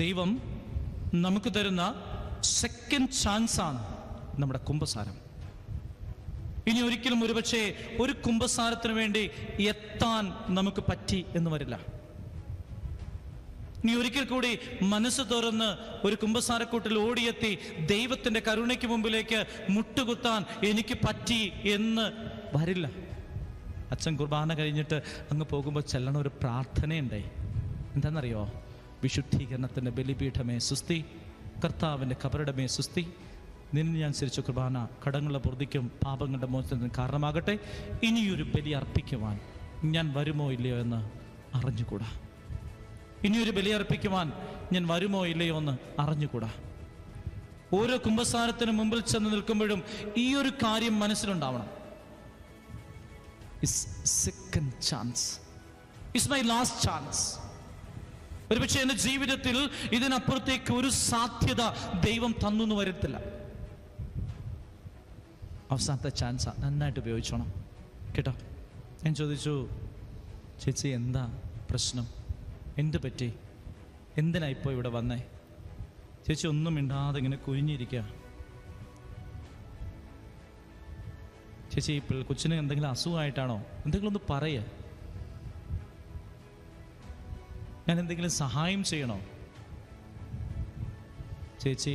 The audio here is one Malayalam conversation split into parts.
ദൈവം നമുക്ക് തരുന്ന സെക്കൻഡ് ചാൻസാണ് നമ്മുടെ കുമ്പസാരം. ഇനി ഒരിക്കലും ഒരുപക്ഷെ ഒരു കുമ്പസാരത്തിന് വേണ്ടി എത്താൻ നമുക്ക് പറ്റി എന്ന് വരില്ല. ഇനി ഒരിക്കൽ കൂടി മനസ്സ് തുറന്ന് ഒരു കുമ്പസാരക്കൂട്ടിൽ ഓടിയെത്തി ദൈവത്തിൻ്റെ കരുണയ്ക്ക് മുമ്പിലേക്ക് മുട്ടുകുത്താൻ എനിക്ക് പറ്റി എന്ന് വരില്ല. അച്ഛൻ കുർബാന കഴിഞ്ഞിട്ട് അങ്ങ് പോകുമ്പോൾ ചെല്ലണ ഒരു പ്രാർത്ഥനയുണ്ടേ. എന്താണെന്നറിയോ? വിശുദ്ധീകരണത്തിൻ്റെ ബലിപീഠമേ സുസ്തി, കർത്താവിൻ്റെ കബറിടമേ സുസ്തി, നിന്നെ ഞാൻ ചിരിച്ച കുർബാന കടങ്ങളുടെ പൊറുതിക്കും പാപങ്ങളുടെ മോചനത്തിനും കാരണമാകട്ടെ. ഇനിയൊരു ബലി അർപ്പിക്കുവാൻ ഞാൻ വരുമോ ഇല്ലയോ എന്ന് അറിഞ്ഞുകൂടാ. ഇനിയൊരു ബലി അർപ്പിക്കുവാൻ ഞാൻ വരുമോ ഇല്ലയോ എന്ന് അറിഞ്ഞുകൂടാ. ഓരോ കുമ്പസാരത്തിന് മുമ്പിൽ ചെന്ന് നിൽക്കുമ്പോഴും ഈ ഒരു കാര്യം മനസ്സിലുണ്ടാവണം. Second chance is my last chance. ഒരുപക്ഷെ എൻ്റെ ജീവിതത്തിൽ ഇതിനപ്പുറത്തേക്ക് ഒരു സാധ്യത ദൈവം തന്നു എന്ന് വരത്തില്ല. അവസാനത്തെ ചാൻസാ, നന്നായിട്ട് ഉപയോഗിച്ചോണം കേട്ടോ. ഞാൻ ചോദിച്ചു, ചേച്ചി എന്താ പ്രശ്നം, എന്ത് പറ്റി, എന്തിനാ ഇപ്പോൾ ഇവിടെ വന്നേ? ചേച്ചി ഒന്നും മിണ്ടാതെ ഇങ്ങനെ കുനിഞ്ഞിരിക്കുക. ചേച്ചി ഇപ്പോൾ കൊച്ചിന് എന്തെങ്കിലും അസുഖമായിട്ടാണോ? എന്തെങ്കിലും ഒന്ന് പറയേ, ഞാൻ എന്തെങ്കിലും സഹായം ചെയ്യണോ? ചേച്ചി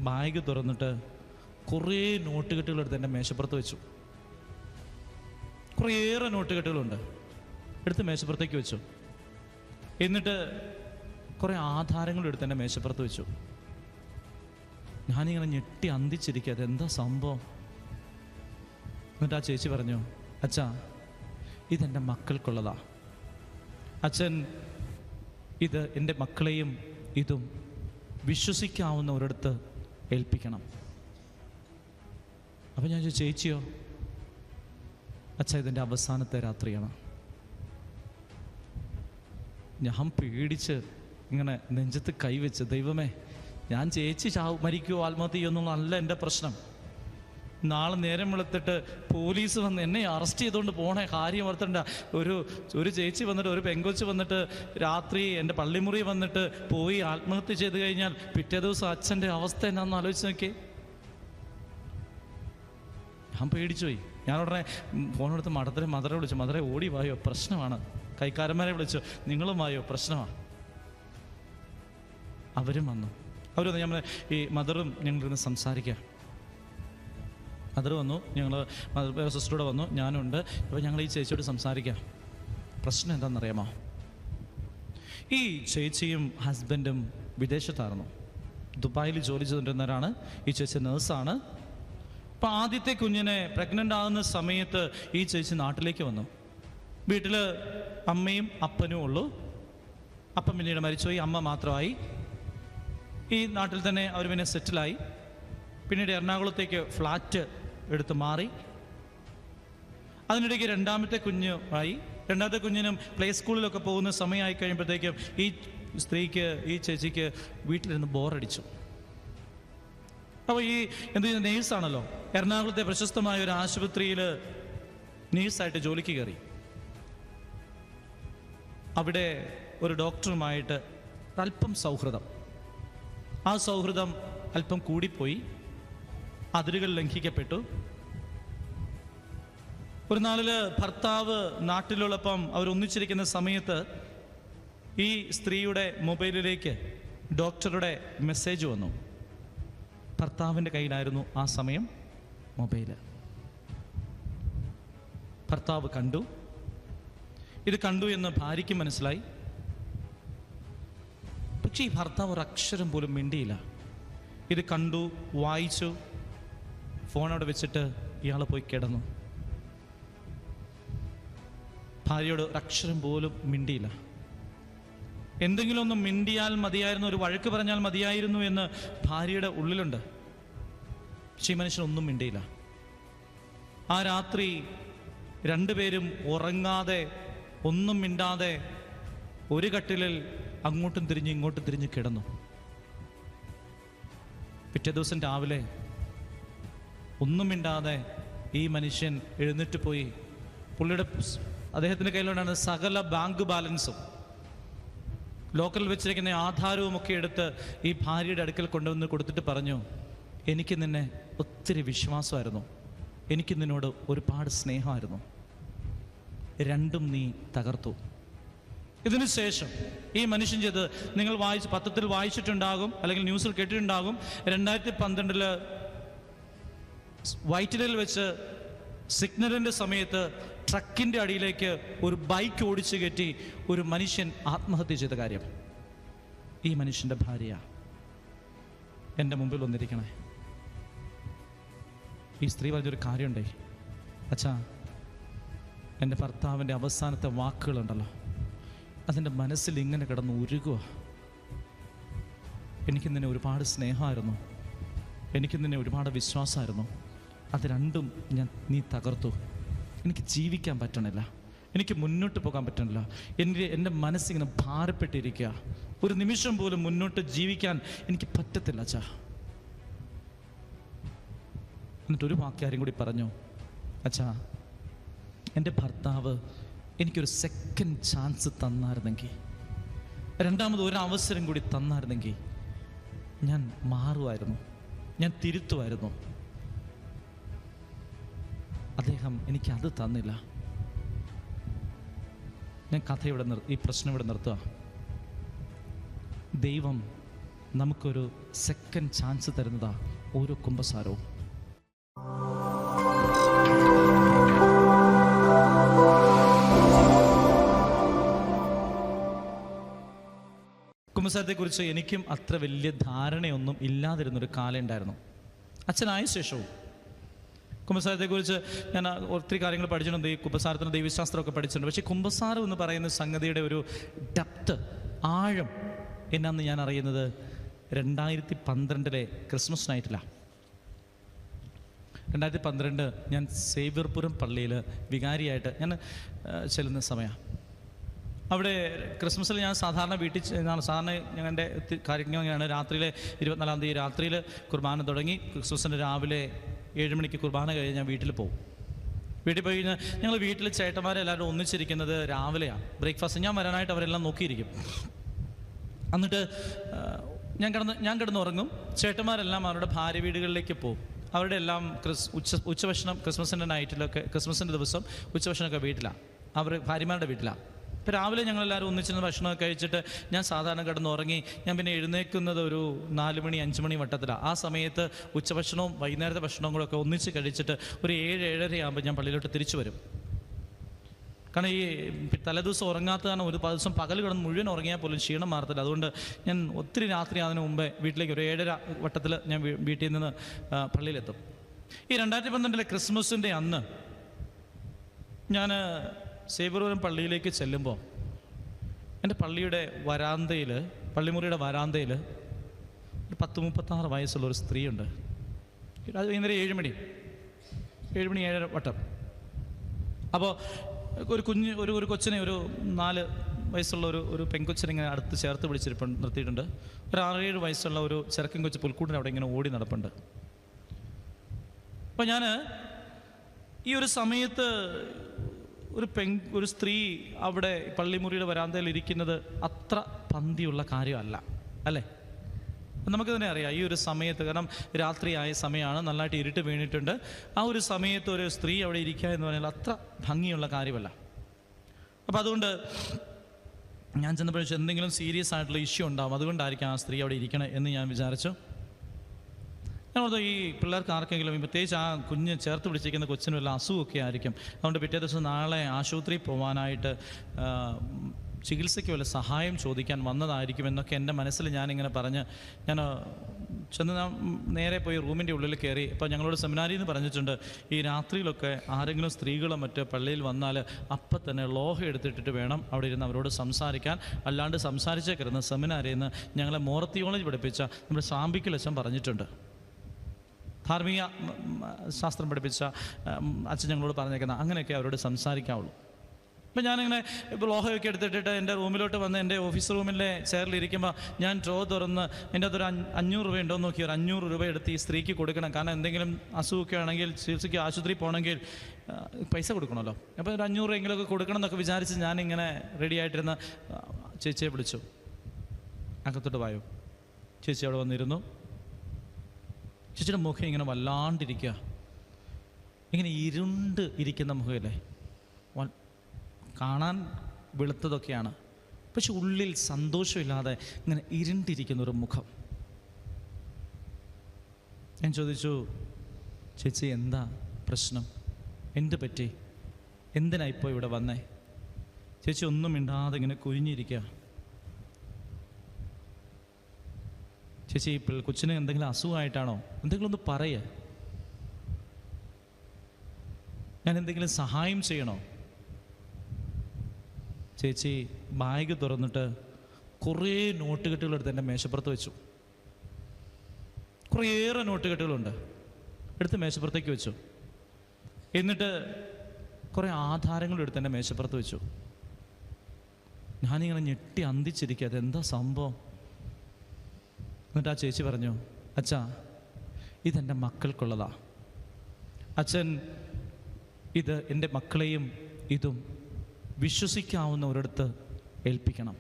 ബാഗ് തുറന്നിട്ട് കുറേ നോട്ടുകെട്ടുകൾ എടുത്ത് എൻ്റെ മേശപ്പുറത്ത് വെച്ചു. കുറേയേറെ നോട്ടുകെട്ടുകളുണ്ട്, എടുത്ത് മേശപ്പുറത്തേക്ക് വെച്ചു. എന്നിട്ട് കുറേ ആധാരങ്ങൾ എടുത്ത് എൻ്റെ മേശപ്പുറത്ത് വെച്ചു. ഞാനിങ്ങനെ ഞെട്ടി അന്തിച്ചിരിക്കുക, അതെന്താ സംഭവം? എന്നിട്ട് ആ ചേച്ചി പറഞ്ഞു, അച്ഛാ ഇതെൻ്റെ മക്കൾക്കുള്ളതാ. അച്ഛൻ ഇത് എൻ്റെ മക്കളെയും ഇതും വിശ്വസിക്കാവുന്ന ഒരിടത്ത് ഏൽപ്പിക്കണം. അപ്പം ഞാൻ ചോദിച്ചു, ചേച്ചിയോ? അച്ഛാ ഇതെൻ്റെ അവസാനത്തെ രാത്രിയാണ്. ഞാൻ പേടിച്ച് ഇങ്ങനെ നെഞ്ചത്ത് കൈവച്ച്, ദൈവമേ, ഞാൻ ചേച്ചി മരിക്കുമോ ആത്മഹത്യ ചെയ്യുമെന്നുള്ളതല്ല എൻ്റെ പ്രശ്നം. നാളെ നേരം വെളുത്തിട്ട് പോലീസ് വന്ന് എന്നെ അറസ്റ്റ് ചെയ്തുകൊണ്ട് പോണേ കാര്യം ഓർത്തണ്ട. ഒരു ചേച്ചി വന്നിട്ട്, ഒരു പെങ്കൊച്ച് വന്നിട്ട് രാത്രി എൻ്റെ പള്ളിമുറി വന്നിട്ട് പോയി ആത്മഹത്യ ചെയ്ത് കഴിഞ്ഞാൽ പിറ്റേ ദിവസം അച്ഛൻ്റെ അവസ്ഥ എന്നാന്ന് ആലോചിച്ച് നോക്കിയേ. ഞാൻ പേടിച്ചു പോയി. ഞാൻ ഉടനെ ഫോണെടുത്ത് മദറെ വിളിച്ചു. മദറെ ഓടി വായോ, പ്രശ്നമാണ്. കൈക്കാരന്മാരെ വിളിച്ചു, നിങ്ങളും വായോ, പ്രശ്നമാണ്. അവരും വന്നു. അവർ വന്ന് നമ്മൾ ഈ മദറും ഞങ്ങളിരുന്ന് സംസാരിക്കുക. മദർ വന്നു, ഞങ്ങൾ മദർ സിസ്റ്ററോടെ വന്നു, ഞാനുണ്ട്. അപ്പോൾ ഞങ്ങൾ ഈ ചേച്ചിയോട് സംസാരിക്കാം. പ്രശ്നം എന്താണെന്നറിയാമോ? ഈ ചേച്ചിയും ഹസ്ബൻഡും വിദേശത്തായിരുന്നു, ദുബായിൽ ജോലി ചെയ്തുകൊണ്ടിരുന്നവരാണ്. ഈ ചേച്ചി നേഴ്സാണ്. അപ്പോൾ ആദ്യത്തെ കുഞ്ഞിനെ പ്രഗ്നൻ്റ് ആകുന്ന സമയത്ത് ഈ ചേച്ചി നാട്ടിലേക്ക് വന്നു. വീട്ടിൽ അമ്മയും അപ്പനും ഉള്ളൂ. അപ്പം പിന്നീട് മരിച്ചുപോയി, അമ്മ മാത്രമായി. ഈ നാട്ടിൽ തന്നെ അവർ പിന്നെ സെറ്റിലായി. പിന്നീട് എറണാകുളത്തേക്ക് ഫ്ലാറ്റ് എടുത്ത് മാറി. അതിനിടയ്ക്ക് രണ്ടാമത്തെ കുഞ്ഞ് ആയി. രണ്ടാമത്തെ കുഞ്ഞിനും പ്ലേ സ്കൂളിലൊക്കെ പോകുന്ന സമയമായി കഴിയുമ്പോഴത്തേക്കും ഈ സ്ത്രീക്ക്, ഈ ചേച്ചിക്ക് വീട്ടിലിരുന്ന് ബോറടിച്ചു. അപ്പോൾ ഈ എന്ത് ചെയ്യുന്ന നേഴ്സാണല്ലോ, എറണാകുളത്തെ പ്രശസ്തമായ ഒരു ആശുപത്രിയിൽ നേഴ്സായിട്ട് ജോലിക്ക് കയറി. അവിടെ ഒരു ഡോക്ടറുമായിട്ട് അല്പം സൗഹൃദം. ആ സൗഹൃദം അല്പം കൂടിപ്പോയി, അതിരുകൾ ലംഘിക്കപ്പെട്ടു. ഒരു നാളിൽ ഭർത്താവ് നാട്ടിലുള്ളപ്പം അവരൊന്നിച്ചിരിക്കുന്ന സമയത്ത് ഈ സ്ത്രീയുടെ മൊബൈലിലേക്ക് ഡോക്ടറുടെ മെസ്സേജ് വന്നു. ഭർത്താവിൻ്റെ കയ്യിലായിരുന്നു ആ സമയം മൊബൈല്. ഭർത്താവ് കണ്ടു. ഇത് കണ്ടു എന്ന് ഭാര്യയ്ക്ക് മനസ്സിലായി. പക്ഷേ ഈ ഭർത്താവ് ഒരു അക്ഷരം പോലും മിണ്ടിയില്ല. ഇത് കണ്ടു, വായിച്ചു, ഫോൺ അവിടെ വെച്ചിട്ട് ഇയാൾ പോയി കിടന്നു. ഭാര്യയോട് ഒരു അക്ഷരം പോലും മിണ്ടിയില്ല. എന്തെങ്കിലും ഒന്ന് മിണ്ടിയാൽ മതിയായിരുന്നു, ഒരു വഴക്ക് പറഞ്ഞാൽ മതിയായിരുന്നു എന്ന് ഭാര്യയുടെ ഉള്ളിലുണ്ട്. പക്ഷേ ഈ മനുഷ്യൻ ഒന്നും മിണ്ടിയില്ല. ആ രാത്രി രണ്ടുപേരും ഉറങ്ങാതെ, ഒന്നും മിണ്ടാതെ ഒരു കട്ടിലിൽ അങ്ങോട്ടും തിരിഞ്ഞ് ഇങ്ങോട്ടും തിരിഞ്ഞ് കിടന്നു. പിറ്റേ ദിവസം രാവിലെ ഒന്നും മിണ്ടാതെ ഈ മനുഷ്യൻ എഴുന്നേറ്റ് പോയി. അദ്ദേഹത്തിൻ്റെ കയ്യിലുണ്ടായിരുന്ന സകല ബാങ്ക് ബാലൻസും ലോക്കൽ വെച്ചിരിക്കുന്ന ആധാരവും ഒക്കെ എടുത്ത് ഈ ഭാര്യയുടെ അടുക്കൽ കൊണ്ടുവന്ന് കൊടുത്തിട്ട് പറഞ്ഞു, എനിക്ക് നിന്നെ ഒത്തിരി വിശ്വാസമായിരുന്നു, എനിക്ക് നിന്നോട് ഒരുപാട് സ്നേഹമായിരുന്നു, രണ്ടും നീ തകർത്തു. ഇതിനുശേഷം ഈ മനുഷ്യൻ ചെയ്ത് നിങ്ങൾ പത്രത്തിൽ വായിച്ചിട്ടുണ്ടാകും, അല്ലെങ്കിൽ ന്യൂസിൽ കേട്ടിട്ടുണ്ടാകും. 2012 വൈറ്റിലയിൽ വെച്ച് സിഗ്നലിൻ്റെ സമയത്ത് ട്രക്കിൻ്റെ അടിയിലേക്ക് ഒരു ബൈക്ക് ഓടിച്ചു കയറ്റി ഒരു മനുഷ്യൻ ആത്മഹത്യ ചെയ്ത കാര്യം. ഈ മനുഷ്യൻ്റെ ഭാര്യ എൻ്റെ മുമ്പിൽ വന്നിരിക്കണേ. ഈ സ്ത്രീ പറഞ്ഞൊരു കാര്യമുണ്ടേ, അച്ഛാ, എൻ്റെ ഭർത്താവിൻ്റെ അവസാനത്തെ വാക്കുകളുണ്ടല്ലോ, അതിൻ്റെ മനസ്സിൽ ഇങ്ങനെ കിടന്ന് ഉരുകുക. എനിക്ക് നിന്നെ ഒരുപാട് സ്നേഹമായിരുന്നു, എനിക്ക് നിന്നെ ഒരുപാട് വിശ്വാസമായിരുന്നു, അത് രണ്ടും നീ തകർത്തു. എനിക്ക് ജീവിക്കാൻ പറ്റണില്ല, എനിക്ക് മുന്നോട്ട് പോകാൻ പറ്റണില്ല, എൻ്റെ മനസ്സിങ്ങനെ ഭാരപ്പെട്ടിരിക്കുക, ഒരു നിമിഷം പോലും മുന്നോട്ട് ജീവിക്കാൻ എനിക്ക് പറ്റത്തില്ല അച്ഛാ. എന്നിട്ടൊരു വാക്കാര്യം കൂടി പറഞ്ഞു, അച്ഛാ, എൻ്റെ ഭർത്താവ് എനിക്കൊരു സെക്കൻഡ് ചാൻസ് തന്നായിരുന്നെങ്കിൽ, രണ്ടാമത് ഒരു അവസരം കൂടി തന്നായിരുന്നെങ്കിൽ ഞാൻ മാറുമായിരുന്നു, ഞാൻ തിരുത്തുമായിരുന്നു. അദ്ദേഹം എനിക്കത് തന്നില്ല. ഞാൻ ഈ പ്രശ്നം ഇവിടെ നിർത്തുക. ദൈവം നമുക്കൊരു സെക്കൻഡ് ചാൻസ് തരുന്നതാ ഓരോ കുമ്പസാരവും. കുമ്പസാരത്തെക്കുറിച്ച് എനിക്കും അത്ര വലിയ ധാരണയൊന്നും ഇല്ലാതിരുന്നൊരു കാലം ഉണ്ടായിരുന്നു. അച്ഛനായ ശേഷവും കുമ്പസാരത്തെക്കുറിച്ച് ഞാൻ ഒത്തിരി കാര്യങ്ങൾ പഠിച്ചിട്ടുണ്ട്. ഈ കുമ്പസാരത്തിന് ദൈവശാസ്ത്രമൊക്കെ പഠിച്ചിട്ടുണ്ട്. പക്ഷേ കുമ്പസാരം എന്ന് പറയുന്ന സംഗതിയുടെ ഒരു ഡെപ്ത്, ആഴം എന്നാന്ന് ഞാൻ അറിയുന്നത് 2012 ക്രിസ്മസ് നൈറ്റിലാണ്. 2012 ഞാൻ സേവ്യർപുരം പള്ളിയിൽ വികാരിയായിട്ട് ഞാൻ ചെല്ലുന്ന സമയമാണ്. അവിടെ ക്രിസ്മസിൽ ഞാൻ സാധാരണ വീട്ടിൽ സാധാരണ ഞങ്ങളുടെ കാര്യങ്ങളാണ്. രാത്രിയിലെ 24-ാം തീയതി രാത്രിയിൽ കുർബാന തുടങ്ങി ക്രിസ്മസിൻ്റെ രാവിലെ 7 മണിക്ക് കുർബാന കഴിഞ്ഞ് ഞാൻ വീട്ടിൽ പോകും. വീട്ടിൽ പോയി കഴിഞ്ഞാൽ ഞങ്ങൾ വീട്ടിൽ ചേട്ടന്മാരെല്ലാവരും ഒന്നിച്ചിരിക്കുന്നത് രാവിലെയാണ്. ബ്രേക്ക്ഫാസ്റ്റ് ഞാൻ വരാനായിട്ട് അവരെല്ലാം നോക്കിയിരിക്കും. എന്നിട്ട് ഞാൻ കിടന്നുറങ്ങും. ചേട്ടന്മാരെല്ലാം അവരുടെ ഭാര്യ വീടുകളിലേക്ക് പോകും. അവരുടെ എല്ലാം ഉച്ചഭക്ഷണം ക്രിസ്മസിൻ്റെ നൈറ്റിലൊക്കെ, ക്രിസ്മസിൻ്റെ ദിവസം ഉച്ചഭക്ഷണമൊക്കെ വീട്ടിലാണ്, അവർ ഭാര്യമാരുടെ വീട്ടിലാണ്. ഇപ്പോൾ രാവിലെ ഞങ്ങളെല്ലാവരും ഒന്നിച്ചിരുന്ന് ഭക്ഷണമൊക്കെ കഴിച്ചിട്ട് ഞാൻ സാധാരണ കിടന്നുറങ്ങി. ഞാൻ പിന്നെ എഴുന്നേൽക്കുന്നത് ഒരു 4 മണി 5 മണി വട്ടത്തിലാണ്. ആ സമയത്ത് ഉച്ചഭക്ഷണവും വൈകുന്നേരത്തെ ഭക്ഷണവും കൂടെ ഒക്കെ ഒന്നിച്ച് കഴിച്ചിട്ട് ഒരു 7-7:30 ആകുമ്പോൾ ഞാൻ പള്ളിയിലോട്ട് തിരിച്ചു വരും. കാരണം ഈ തലേദിവസം ഉറങ്ങാത്തതാണ്. ഒരു ദിവസം പകൽ കിടന്ന് മുഴുവൻ ഉറങ്ങിയാൽ പോലും ക്ഷീണം മാറത്തില്ല. അതുകൊണ്ട് ഞാൻ ഒത്തിരി രാത്രി അതിന് മുമ്പേ വീട്ടിലേക്ക് ഒരു 7:30 വട്ടത്തിൽ ഞാൻ വീട്ടിൽ നിന്ന് പള്ളിയിലെത്തും. ഈ 2012 ക്രിസ്മസിൻ്റെ അന്ന് ഞാൻ സേവ്യർപുരം പള്ളിയിലേക്ക് ചെല്ലുമ്പോൾ എൻ്റെ പള്ളിയുടെ വരാന്തയിൽ, പള്ളിമുറിയുടെ വരാന്തയിൽ ഒരു 10-36 വയസ്സുള്ള ഒരു സ്ത്രീയുണ്ട്. അത് വൈകുന്നേരം 7 മണി 7:30 വട്ടം. അപ്പോൾ ഒരു കൊച്ചിനെ, ഒരു 4 വയസ്സുള്ള ഒരു പെൺകൊച്ചിനെ ഇങ്ങനെ അടുത്ത് ചേർത്ത് നിർത്തിയിട്ടുണ്ട്. ഒരു 6-7 വയസ്സുള്ള ഒരു ചെറുക്കൻ കൊച്ച് പുൽക്കൂടിന് അവിടെ ഇങ്ങനെ ഓടി നടപ്പുണ്ട്. അപ്പോൾ ഞാൻ ഈ ഒരു സമയത്ത് ഒരു സ്ത്രീ അവിടെ പള്ളിമുറിയുടെ വരാന്തയിൽ ഇരിക്കുന്നത് അത്ര പന്തിയുള്ള കാര്യമല്ല, അല്ലേ? നമുക്ക് തന്നെ അറിയാം ഈ ഒരു സമയത്ത്, കാരണം രാത്രിയായ സമയമാണ്, നല്ലതായിട്ട് ഇരുട്ട് വീണിട്ടുണ്ട്. ആ ഒരു സമയത്ത് ഒരു സ്ത്രീ അവിടെ ഇരിക്കുക എന്ന് പറഞ്ഞാൽ അത്ര ഭംഗിയുള്ള കാര്യമല്ല. അപ്പം അതുകൊണ്ട് ഞാൻ ചെന്നപ്പോഴേക്കും എന്തെങ്കിലും സീരിയസ് ആയിട്ടുള്ള ഇഷ്യൂ ഉണ്ടാവും, അതുകൊണ്ടായിരിക്കും ആ സ്ത്രീ അവിടെ ഇരിക്കണം എന്ന് ഞാൻ വിചാരിച്ചു. ഞാനോർത്ത് ഈ പിള്ളേർക്ക് ആർക്കെങ്കിലും, പ്രത്യേകിച്ച് ആ കുഞ്ഞ് ചേർത്ത് പിടിച്ചിരിക്കുന്ന കൊച്ചിന് വല്ല അസുഖമൊക്കെ ആയിരിക്കും, അതുകൊണ്ട് പിറ്റേ ദിവസം നാളെ ആശുപത്രിയിൽ പോകാനായിട്ട് ചികിത്സയ്ക്ക് വല്ല സഹായം ചോദിക്കാൻ വന്നതായിരിക്കും എന്നൊക്കെ എൻ്റെ മനസ്സിൽ ഞാനിങ്ങനെ പറഞ്ഞ് ഞാൻ നേരെ പോയി റൂമിൻ്റെ ഉള്ളിൽ കയറി. ഇപ്പോൾ ഞങ്ങളോട് സെമിനാരിയിൽ നിന്ന് പറഞ്ഞിട്ടുണ്ട്, ഈ രാത്രിയിലൊക്കെ ആരെങ്കിലും സ്ത്രീകളോ മറ്റോ പള്ളിയിൽ വന്നാൽ അപ്പം തന്നെ ലോഹം എടുത്തിട്ടിട്ട് വേണം അവിടെ ഇരുന്ന് അവരോട് സംസാരിക്കാൻ, അല്ലാണ്ട് സംസാരിച്ചേക്കരുന്ന് സെമിനാരിയിൽ നിന്ന് ഞങ്ങളെ മോർ തിയോളജി പഠിപ്പിച്ച നമ്മുടെ സാമ്പിക്കൽ അച്ഛൻ പറഞ്ഞിട്ടുണ്ട്. ധാർമ്മിക ശാസ്ത്രം പഠിപ്പിച്ച അച്ഛൻ ഞങ്ങളോട് പറഞ്ഞേക്കുന്ന അങ്ങനെയൊക്കെ അവരോട് സംസാരിക്കാവുള്ളൂ. അപ്പം ഞാനിങ്ങനെ ഇപ്പോൾ ലോഹയൊക്കെ എടുത്തിട്ടിട്ട് എൻ്റെ റൂമിലോട്ട് വന്ന് എൻ്റെ ഓഫീസ് റൂമിലെ ചെയറിലിരിക്കുമ്പോൾ ഞാൻ ഡ്രോ തുറന്ന് എൻ്റെ അതൊരു 500 രൂപ ഉണ്ടോ എന്ന് നോക്കി, ഒരു 500 രൂപ എടുത്ത് ഈ സ്ത്രീക്ക് കൊടുക്കണം. കാരണം എന്തെങ്കിലും അസുഖമൊക്കെ ആണെങ്കിൽ ചികിത്സയ്ക്ക് ആശുപത്രി പോകണമെങ്കിൽ പൈസ കൊടുക്കണമല്ലോ. അപ്പോൾ ഒരു 500 എങ്കിലുമൊക്കെ കൊടുക്കണം എന്നൊക്കെ വിചാരിച്ച് ഞാനിങ്ങനെ റെഡി ആയിട്ടിരുന്ന ചേച്ചിയെ വിളിച്ചു. അകത്തോട്ട് വായോ. ചേച്ചി അവിടെ വന്നിരുന്നു. ചേച്ചിയുടെ മുഖം ഇങ്ങനെ വല്ലാണ്ടിരിക്കുക, ഇങ്ങനെ ഇരുണ്ട് ഇരിക്കുന്ന മുഖമല്ലേ, കാണാൻ വെളുത്തതൊക്കെയാണ്, പക്ഷെ ഉള്ളിൽ സന്തോഷമില്ലാതെ ഇങ്ങനെ ഇരുണ്ടിരിക്കുന്ന ഒരു മുഖം. ഞാൻ ചോദിച്ചു, ചേച്ചി എന്താ പ്രശ്നം, എന്ത് പറ്റി, എന്തിനാ ഇപ്പോൾ ഇവിടെ വന്നേ? ചേച്ചി ഒന്നും മിണ്ടാതെ ഇങ്ങനെ കുനിഞ്ഞിരിക്കുക. ചേച്ചി കൊച്ചിന് എന്തെങ്കിലും അസുഖമായിട്ടാണോ? എന്തെങ്കിലും ഒന്ന് പറയേ, ഞാൻ എന്തെങ്കിലും സഹായം ചെയ്യണോ? ചേച്ചി ബാഗ് തുറന്നിട്ട് കുറേ നോട്ടുകെട്ടുകൾ എടുത്ത് എൻ്റെ മേശപ്പുറത്ത് വെച്ചു. കുറേയേറെ നോട്ടുകെട്ടുകളുണ്ട്, എടുത്ത് മേശപ്പുറത്തേക്ക് വെച്ചു. എന്നിട്ട് കുറേ ആധാരങ്ങൾ എടുത്ത് എൻ്റെ മേശപ്പുറത്ത് വെച്ചു. ഞാനിങ്ങനെ ഞെട്ടി അന്തിച്ചിരിക്കുക, അതെന്താ സംഭവം? എന്നിട്ട് ആ ചേച്ചി പറഞ്ഞു, അച്ഛാ ഇതെൻ്റെ മക്കൾക്കുള്ളതാ. അച്ഛൻ ഇത് എൻ്റെ മക്കളെയും ഇതും വിശ്വസിക്കാവുന്ന ഒരിടത്ത് ഏൽപ്പിക്കണം.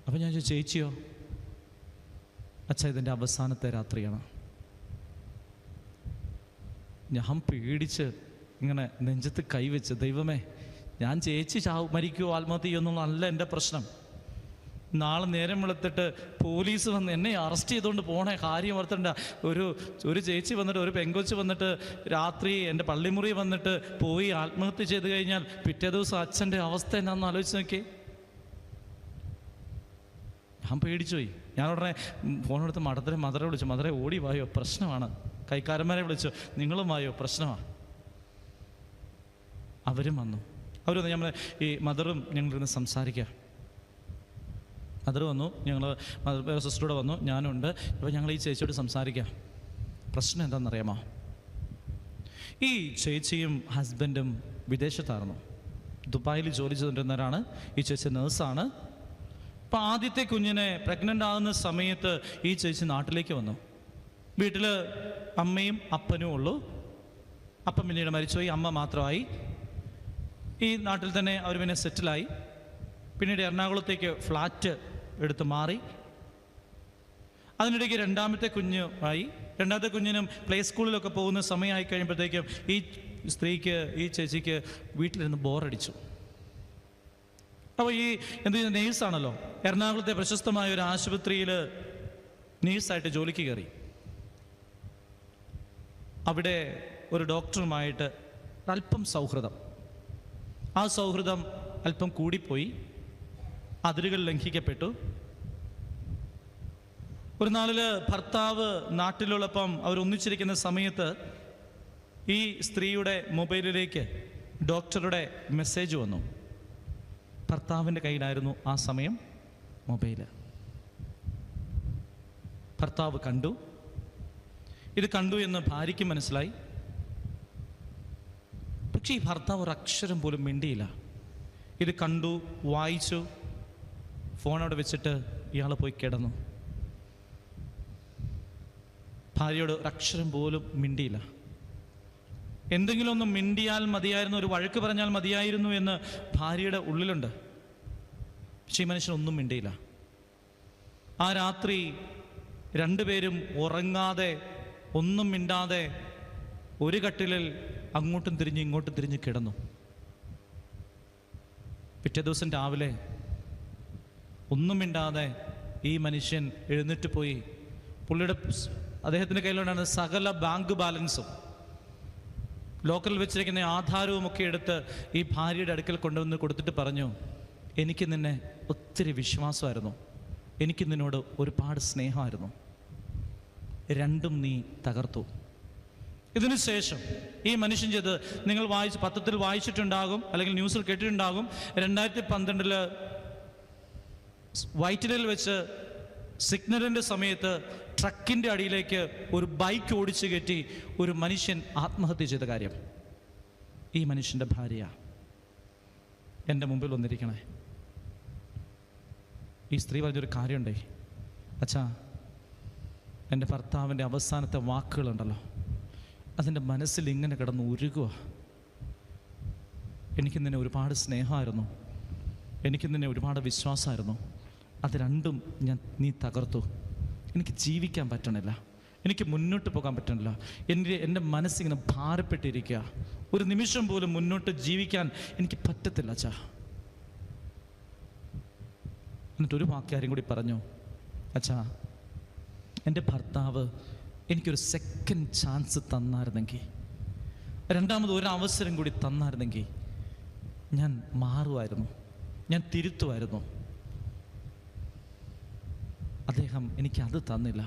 അപ്പം ഞാൻ ചോദിച്ചു, ചേച്ചിയോ? അച്ഛാ ഇതിൻ്റെ അവസാനത്തെ രാത്രിയാണ്. ഞാൻ പേടിച്ച് ഇങ്ങനെ നെഞ്ചത്ത് കൈവച്ച്, ദൈവമേ, ഞാൻ ചേച്ചി മരിക്കുമോ ആത്മഹത്യ ചെയ്യുമെന്നുള്ളതല്ല എൻ്റെ പ്രശ്നം. നാളെ നേരം വെളുത്തിട്ട് പോലീസ് വന്ന് എന്നെ അറസ്റ്റ് ചെയ്തുകൊണ്ട് പോണേ കാര്യം ഓർത്തണ്ട. ഒരു ചേച്ചി വന്നിട്ട്, ഒരു പെങ്കൊച്ച് വന്നിട്ട് രാത്രി എൻ്റെ പള്ളിമുറി വന്നിട്ട് പോയി ആത്മഹത്യ ചെയ്ത് കഴിഞ്ഞാൽ പിറ്റേ ദിവസം അച്ഛൻ്റെ അവസ്ഥ എന്നാന്ന് ആലോചിച്ച് നോക്കി. ഞാൻ പേടിച്ചുപോയി. ഞാൻ ഉടനെ ഫോണെടുത്ത് മദറെ വിളിച്ചു, മദറെ ഓടി വായോ, പ്രശ്നമാണ്. കൈക്കാരന്മാരെ വിളിച്ചു, നിങ്ങളും വായോ, പ്രശ്നമാണ്. അവരും വന്നു. അവർ വന്ന് നമ്മൾ ഈ മദറും ഞങ്ങളിരുന്ന് സംസാരിക്കുക. മദർ വന്നു, ഞങ്ങൾ മദർ സിസ്റ്ററോടെ വന്നു, ഞാനുണ്ട്. അപ്പോൾ ഞങ്ങൾ ഈ ചേച്ചിയോട് സംസാരിക്കുക. പ്രശ്നം എന്താണെന്നറിയാമോ? ഈ ചേച്ചിയും ഹസ്ബൻഡും വിദേശത്തായിരുന്നു, ദുബായിൽ ജോലി ചെയ്തുകൊണ്ടിരുന്നവരാണ്. ഈ ചേച്ചി നേഴ്സാണ്. അപ്പോൾ ആദ്യത്തെ കുഞ്ഞിനെ പ്രഗ്നൻ്റ് ആകുന്ന സമയത്ത് ഈ ചേച്ചി നാട്ടിലേക്ക് വന്നു. വീട്ടിൽ അമ്മയും അപ്പനും ഉള്ളൂ. അപ്പം പിന്നീട് മരിച്ചുപോയി, അമ്മ മാത്രമായി. ഈ നാട്ടിൽ തന്നെ അവർ പിന്നെ സെറ്റിലായി. പിന്നീട് എറണാകുളത്തേക്ക് ഫ്ലാറ്റ് എടുത്ത് മാറി. അതിനിടയ്ക്ക് രണ്ടാമത്തെ കുഞ്ഞുമായി. രണ്ടാമത്തെ കുഞ്ഞിനും പ്ലേ സ്കൂളിലൊക്കെ പോകുന്ന സമയമായി കഴിയുമ്പോഴത്തേക്കും ഈ സ്ത്രീക്ക്, ഈ ചേച്ചിക്ക് വീട്ടിലിരുന്ന് ബോറടിച്ചു. അപ്പോൾ ഈ നേഴ്സാണല്ലോ, എറണാകുളത്തെ പ്രശസ്തമായ ഒരു ആശുപത്രിയിൽ നേഴ്സായിട്ട് ജോലിക്ക് കയറി. അവിടെ ഒരു ഡോക്ടറുമായിട്ട് അല്പം സൗഹൃദം. ആ സൗഹൃദം അല്പം കൂടിപ്പോയി, അതിരുകൾ ലംഘിക്കപ്പെട്ടു. ഒരു നാളിൽ ഭർത്താവ് നാട്ടിലുള്ളപ്പം അവർ ഒന്നിച്ചിരിക്കുന്ന സമയത്ത് ഈ സ്ത്രീയുടെ മൊബൈലിലേക്ക് ഡോക്ടറുടെ മെസ്സേജ് വന്നു. ഭർത്താവിൻ്റെ കയ്യിലായിരുന്നു ആ സമയം മൊബൈൽ. ഭർത്താവ് കണ്ടു. ഇത് കണ്ടു എന്ന് ഭാര്യയ്ക്ക് മനസ്സിലായി. പക്ഷേ ഈ ഭർത്താവ് ഒരു അക്ഷരം പോലും മിണ്ടിയില്ല. ഇത് കണ്ടു, വായിച്ചു, ഫോൺ അവിടെ വെച്ചിട്ട് ഇയാൾ പോയി കിടന്നു. ഭാര്യയോട് ഒരക്ഷരം പോലും മിണ്ടിയില്ല. എന്തെങ്കിലും ഒന്ന് മിണ്ടിയാൽ മതിയായിരുന്നു, ഒരു വഴക്ക് പറഞ്ഞാൽ മതിയായിരുന്നു എന്ന് ഭാര്യയുടെ ഉള്ളിലുണ്ട്. പക്ഷേ ഈ മനുഷ്യൻ ഒന്നും മിണ്ടിയില്ല. ആ രാത്രി രണ്ടുപേരും ഉറങ്ങാതെ, ഒന്നും മിണ്ടാതെ ഒരു കട്ടിലിൽ അങ്ങോട്ടും തിരിഞ്ഞ് ഇങ്ങോട്ടും തിരിഞ്ഞ് കിടന്നു. പിറ്റേ ദിവസം രാവിലെ ഒന്നും മിണ്ടാതെ ഈ മനുഷ്യൻ എഴുന്നേറ്റ് പോയി. അദ്ദേഹത്തിൻ്റെ കയ്യിലുണ്ടായിരുന്ന സകല ബാങ്ക് ബാലൻസും ലോക്കറിൽ വെച്ചിരിക്കുന്ന ആധാരവും ഒക്കെ എടുത്ത് ഈ ഭാര്യയുടെ അടുക്കൽ കൊണ്ടുവന്ന് കൊടുത്തിട്ട് പറഞ്ഞു, എനിക്ക് നിന്നെ ഒത്തിരി വിശ്വാസമായിരുന്നു, എനിക്ക് നിന്നോട് ഒരുപാട് സ്നേഹമായിരുന്നു, രണ്ടും നീ തകർത്തു. ഇതിനു ശേഷം ഈ മനുഷ്യൻ ചെയ്ത് നിങ്ങൾ പത്രത്തിൽ വായിച്ചിട്ടുണ്ടാകും, അല്ലെങ്കിൽ ന്യൂസിൽ കേട്ടിട്ടുണ്ടാകും. 2012 വൈറ്റിലയിൽ വെച്ച് സിഗ്നലിൻ്റെ സമയത്ത് ട്രക്കിൻ്റെ അടിയിലേക്ക് ഒരു ബൈക്ക് ഓടിച്ചു കയറ്റി ഒരു മനുഷ്യൻ ആത്മഹത്യ ചെയ്ത കാര്യം. ഈ മനുഷ്യൻ്റെ ഭാര്യ എൻ്റെ മുമ്പിൽ വന്നിരിക്കണേ. ഈ സ്ത്രീ പറഞ്ഞൊരു കാര്യമുണ്ടേ, അച്ഛാ, എൻ്റെ ഭർത്താവിൻ്റെ അവസാനത്തെ വാക്കുകളുണ്ടല്ലോ, അതിൻ്റെ മനസ്സിൽ ഇങ്ങനെ കിടന്ന് ഉരുകുക. എനിക്ക് നിന്നെ ഒരുപാട് സ്നേഹമായിരുന്നു, എനിക്ക് നിന്നെ ഒരുപാട് വിശ്വാസമായിരുന്നു, അത് രണ്ടും നീ തകർത്തു. എനിക്ക് ജീവിക്കാൻ പറ്റണില്ല, എനിക്ക് മുന്നോട്ട് പോകാൻ പറ്റണില്ല, എൻ്റെ മനസ്സിങ്ങനെ ഭാരപ്പെട്ടിരിക്കുക, ഒരു നിമിഷം പോലും മുന്നോട്ട് ജീവിക്കാൻ എനിക്ക് പറ്റത്തില്ല അച്ഛാ. എന്നിട്ടൊരു വാക്യം കൂടി പറഞ്ഞു, അച്ഛാ എൻ്റെ ഭർത്താവ് എനിക്കൊരു സെക്കൻഡ് ചാൻസ് തന്നായിരുന്നെങ്കിൽ, രണ്ടാമത് ഒരു അവസരം കൂടി തന്നായിരുന്നെങ്കിൽ ഞാൻ മാറുമായിരുന്നു, ഞാൻ തിരുത്തുമായിരുന്നു. അദ്ദേഹം എനിക്കത് തന്നില്ല.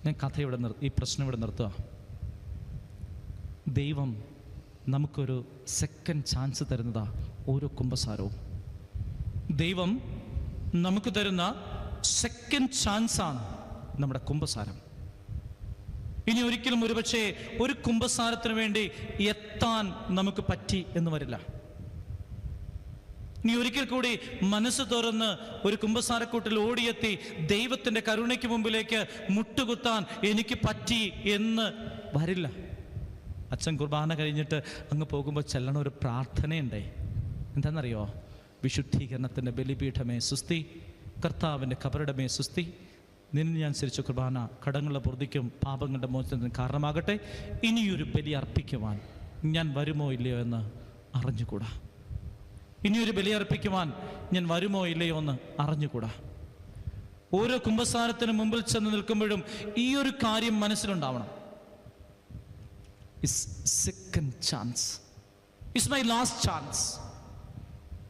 ഞാൻ ഈ പ്രശ്നം ഇവിടെ നിർത്തുക. ദൈവം നമുക്കൊരു സെക്കൻഡ് ചാൻസ് തരുന്നതാ ഓരോ കുമ്പസാരവും. ദൈവം നമുക്ക് തരുന്ന സെക്കൻഡ് ചാൻസാണ് നമ്മുടെ കുമ്പസാരം. ഇനി ഒരിക്കലും ഒരുപക്ഷെ ഒരു കുമ്പസാരത്തിന് വേണ്ടി എത്താൻ നമുക്ക് പറ്റി എന്ന് വരില്ല. ഇനി ഒരിക്കൽ കൂടി മനസ്സ് തുറന്ന് ഒരു കുമ്പസാരക്കൂട്ടിൽ ഓടിയെത്തി ദൈവത്തിൻ്റെ കരുണയ്ക്ക് മുമ്പിലേക്ക് മുട്ടുകുത്താൻ എനിക്ക് പറ്റി എന്ന് വരില്ല. അച്ഛൻ കുർബാന കഴിഞ്ഞിട്ട് അങ്ങ് പോകുമ്പോൾ ചെല്ലണ ഒരു പ്രാർത്ഥനയുണ്ടേ. എന്താണെന്നറിയോ? വിശുദ്ധീകരണത്തിൻ്റെ ബലിപീഠമേ സുസ്തി, കർത്താവിൻ്റെ കബറിടമേ സുസ്തി, നിന്നെ ഞാൻ ചിരിച്ച കുർബാന കടങ്ങളുടെ പൊറുതിക്കും പാപങ്ങളുടെ മോചനത്തിന് കാരണമാകട്ടെ. ഇനിയൊരു ബലി അർപ്പിക്കുവാൻ ഞാൻ വരുമോ ഇല്ലയോ എന്ന് അറിഞ്ഞുകൂടാ. ഇനിയൊരു ബലി അർപ്പിക്കുവാൻ ഞാൻ വരുമോ ഇല്ലയോ എന്ന് അറിഞ്ഞുകൂടാ. ഓരോ കുമ്പസാരത്തിന് മുമ്പിൽ ചെന്ന് നിൽക്കുമ്പോഴും ഈ ഒരു കാര്യം മനസ്സിലുണ്ടാവണം. Second chance is my last chance.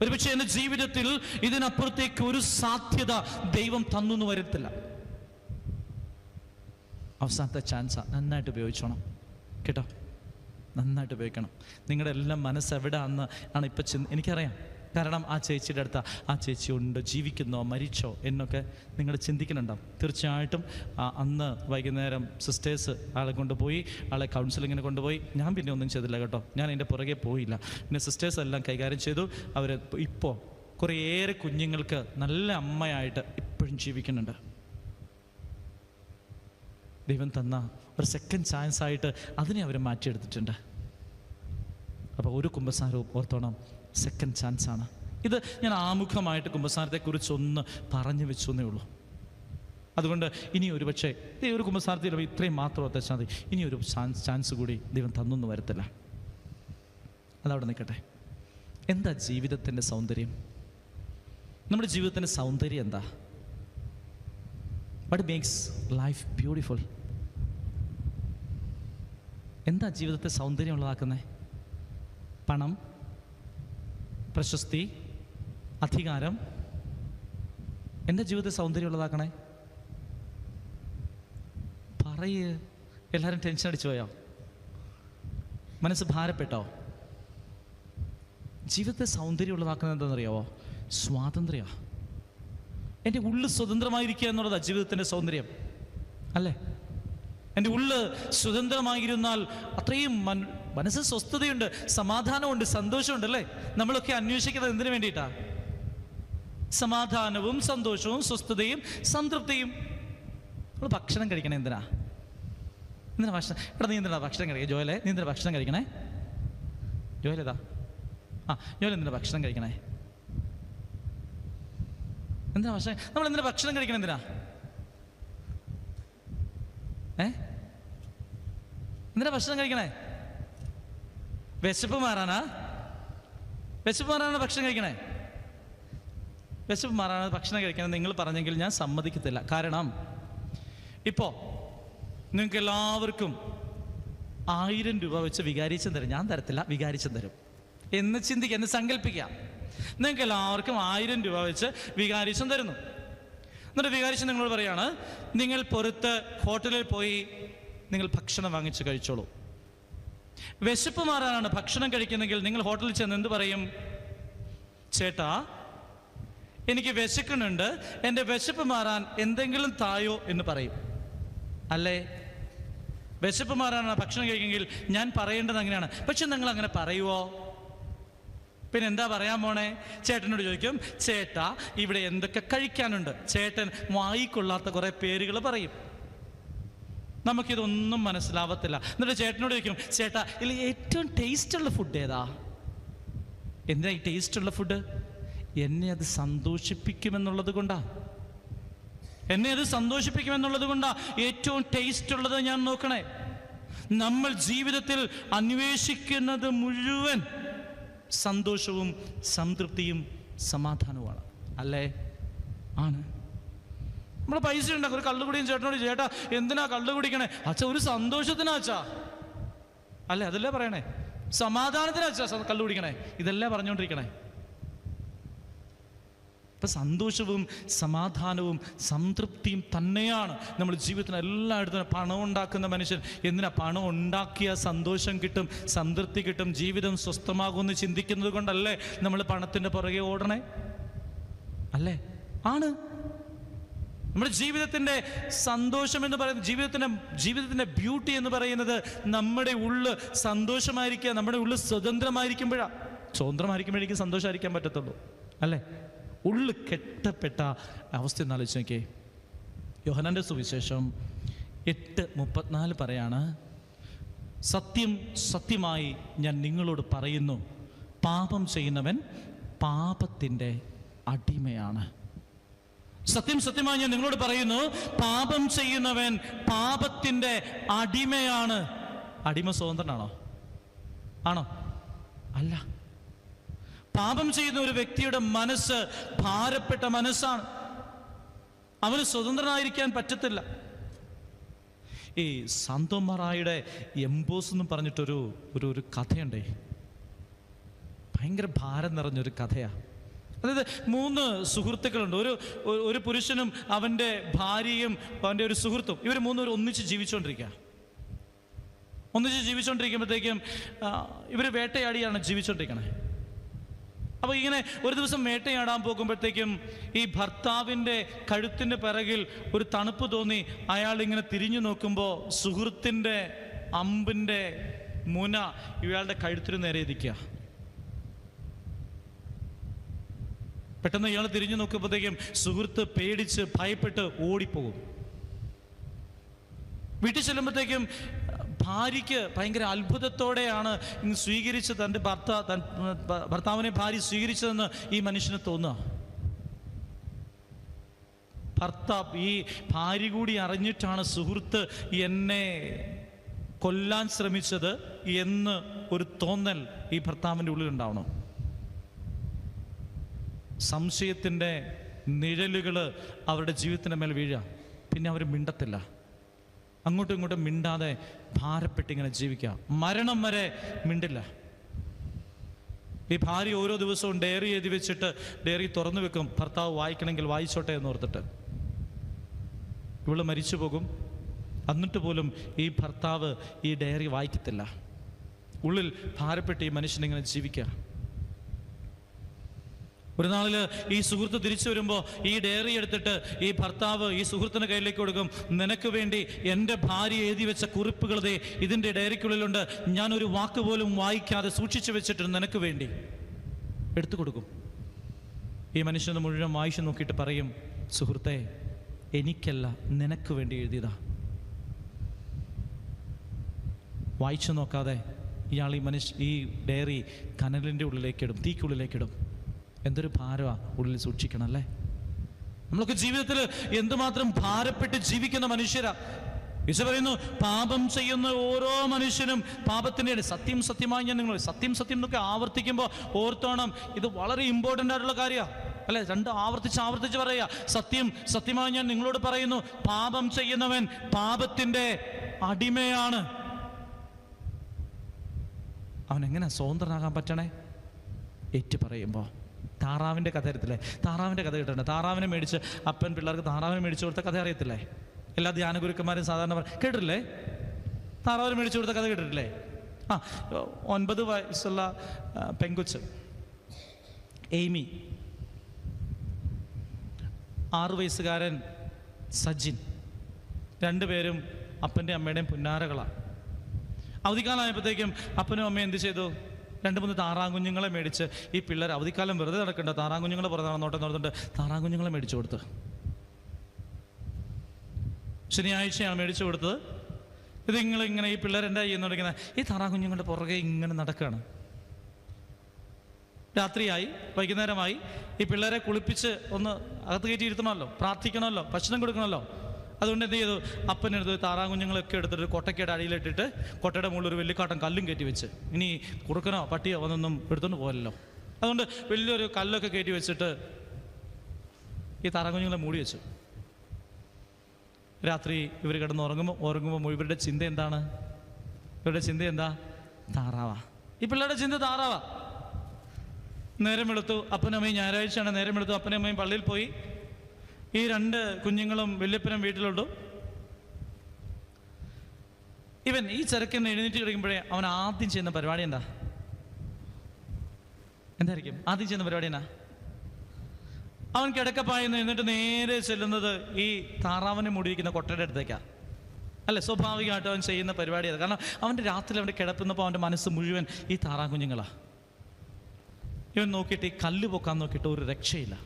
ഒരുപക്ഷെ എൻ്റെ ജീവിതത്തിൽ ഇതിനപ്പുറത്തേക്ക് ഒരു സാധ്യത ദൈവം തന്നു എന്ന് വരത്തില്ല. അവസാനത്തെ ചാൻസാണ്. നന്നായിട്ട് ഉപയോഗിച്ചോണം കേട്ടോ, നന്നായിട്ട് ഉപയോഗിക്കണം. നിങ്ങളുടെ എല്ലാം മനസ്സെവിടാന്ന് ആണ് ഇപ്പം എനിക്കറിയാം. കാരണം ആ ചേച്ചിയുടെ അടുത്ത് ആ ചേച്ചി ഉണ്ട്, ജീവിക്കുന്നോ മരിച്ചോ എന്നൊക്കെ നിങ്ങൾ ചിന്തിക്കുന്നുണ്ടാവും. തീർച്ചയായിട്ടും അന്ന് വൈകുന്നേരം സിസ്റ്റേഴ്സ് ആളെ കൊണ്ടുപോയി, ആളെ കൗൺസിലിങ്ങിന് കൊണ്ടുപോയി. ഞാൻ പിന്നെ ഒന്നും ചെയ്തില്ല കേട്ടോ, ഞാൻ അതിൻ്റെ പുറകെ പോയില്ല. പിന്നെ സിസ്റ്റേഴ്സ് എല്ലാം കൈകാര്യം ചെയ്തു. അവർ ഇപ്പോൾ കുറേയേറെ കുഞ്ഞുങ്ങൾക്ക് നല്ല അമ്മയായിട്ട് ഇപ്പോഴും ജീവിക്കുന്നുണ്ട്. ദൈവം തന്ന ഒരു സെക്കൻഡ് ചാൻസ് ആയിട്ട് അതിനെ അവർ മാറ്റിയെടുത്തിട്ടുണ്ട്. അപ്പോൾ ഒരു കുമ്പസാരവും ഓർത്തോണം, സെക്കൻഡ് ചാൻസാണ് ഇത്. ഞാൻ ആമുഖമായിട്ട് കുമ്പസാരത്തെക്കുറിച്ചൊന്ന് പറഞ്ഞു വെച്ചു എന്നേ ഉള്ളൂ. അതുകൊണ്ട് ഇനി ഒരു പക്ഷേ ഒരു കുമ്പസാരത്തിൽ ഇത്രയും മാത്രം ഓർത്താൽ മതി. ഇനി ഒരു ചാൻസ് കൂടി ദൈവം തന്നൊന്നും വരത്തില്ല. അതവിടെ നിൽക്കട്ടെ. എന്താ ജീവിതത്തിൻ്റെ സൗന്ദര്യം? നമ്മുടെ ജീവിതത്തിൻ്റെ സൗന്ദര്യം എന്താ? What makes life beautiful? എന്താ ജീവിതത്തെ സൗന്ദര്യമുള്ളതാക്കുന്നത്? പണം, പ്രശസ്തി, അധികാരം? എൻ്റെ ജീവിതത്തെ സൗന്ദര്യമുള്ളതാക്കണേ? പറയ്. എല്ലാവരും ടെൻഷൻ അടിച്ചു പോയോ? മനസ്സ് ഭാരപ്പെട്ടോ? ജീവിതത്തെ സൗന്ദര്യമുള്ളതാക്കുന്നത് എന്താണെന്നറിയാവോ? സ്വാതന്ത്ര്യ. എൻ്റെ ഉള്ളു സ്വതന്ത്രമായിരിക്കുക എന്നുള്ളതാണ് ജീവിതത്തിൻ്റെ സൗന്ദര്യം അല്ലേ? എൻ്റെ ഉള്ളു സ്വതന്ത്രമായിരുന്നാൽ അത്രയും മനസ്സിൽ സ്വസ്ഥതയുണ്ട്, സമാധാനമുണ്ട്, സന്തോഷമുണ്ട് അല്ലേ? നമ്മളൊക്കെ അന്വേഷിക്കുന്നത് എന്തിനു വേണ്ടിയിട്ടാ? സമാധാനവും സന്തോഷവും സ്വസ്ഥതയും സംതൃപ്തിയും. നമ്മൾ ഭക്ഷണം കഴിക്കണേ എന്തിനാ? എന്തിനാ ഭക്ഷണം? ഇവിടെ നീ എന്തിനാ ഭക്ഷണം കഴിക്കുക? ജോയലെ, നീ എന്തിനാ ഭക്ഷണം കഴിക്കണേ? ജോയലേതാ? ജോയൽ എന്തിനാ ഭക്ഷണം കഴിക്കണേ? എന്തിനാ ഭക്ഷണം? നമ്മൾ എന്തിനാ ഭക്ഷണം കഴിക്കണം? എന്തിനാ? എന്തിനാ ഭക്ഷണം കഴിക്കണേ? വിശപ്പ് മാറാനാ? വിശപ്പ് മാറാനാണ് ഭക്ഷണം കഴിക്കണേ? വിശപ്പ് മാറാനാണ് ഭക്ഷണം കഴിക്കണത് നിങ്ങൾ പറഞ്ഞെങ്കിൽ ഞാൻ സമ്മതിക്കത്തില്ല. കാരണം ഇപ്പോൾ നിങ്ങൾക്ക് എല്ലാവർക്കും 1000 രൂപ വെച്ച് വികാരിച്ചും തരും. ഞാൻ തരത്തില്ല, വികാരിച്ചും തരും എന്ന് ചിന്തിക്കുക, എന്ന് സങ്കല്പിക്കാം. നിങ്ങൾക്ക് എല്ലാവർക്കും 1000 രൂപ വെച്ച് വികാരിച്ചും തരുന്നു. എന്നിട്ട് വികാരിച്ച് നിങ്ങളോട് പറയാണ്, നിങ്ങൾ പുറത്ത് ഹോട്ടലിൽ പോയി നിങ്ങൾ ഭക്ഷണം വാങ്ങിച്ച് കഴിച്ചോളൂ. വിശപ്പ് മാറാനാണ് ഭക്ഷണം കഴിക്കുന്നെങ്കിൽ നിങ്ങൾ ഹോട്ടലിൽ ചെന്ന് എന്ത് പറയും? ചേട്ടാ, എനിക്ക് വിശക്കുന്നുണ്ട്, എൻ്റെ വിശപ്പ് മാറാൻ എന്തെങ്കിലും തായോ എന്ന് പറയും അല്ലേ? വിശപ്പ് മാറാനാണ് ഭക്ഷണം കഴിക്കുമെങ്കിൽ ഞാൻ പറയേണ്ടത് അങ്ങനെയാണ്. പക്ഷെ നിങ്ങൾ അങ്ങനെ പറയുമോ? പിന്നെ എന്താ പറയാൻ പോണേ? ചേട്ടനോട് ചോദിക്കും, ചേട്ടാ ഇവിടെ എന്തൊക്കെ കഴിക്കാനുണ്ട്? ചേട്ടൻ വായിക്കൊള്ളാത്ത കുറേ പേരുകൾ പറയും. നമുക്കിതൊന്നും മനസ്സിലാവത്തില്ല. എന്നിട്ട് ചേട്ടനോട് ചോദിക്കും, ചേട്ടാ ഇതിൽ ഏറ്റവും ടേസ്റ്റുള്ള ഫുഡ് ഏതാ? എന്താ ഈ ടേസ്റ്റുള്ള ഫുഡ്? എന്നെ അത് സന്തോഷിപ്പിക്കുമെന്നുള്ളത് കൊണ്ടാണ്. എന്നെ അത് സന്തോഷിപ്പിക്കുമെന്നുള്ളത് കൊണ്ടാണ് ഏറ്റവും ടേസ്റ്റ് ഉള്ളത് ഞാൻ നോക്കണേ. നമ്മൾ ജീവിതത്തിൽ അന്വേഷിക്കുന്നത് മുഴുവൻ സന്തോഷവും സംതൃപ്തിയും സമാധാനവുമാണ്, അല്ലേ? ആണ്. നമ്മൾ പൈസ ഉണ്ടാക്കും, ഒരു കള്ളുകുടിയും ചേട്ടനോട്, ചേട്ടാ എന്തിനാ കള്ളു കുടിക്കണേ? അച്ഛാ ഒരു സന്തോഷത്തിനാ അച്ഛാ, അല്ലേ? അതല്ലേ പറയണേ. സമാധാനത്തിനാ അച്ഛാ കള്ളു കുടിക്കണേ, ഇതല്ലേ പറഞ്ഞുകൊണ്ടിരിക്കണേ. ഇപ്പം സന്തോഷവും സമാധാനവും സംതൃപ്തിയും തന്നെയാണ് നമ്മൾ ജീവിതത്തിന് എല്ലായിടത്തും. പണം ഉണ്ടാക്കുന്ന മനുഷ്യൻ എന്തിനാ? പണം ഉണ്ടാക്കിയ സന്തോഷം കിട്ടും, സംതൃപ്തി കിട്ടും, ജീവിതം സ്വസ്ഥമാകുമെന്ന് ചിന്തിക്കുന്നത് കൊണ്ടല്ലേ നമ്മൾ പണത്തിൻ്റെ പുറകെ ഓടണേ, അല്ലേ? ആണ്. നമ്മുടെ ജീവിതത്തിൻ്റെ സന്തോഷം എന്ന് പറയുന്നത്, ജീവിതത്തിൻ്റെ ബ്യൂട്ടി എന്ന് പറയുന്നത് നമ്മുടെ ഉള്ള് സന്തോഷമായിരിക്കുക, നമ്മുടെ ഉള്ള് സ്വതന്ത്രമായിരിക്കുമ്പോഴാണ്. സ്വതന്ത്രമായിരിക്കുമ്പോഴേക്കും സന്തോഷമായിരിക്കാൻ പറ്റത്തുള്ളൂ, അല്ലേ? ഉള്ളു കെട്ടപ്പെട്ട അവസ്ഥ ഒന്ന് ആലോചിച്ച് നോക്കിയേ. യോഹന്നാന്റെ സുവിശേഷം 8:34 പറയാണ്, സത്യം സത്യമായി ഞാൻ നിങ്ങളോട് പറയുന്നു, പാപം ചെയ്യുന്നവൻ പാപത്തിൻ്റെ അടിമയാണ്. സത്യം സത്യമായി ഞാൻ നിങ്ങളോട് പറയുന്നു, പാപം ചെയ്യുന്നവൻ പാപത്തിൻ്റെ അടിമയാണ്. അടിമ സ്വതന്ത്രനാണോ? ആണോ? അല്ല. പാപം ചെയ്യുന്ന ഒരു വ്യക്തിയുടെ മനസ്സ് ഭാരപ്പെട്ട മനസ്സാണ്. അവന് സ്വതന്ത്രനായിരിക്കാൻ പറ്റത്തില്ല. ഈ സാന്തോമറായുടെ എംബോസ് എന്ന് പറഞ്ഞിട്ടൊരു ഒരു കഥയുണ്ടേ, ഭയങ്കര ഭാരം നിറഞ്ഞൊരു കഥയാണ്. അതായത് 3 സുഹൃത്തുക്കളുണ്ട്. ഒരു പുരുഷനും അവൻ്റെ ഭാര്യയും അവൻ്റെ ഒരു സുഹൃത്തും, ഇവർ 3 പേരും ഒന്നിച്ച് ജീവിച്ചുകൊണ്ടിരിക്കുമ്പോഴത്തേക്കും ഇവർ വേട്ടയാടിയാണ് ജീവിച്ചുകൊണ്ടിരിക്കണേ. അപ്പോൾ ഇങ്ങനെ ഒരു ദിവസം വേട്ടയാടാൻ പോകുമ്പോഴത്തേക്കും ഈ ഭർത്താവിൻ്റെ കഴുത്തിൻ്റെ പിറകിൽ ഒരു തണുപ്പ് തോന്നി. അയാൾ ഇങ്ങനെ തിരിഞ്ഞു നോക്കുമ്പോൾ സുഹൃത്തിൻ്റെ അമ്പിൻ്റെ മുന ഇയാളുടെ കഴുത്തിന് നേരെ ഇരിക്കുക. പെട്ടെന്ന് ഇയാൾ തിരിഞ്ഞു നോക്കുമ്പോഴത്തേക്കും സുഹൃത്ത് പേടിച്ച് ഭയപ്പെട്ട് ഓടിപ്പോകും. വീട്ടിൽ ചെല്ലുമ്പോഴത്തേക്കും ഭാര്യയ്ക്ക് ഭയങ്കര അത്ഭുതത്തോടെയാണ് സ്വീകരിച്ച് തൻ്റെ ഭർത്താവിനെ ഭാര്യ സ്വീകരിച്ചതെന്ന് ഈ മനുഷ്യന് തോന്നുക. ഭർത്താവ് ഈ ഭാര്യ കൂടി അറിഞ്ഞിട്ടാണ് സുഹൃത്ത് എന്നെ കൊല്ലാൻ ശ്രമിച്ചത് എന്ന് ഒരു തോന്നൽ ഈ ഭർത്താവിൻ്റെ ഉള്ളിലുണ്ടാവണം. സംശയത്തിൻ്റെ നിഴലുകൾ അവരുടെ ജീവിതത്തിൻ്റെ മേൽ വീഴുക. പിന്നെ അവർ മിണ്ടത്തില്ല, അങ്ങോട്ടും ഇങ്ങോട്ടും മിണ്ടാതെ ഭാരപ്പെട്ടിങ്ങനെ ജീവിക്കുക. മരണം വരെ മിണ്ടില്ല. ഈ ഭാര്യ ഓരോ ദിവസവും ഡയറി എഴുതി വെച്ചിട്ട് ഡയറി തുറന്നു വെക്കും, ഭർത്താവ് വായിക്കണമെങ്കിൽ വായിച്ചോട്ടെ എന്ന് ഓർത്തിട്ട്. ഇവള് മരിച്ചു പോകും, എന്നിട്ട് പോലും ഈ ഭർത്താവ് ഈ ഡയറി വായിക്കത്തില്ല. ഉള്ളിൽ ഭാരപ്പെട്ട് ഈ മനുഷ്യനിങ്ങനെ ജീവിക്കുക. ഒരു നാളിൽ ഈ സുഹൃത്ത് തിരിച്ചു വരുമ്പോൾ ഈ ഡയറി എടുത്തിട്ട് ഈ ഭർത്താവ് ഈ സുഹൃത്തിൻ്റെ കയ്യിലേക്ക് കൊടുക്കും. നിനക്ക് വേണ്ടി എൻ്റെ ഭാര്യ എഴുതി വെച്ച കുറിപ്പുകൾ ദേ ഇതിൻ്റെ ഡയറിക്കുള്ളിലുണ്ട്, ഞാനൊരു വാക്ക് പോലും വായിക്കാതെ സൂക്ഷിച്ചു വെച്ചിട്ട് നിനക്ക് വേണ്ടി എടുത്തു കൊടുക്കും. ഈ മനുഷ്യന് മുഴുവൻ വായിച്ചു നോക്കിയിട്ട് പറയും, സുഹൃത്തെ, എനിക്കല്ല നിനക്ക് വേണ്ടി എഴുതിയതാ. വായിച്ചു നോക്കാതെ ഇയാൾ ഈ ഡയറി കനലിൻ്റെ ഉള്ളിലേക്കിടും, തീക്കുള്ളിലേക്കിടും. എന്തൊരു ഭാരമാണ് ഉള്ളിൽ സൂക്ഷിക്കണം, അല്ലേ? നമ്മളൊക്കെ ജീവിതത്തിൽ എന്തുമാത്രം ഭാരപ്പെട്ട് ജീവിക്കുന്ന മനുഷ്യരാ. ഈശോ പറയുന്നു, പാപം ചെയ്യുന്ന ഓരോ മനുഷ്യനും പാപത്തിൻ്റെ സത്യം സത്യമായി ഞാൻ നിങ്ങൾ സത്യം എന്നൊക്കെ ആവർത്തിക്കുമ്പോൾ ഓർത്തോണം, ഇത് വളരെ ഇമ്പോർട്ടൻ്റ് ആയിട്ടുള്ള കാര്യമാണ്, അല്ലെ? 2 ആവർത്തിച്ച് പറയുക, സത്യം സത്യമായി ഞാൻ നിങ്ങളോട് പറയുന്നു, പാപം ചെയ്യുന്നവൻ പാപത്തിൻ്റെ അടിമയാണ്. അവനെങ്ങനെ സ്വതന്ത്രനാകാൻ പറ്റണേ? ഏറ്റു പറയുമ്പോൾ താറാവിൻ്റെ കഥ അറിയത്തില്ലേ? താറാവിൻ്റെ കഥ കേട്ടിട്ടുണ്ട്. താറാവിനെ മേടിച്ച് അപ്പൻ പിള്ളേർക്ക് താറാവിനെ മേടിച്ചു കൊടുത്ത കഥ അറിയത്തില്ലേ? എല്ലാ ധ്യാനഗുരുക്കന്മാരും സാധാരണ കേട്ടിട്ടില്ലേ? താറാവിനെ മേടിച്ചു കൊടുത്ത കഥ കേട്ടിട്ടില്ലേ? 9 വയസ്സുള്ള പെങ്കൊച്ച് എയ്മി, 6 വയസ്സുകാരൻ സജിൻ, 2 പേരും അപ്പൻ്റെ അമ്മയുടെയും പുന്നാരകളാണ്. അവധിക്കാലമായപ്പോഴത്തേക്കും അപ്പനും അമ്മയും എന്ത് ചെയ്തു? 2-3 താറാങ്കുഞ്ഞുങ്ങളെ മേടിച്ച്, ഈ പിള്ളേർ അവധിക്കാലം വെറുതെ നടക്കണ്ട, താറാങ്കുഞ്ഞുങ്ങളെ പുറത്ത് നടന്നോട്ടെ നോർത്തിട്ട് താറാങ്കുഞ്ഞുങ്ങളെ മേടിച്ചു കൊടുത്ത്. ശനിയാഴ്ചയാണ് മേടിച്ചു കൊടുത്തത്. ഇത് ഇങ്ങനെ ഈ പിള്ളേർ എന്താ ചെയ്യുന്നുണ്ടെങ്കിൽ ഈ താറാങ്കുഞ്ഞുങ്ങളുടെ പുറകെ ഇങ്ങനെ നടക്കുകയാണ്. രാത്രിയായി, വൈകുന്നേരമായി. ഈ പിള്ളേരെ കുളിപ്പിച്ച് ഒന്ന് അകത്ത് കയറ്റി ഇരുത്തണമല്ലോ, പ്രാർത്ഥിക്കണമല്ലോ, ഭക്ഷണം കൊടുക്കണമല്ലോ. അതുകൊണ്ട് എന്ത് ചെയ്തു? അപ്പനെടുത്ത് താറാകുഞ്ഞുങ്ങളൊക്കെ എടുത്തിട്ട് കൊട്ടയ്ക്കയുടെ അടിയിലിട്ടിട്ട് കൊട്ടയുടെ മുകളിൽ ഒരു വെള്ളിക്കാട്ടം കല്ലും കയറ്റി വെച്ച്, ഇനി കുറുക്കനോ പട്ടിയോ ഒന്നൊന്നും എടുത്തുകൊണ്ട് പോകലല്ലോ. അതുകൊണ്ട് വലിയൊരു കല്ലൊക്കെ കയറ്റി വെച്ചിട്ട് ഈ താറാകുഞ്ഞുങ്ങളെ മൂടി വെച്ചു. രാത്രി ഇവർ കിടന്ന് ഉറങ്ങുമ്പോൾ ഇവരുടെ ചിന്ത എന്താണ്? ഇവരുടെ ചിന്ത എന്താ? താറാവാ. ഈ പിള്ളേരുടെ ചിന്ത താറാവാ. നേരം വെളുത്തു, അപ്പനും അമ്മയും, ഞായറാഴ്ചയാണ്, നേരം വെളുത്തു, അപ്പനും അമ്മയും പള്ളിയിൽ പോയി. ഈ 2 കുഞ്ഞുങ്ങളും വല്യപ്പനും വീട്ടിലുണ്ടു. ഇവൻ ഈ ചെറുക്കൻ എഴുന്നേറ്റ് കഴിയുമ്പോഴേ അവൻ ആദ്യം ചെയ്യുന്ന പരിപാടി എന്തായിരിക്കും? ആദ്യം ചെയ്യുന്ന പരിപാടി എന്നാ? അവൻ കിടക്കപ്പായെന്ന് എന്നിട്ട് നേരെ ചെല്ലുന്നത് ഈ താറാവിനെ മുടിയിരിക്കുന്ന കൊട്ടയുടെ അടുത്തേക്കാണ്. അല്ലെ, സ്വാഭാവികമായിട്ട് അവൻ ചെയ്യുന്ന പരിപാടി അത്. കാരണം അവൻ്റെ രാത്രി അവൻ്റെ കിടക്കുന്നപ്പോൾ അവൻ്റെ മനസ്സ് മുഴുവൻ ഈ താറാകുഞ്ഞുങ്ങളാണ്. ഇവൻ നോക്കിയിട്ട് ഈ കല്ല് പൊക്കാൻ നോക്കിയിട്ട് ഒരു രക്ഷയില്ല.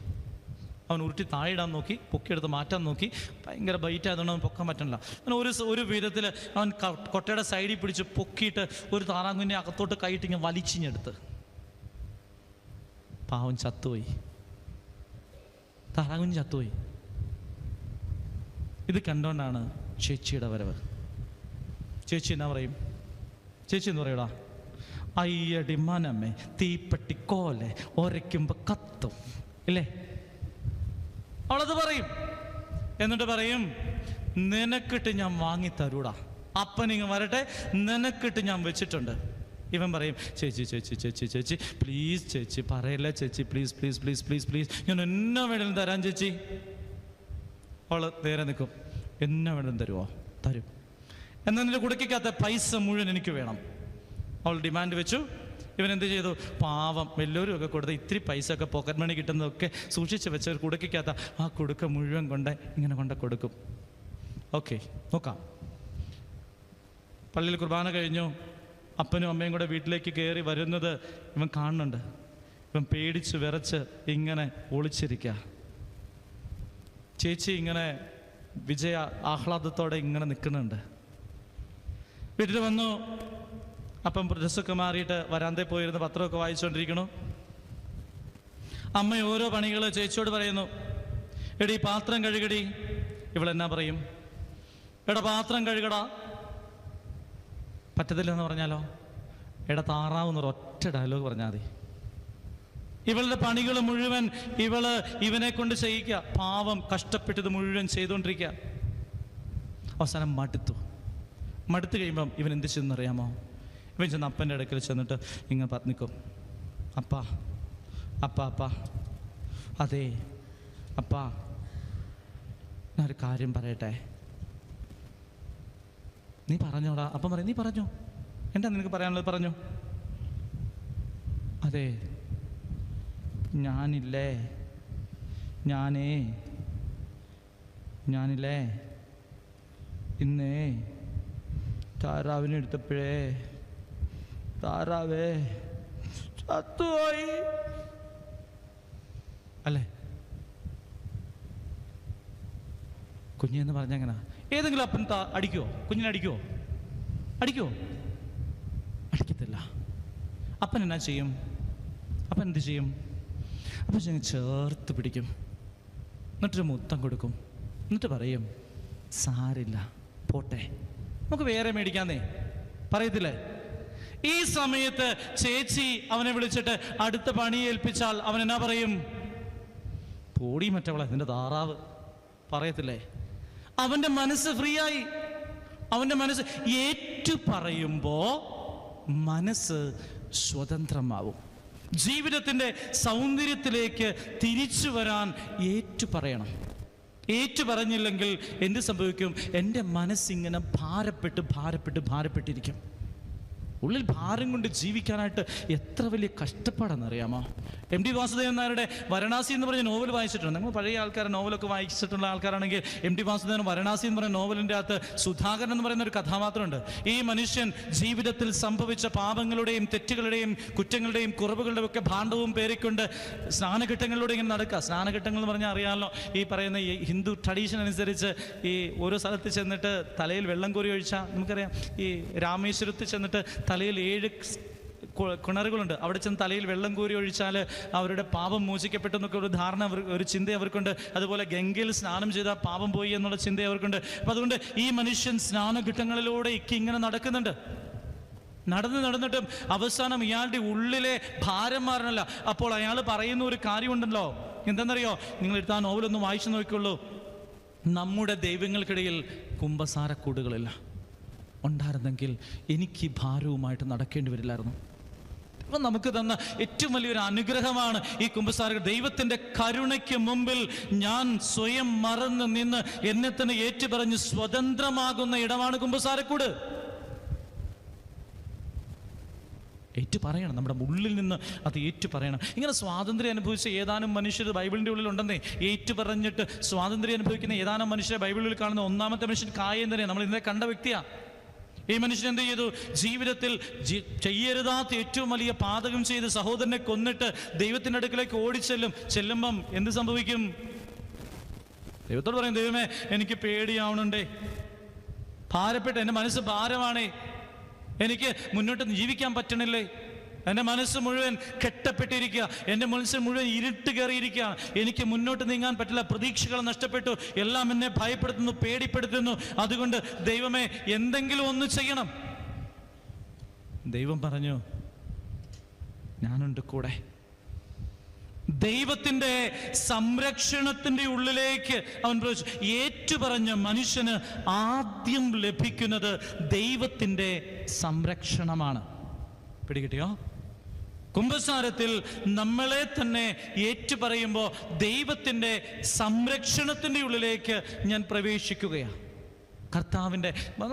അവൻ ഉരുട്ടി താഴെയിടാൻ നോക്കി, പൊക്കിയെടുത്ത് മാറ്റാൻ നോക്കി. ഭയങ്കര ബൈറ്റ് ആയതുകൊണ്ട് അവൻ പൊക്കാൻ പറ്റണില്ല. അവൻ ഒരു വിധത്തിൽ അവൻ കൊട്ടയുടെ സൈഡിൽ പിടിച്ച് പൊക്കിയിട്ട് ഒരു താറാകുഞ്ഞിനെ അകത്തോട്ട് കൈയിട്ട് ഇങ്ങനെ വലിച്ചിഞ്ഞെടുത്ത്. പാവൻ ചത്തുപോയി, താറാകുഞ്ഞ് ചത്തുപോയി. ഇത് കണ്ടുകൊണ്ടാണ് ചേച്ചിയുടെ വരവ്. ചേച്ചി എന്നാ പറയും? ചേച്ചി എന്ന് പറയൂടാ, അയ്യടി മനമേ തീപ്പെട്ടിക്കോലെ ഒരയ്ക്കുമ്പോ കത്തും ഇല്ലേ? അവളത് പറയും. എന്നിട്ട് പറയും, നിനക്കിട്ട് ഞാൻ വാങ്ങിത്തരൂടാ, അപ്പനിങ്ങ് വരട്ടെ, നിനക്കിട്ട് ഞാൻ വെച്ചിട്ടുണ്ട്. ഇവൻ പറയും, ചേച്ചി ചേച്ചി ചേച്ചി ചേച്ചി പ്ലീസ് ചേച്ചി പറയല്ലേ ചേച്ചി, please please please please please, ഞാൻ എന്നാ വേണമെങ്കിലും തരാം ചേച്ചി. അവള് നേരെ നിൽക്കും, എന്നാ വേണമെങ്കിലും തരുമോ? തരും. എന്നാൽ നിന്റെ കുടുക്കിക്കകത്ത പൈസ മുഴുവൻ എനിക്ക് വേണം. അവൾ ഡിമാൻഡ് വെച്ചു. ഇവൻ എന്ത് ചെയ്തു? പാവം വല്ലവരും ഒക്കെ കൊടുത്ത് ഇത്തിരി പൈസ ഒക്കെ പോക്കറ്റ് മണി കിട്ടുന്നതൊക്കെ സൂക്ഷിച്ച് വെച്ച ഒരു കുടുക്കിക്കകത്ത ആ കുടുക്ക മുഴുവൻ ഇങ്ങനെ കൊടുക്കും. ഓക്കെ, നോക്കാം. പള്ളിയിൽ കുർബാന കഴിഞ്ഞു. അപ്പനും അമ്മയും കൂടെ വീട്ടിലേക്ക് കയറി വരുന്നത് ഇവൻ കാണുന്നുണ്ട്. ഇവൻ പേടിച്ച് വിറച്ച് ഇങ്ങനെ ഒളിച്ചിരിക്കുക. ചേച്ചി ഇങ്ങനെ വിജയ ആഹ്ലാദത്തോടെ ഇങ്ങനെ നിൽക്കുന്നുണ്ട്. വീട്ടിൽ വന്നു. അപ്പം ഡ്രസ്സൊക്കെ മാറിയിട്ട് വരാന്തയിൽ പോയിരുന്ന് പത്രമൊക്കെ വായിച്ചുകൊണ്ടിരിക്കണു. അമ്മ ഓരോ പണികൾ ചേച്ചിയോട് പറയുന്നു. എടി പാത്രം കഴുകടി. ഇവളെന്നാ പറയും? എടാ പാത്രം കഴുകടാ. പറ്റത്തില്ലെന്ന് പറഞ്ഞാലോ? എടാ താറാവുന്നൊരു ഒറ്റ ഡയലോഗ് പറഞ്ഞാൽ മതി. ഇവളുടെ പണികൾ മുഴുവൻ ഇവനെ കൊണ്ട് ചെയ്യിക്കുക. പാവം കഷ്ടപ്പെട്ടത് മുഴുവൻ ചെയ്തുകൊണ്ടിരിക്കുക. അവസാനം മടുത്തു കഴിയുമ്പം ഇവൻ എന്ത് ചെയ്യുന്നറിയാമോ? ഇവൻ ചെന്ന് അപ്പൻ്റെ അടുക്കൽ ചെന്നിട്ട് ഇങ്ങനെ നിൽക്കും. അപ്പാ അപ്പാ അപ്പാ അതെ അപ്പാ, ഞാനൊരു കാര്യം പറയട്ടെ. നീ പറഞ്ഞോടാ. അപ്പം പറയും, നീ പറഞ്ഞോ, എന്താ നിനക്ക് പറയാനുള്ളത്? പറഞ്ഞോ. അതെ, ഞാനില്ലേ ഇന്നേ താറാവിനെ എടുത്തപ്പോഴേ താറാവേ ചത്തുപോയി അല്ലേ? കുഞ്ഞെന്ന് പറഞ്ഞങ്ങനെ ഏതെങ്കിലും അപ്പൻ അടിക്കുമോ? കുഞ്ഞിനെ അടിക്കുമോ? അടിക്കത്തില്ല. അപ്പൻ എന്നാ ചെയ്യും? അപ്പൻ എന്ത് ചെയ്യും? അപ്പം ഞങ്ങൾ ചേർത്ത് പിടിക്കും, എന്നിട്ടൊരു മുത്തം കൊടുക്കും, എന്നിട്ട് പറയും, സാരില്ല പോട്ടെ, നമുക്ക് വേറെ മേടിക്കാന്നേ പറയത്തില്ലേ? ഈ സമയത്ത് ചേച്ചി അവനെ വിളിച്ചിട്ട് അടുത്ത പണി ഏൽപ്പിച്ചാൽ അവൻ എന്നാ പറയും? പോടി മറ്റവളെ, നിന്റെ താറാവ് പറയത്തില്ലേ? അവൻ്റെ മനസ്സ് ഫ്രീ ആയി. അവൻ്റെ മനസ്സ് ഏറ്റു പറയുമ്പോ മനസ്സ് സ്വതന്ത്രമാവും. ജീവിതത്തിൻ്റെ സൗന്ദര്യത്തിലേക്ക് തിരിച്ചു വരാൻ ഏറ്റു പറയണം. ഏറ്റു പറഞ്ഞില്ലെങ്കിൽ എന്ത് സംഭവിക്കും? എൻ്റെ മനസ്സിങ്ങനെ ഭാരപ്പെട്ടിരിക്കും. ഉള്ളിൽ ഭാരം കൊണ്ട് ജീവിക്കാനായിട്ട് എത്ര വലിയ കഷ്ടപ്പാടെന്നറിയാമോ? MT വാസുദേവൻ നായരുടെ വരണാസി എന്ന് പറഞ്ഞ നോവൽ വായിച്ചിട്ടുണ്ട്. നിങ്ങൾ പഴയ ആൾക്കാർ നോവലൊക്കെ വായിച്ചിട്ടുള്ള ആൾക്കാരാണെങ്കിൽ MT വാസുദേവൻ വരണാസി എന്ന് പറയുന്ന നോവലിൻ്റെ അകത്ത് സുധാകരൻ എന്ന് പറയുന്ന ഒരു കഥാപാത്രമുണ്ട്. ഈ മനുഷ്യൻ ജീവിതത്തിൽ സംഭവിച്ച പാപങ്ങളുടെയും തെറ്റുകളുടെയും കുറ്റങ്ങളുടെയും കുറവുകളുടെയും ഒക്കെ ഭാണ്ഡവും പേറിക്കൊണ്ട് സ്നാനഘട്ടങ്ങളിലൂടെ ഇങ്ങനെ നടക്കുക. സ്നാനഘട്ടങ്ങൾ എന്ന് പറഞ്ഞാൽ അറിയാമല്ലോ, ഈ പറയുന്ന ഈ ഹിന്ദു ട്രഡീഷൻ അനുസരിച്ച് ഈ ഓരോ സ്ഥലത്ത് ചെന്നിട്ട് തലയിൽ വെള്ളം കോരി ഒഴിച്ചാൽ നമുക്കറിയാം. ഈ രാമേശ്വരത്ത് ചെന്നിട്ട് തലയിൽ 7 കിണറുകളുണ്ട്. അവിടെ ചെന്ന് തലയിൽ വെള്ളം കോരി ഒഴിച്ചാൽ അവരുടെ പാപം മോചിക്കപ്പെട്ടെന്നൊക്കെ ഒരു ധാരണ, ഒരു ചിന്ത അവർക്കുണ്ട്. അതുപോലെ ഗംഗയിൽ സ്നാനം ചെയ്താൽ പാപം പോയി എന്നുള്ള ചിന്ത അവർക്കുണ്ട്. അപ്പം അതുകൊണ്ട് ഈ മനുഷ്യൻ സ്നാനഘട്ടങ്ങളിലൂടെ ഇങ്ങനെ നടക്കുന്നുണ്ട്. നടന്നിട്ടും അവസാനം ഇയാളുടെ ഉള്ളിലെ ഭാരം മാറണല്ല. അപ്പോൾ അയാൾ പറയുന്ന ഒരു കാര്യമുണ്ടല്ലോ, എന്താണെന്നറിയോ? നിങ്ങൾ എടുത്ത ആ നോവലൊന്ന് വായിച്ചു നോക്കിയുള്ളൂ. നമ്മുടെ ദൈവങ്ങൾക്കിടയിൽ കുമ്പസാരക്കൂടുകളില്ല. ഉണ്ടായിരുന്നെങ്കിൽ എനിക്ക് ഈ ഭാരവുമായിട്ട് നടക്കേണ്ടി വരില്ലായിരുന്നു. അപ്പം നമുക്ക് തന്ന ഏറ്റവും വലിയൊരു അനുഗ്രഹമാണ് ഈ കുമ്പസാര. ദൈവത്തിൻ്റെ കരുണയ്ക്ക് മുമ്പിൽ ഞാൻ സ്വയം മറന്ന് നിന്ന് എന്നെ തന്നെ ഏറ്റുപറഞ്ഞ് സ്വതന്ത്രമാകുന്ന ഇടമാണ് കുമ്പസാരക്കൂട്. ഏറ്റു പറയണം, നമ്മുടെ ഉള്ളിൽ നിന്ന് അത് ഏറ്റു പറയണം. ഇങ്ങനെ സ്വാതന്ത്ര്യം അനുഭവിച്ച ഏതാനും മനുഷ്യർ ബൈബിളിൻ്റെ ഉള്ളിലുണ്ടെന്നേ. ഏറ്റു പറഞ്ഞിട്ട് സ്വാതന്ത്ര്യം അനുഭവിക്കുന്ന ഏതാനും മനുഷ്യരെ ബൈബിളിൽ കാണുന്ന ഒന്നാമത്തെ മനുഷ്യൻ കായൻ തന്നെ. നമ്മൾ ഇന്നലെ കണ്ട വ്യക്തിയാണ്. ഈ മനുഷ്യൻ എന്ത് ചെയ്തു? ജീവിതത്തിൽ ചെയ്യരുതാത്ത ഏറ്റവും വലിയ പാതകം ചെയ്ത് സഹോദരനെ കൊന്നിട്ട് ദൈവത്തിൻ്റെ അടുക്കലേക്ക് ചെല്ലുമ്പം എന്ത് സംഭവിക്കും? ദൈവത്തോട് പറയും, ദൈവമേ എനിക്ക് പേടിയാവണുണ്ടേ, ഭാരപ്പെട്ട് എൻ്റെ മനസ്സ് ഭാരമാണേ, എനിക്ക് മുന്നോട്ട് ജീവിക്കാൻ പറ്റണില്ലേ, എൻ്റെ മനസ്സ് മുഴുവൻ കെട്ടപ്പെട്ടിരിക്കുക, എൻ്റെ മനസ്സ് മുഴുവൻ ഇരുട്ട് കയറിയിരിക്കുക, എനിക്ക് മുന്നോട്ട് നീങ്ങാൻ പറ്റില്ല, പ്രതീക്ഷകൾ നഷ്ടപ്പെട്ടു, എല്ലാം എന്നെ ഭയപ്പെടുത്തുന്നു, പേടിപ്പെടുത്തുന്നു, അതുകൊണ്ട് ദൈവമേ എന്തെങ്കിലും ഒന്ന് ചെയ്യണം. ദൈവം പറഞ്ഞു, ഞാനുണ്ട് കൂടെ. ദൈവത്തിൻ്റെ സംരക്ഷണത്തിൻ്റെ ഉള്ളിലേക്ക് അവൻ പ്രവേശിച്ചു. ഏറ്റുപറഞ്ഞ മനുഷ്യന് ആദ്യം ലഭിക്കുന്നത് ദൈവത്തിൻ്റെ സംരക്ഷണമാണ്. പിടികിട്ടിയോ? കുമ്പസാരത്തിൽ നമ്മളെ തന്നെ ഏറ്റുപറയുമ്പോൾ ദൈവത്തിൻ്റെ സംരക്ഷണത്തിൻ്റെ ഉള്ളിലേക്ക് ഞാൻ പ്രവേശിക്കുകയാണ്. കർത്താവിൻ്റെ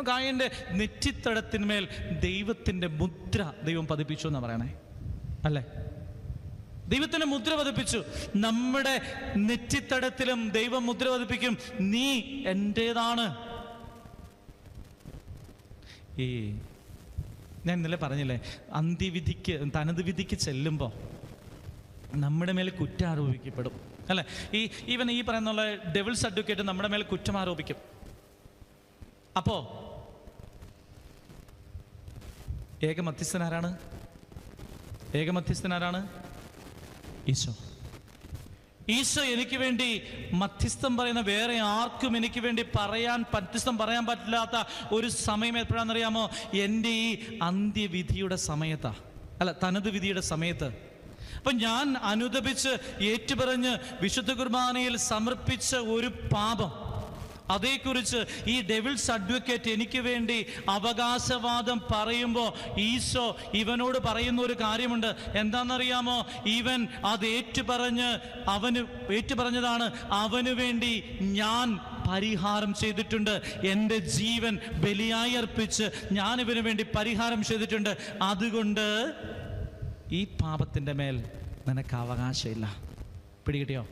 കായൻ്റെ നെറ്റിത്തടത്തിന്മേൽ ദൈവത്തിൻ്റെ മുദ്ര ദൈവം പതിപ്പിച്ചു എന്നാണ് പറയണേ, അല്ലേ? ദൈവത്തിൻ്റെ മുദ്ര പതിപ്പിച്ചു. നമ്മുടെ നെറ്റിത്തടത്തിലും ദൈവം മുദ്ര പതിപ്പിക്കും, നീ എൻ്റേതാണ്. ഞാൻ ഇന്നലെ പറഞ്ഞില്ലേ, അന്ത്യവിധിക്ക് തനത് വിധിക്ക് ചെല്ലുമ്പോൾ നമ്മുടെ മേൽ കുറ്റം ആരോപിക്കപ്പെടും, അല്ലേ? ഈവൻ ഈ പറയുന്നുള്ള ഡെവിൾസ് അഡ്വക്കേറ്റ് നമ്മുടെ മേൽ കുറ്റം ആരോപിക്കും. അപ്പോ ഏകമധ്യസ്ഥനാരാണ്? ഈശോ എനിക്ക് വേണ്ടി മധ്യസ്ഥം പറയുന്ന വേറെ ആർക്കും എനിക്ക് വേണ്ടി മധ്യസ്ഥം പറയാൻ പറ്റില്ലാത്ത ഒരു സമയം എപ്പോഴാണെന്നറിയാമോ? എൻ്റെ ഈ അന്ത്യവിധിയുടെ സമയത്താ, അല്ല തനത് വിധിയുടെ സമയത്ത്. അപ്പം ഞാൻ അനുതപിച്ച് ഏറ്റുപറഞ്ഞ് വിശുദ്ധ കുർബാനയിൽ സമർപ്പിച്ച ഒരു പാപം, അതേക്കുറിച്ച് ഈ ഡെവിൾസ് അഡ്വക്കേറ്റ് എനിക്ക് വേണ്ടി അവകാശവാദം പറയുമ്പോൾ ഈശോ ഇവനോട് പറയുന്ന ഒരു കാര്യമുണ്ട്. എന്താണെന്നറിയാമോ? ഇവൻ അത് ഏറ്റുപറഞ്ഞതാണ്, അവന് വേണ്ടി ഞാൻ പരിഹാരം ചെയ്തിട്ടുണ്ട്, എൻ്റെ ജീവൻ ബലിയായി അർപ്പിച്ച് ഞാൻ ഇവന് വേണ്ടി പരിഹാരം ചെയ്തിട്ടുണ്ട്, അതുകൊണ്ട് ഈ പാപത്തിൻ്റെ മേൽ നിനക്ക് അവകാശമില്ല. പിടികിട്ടിയോ?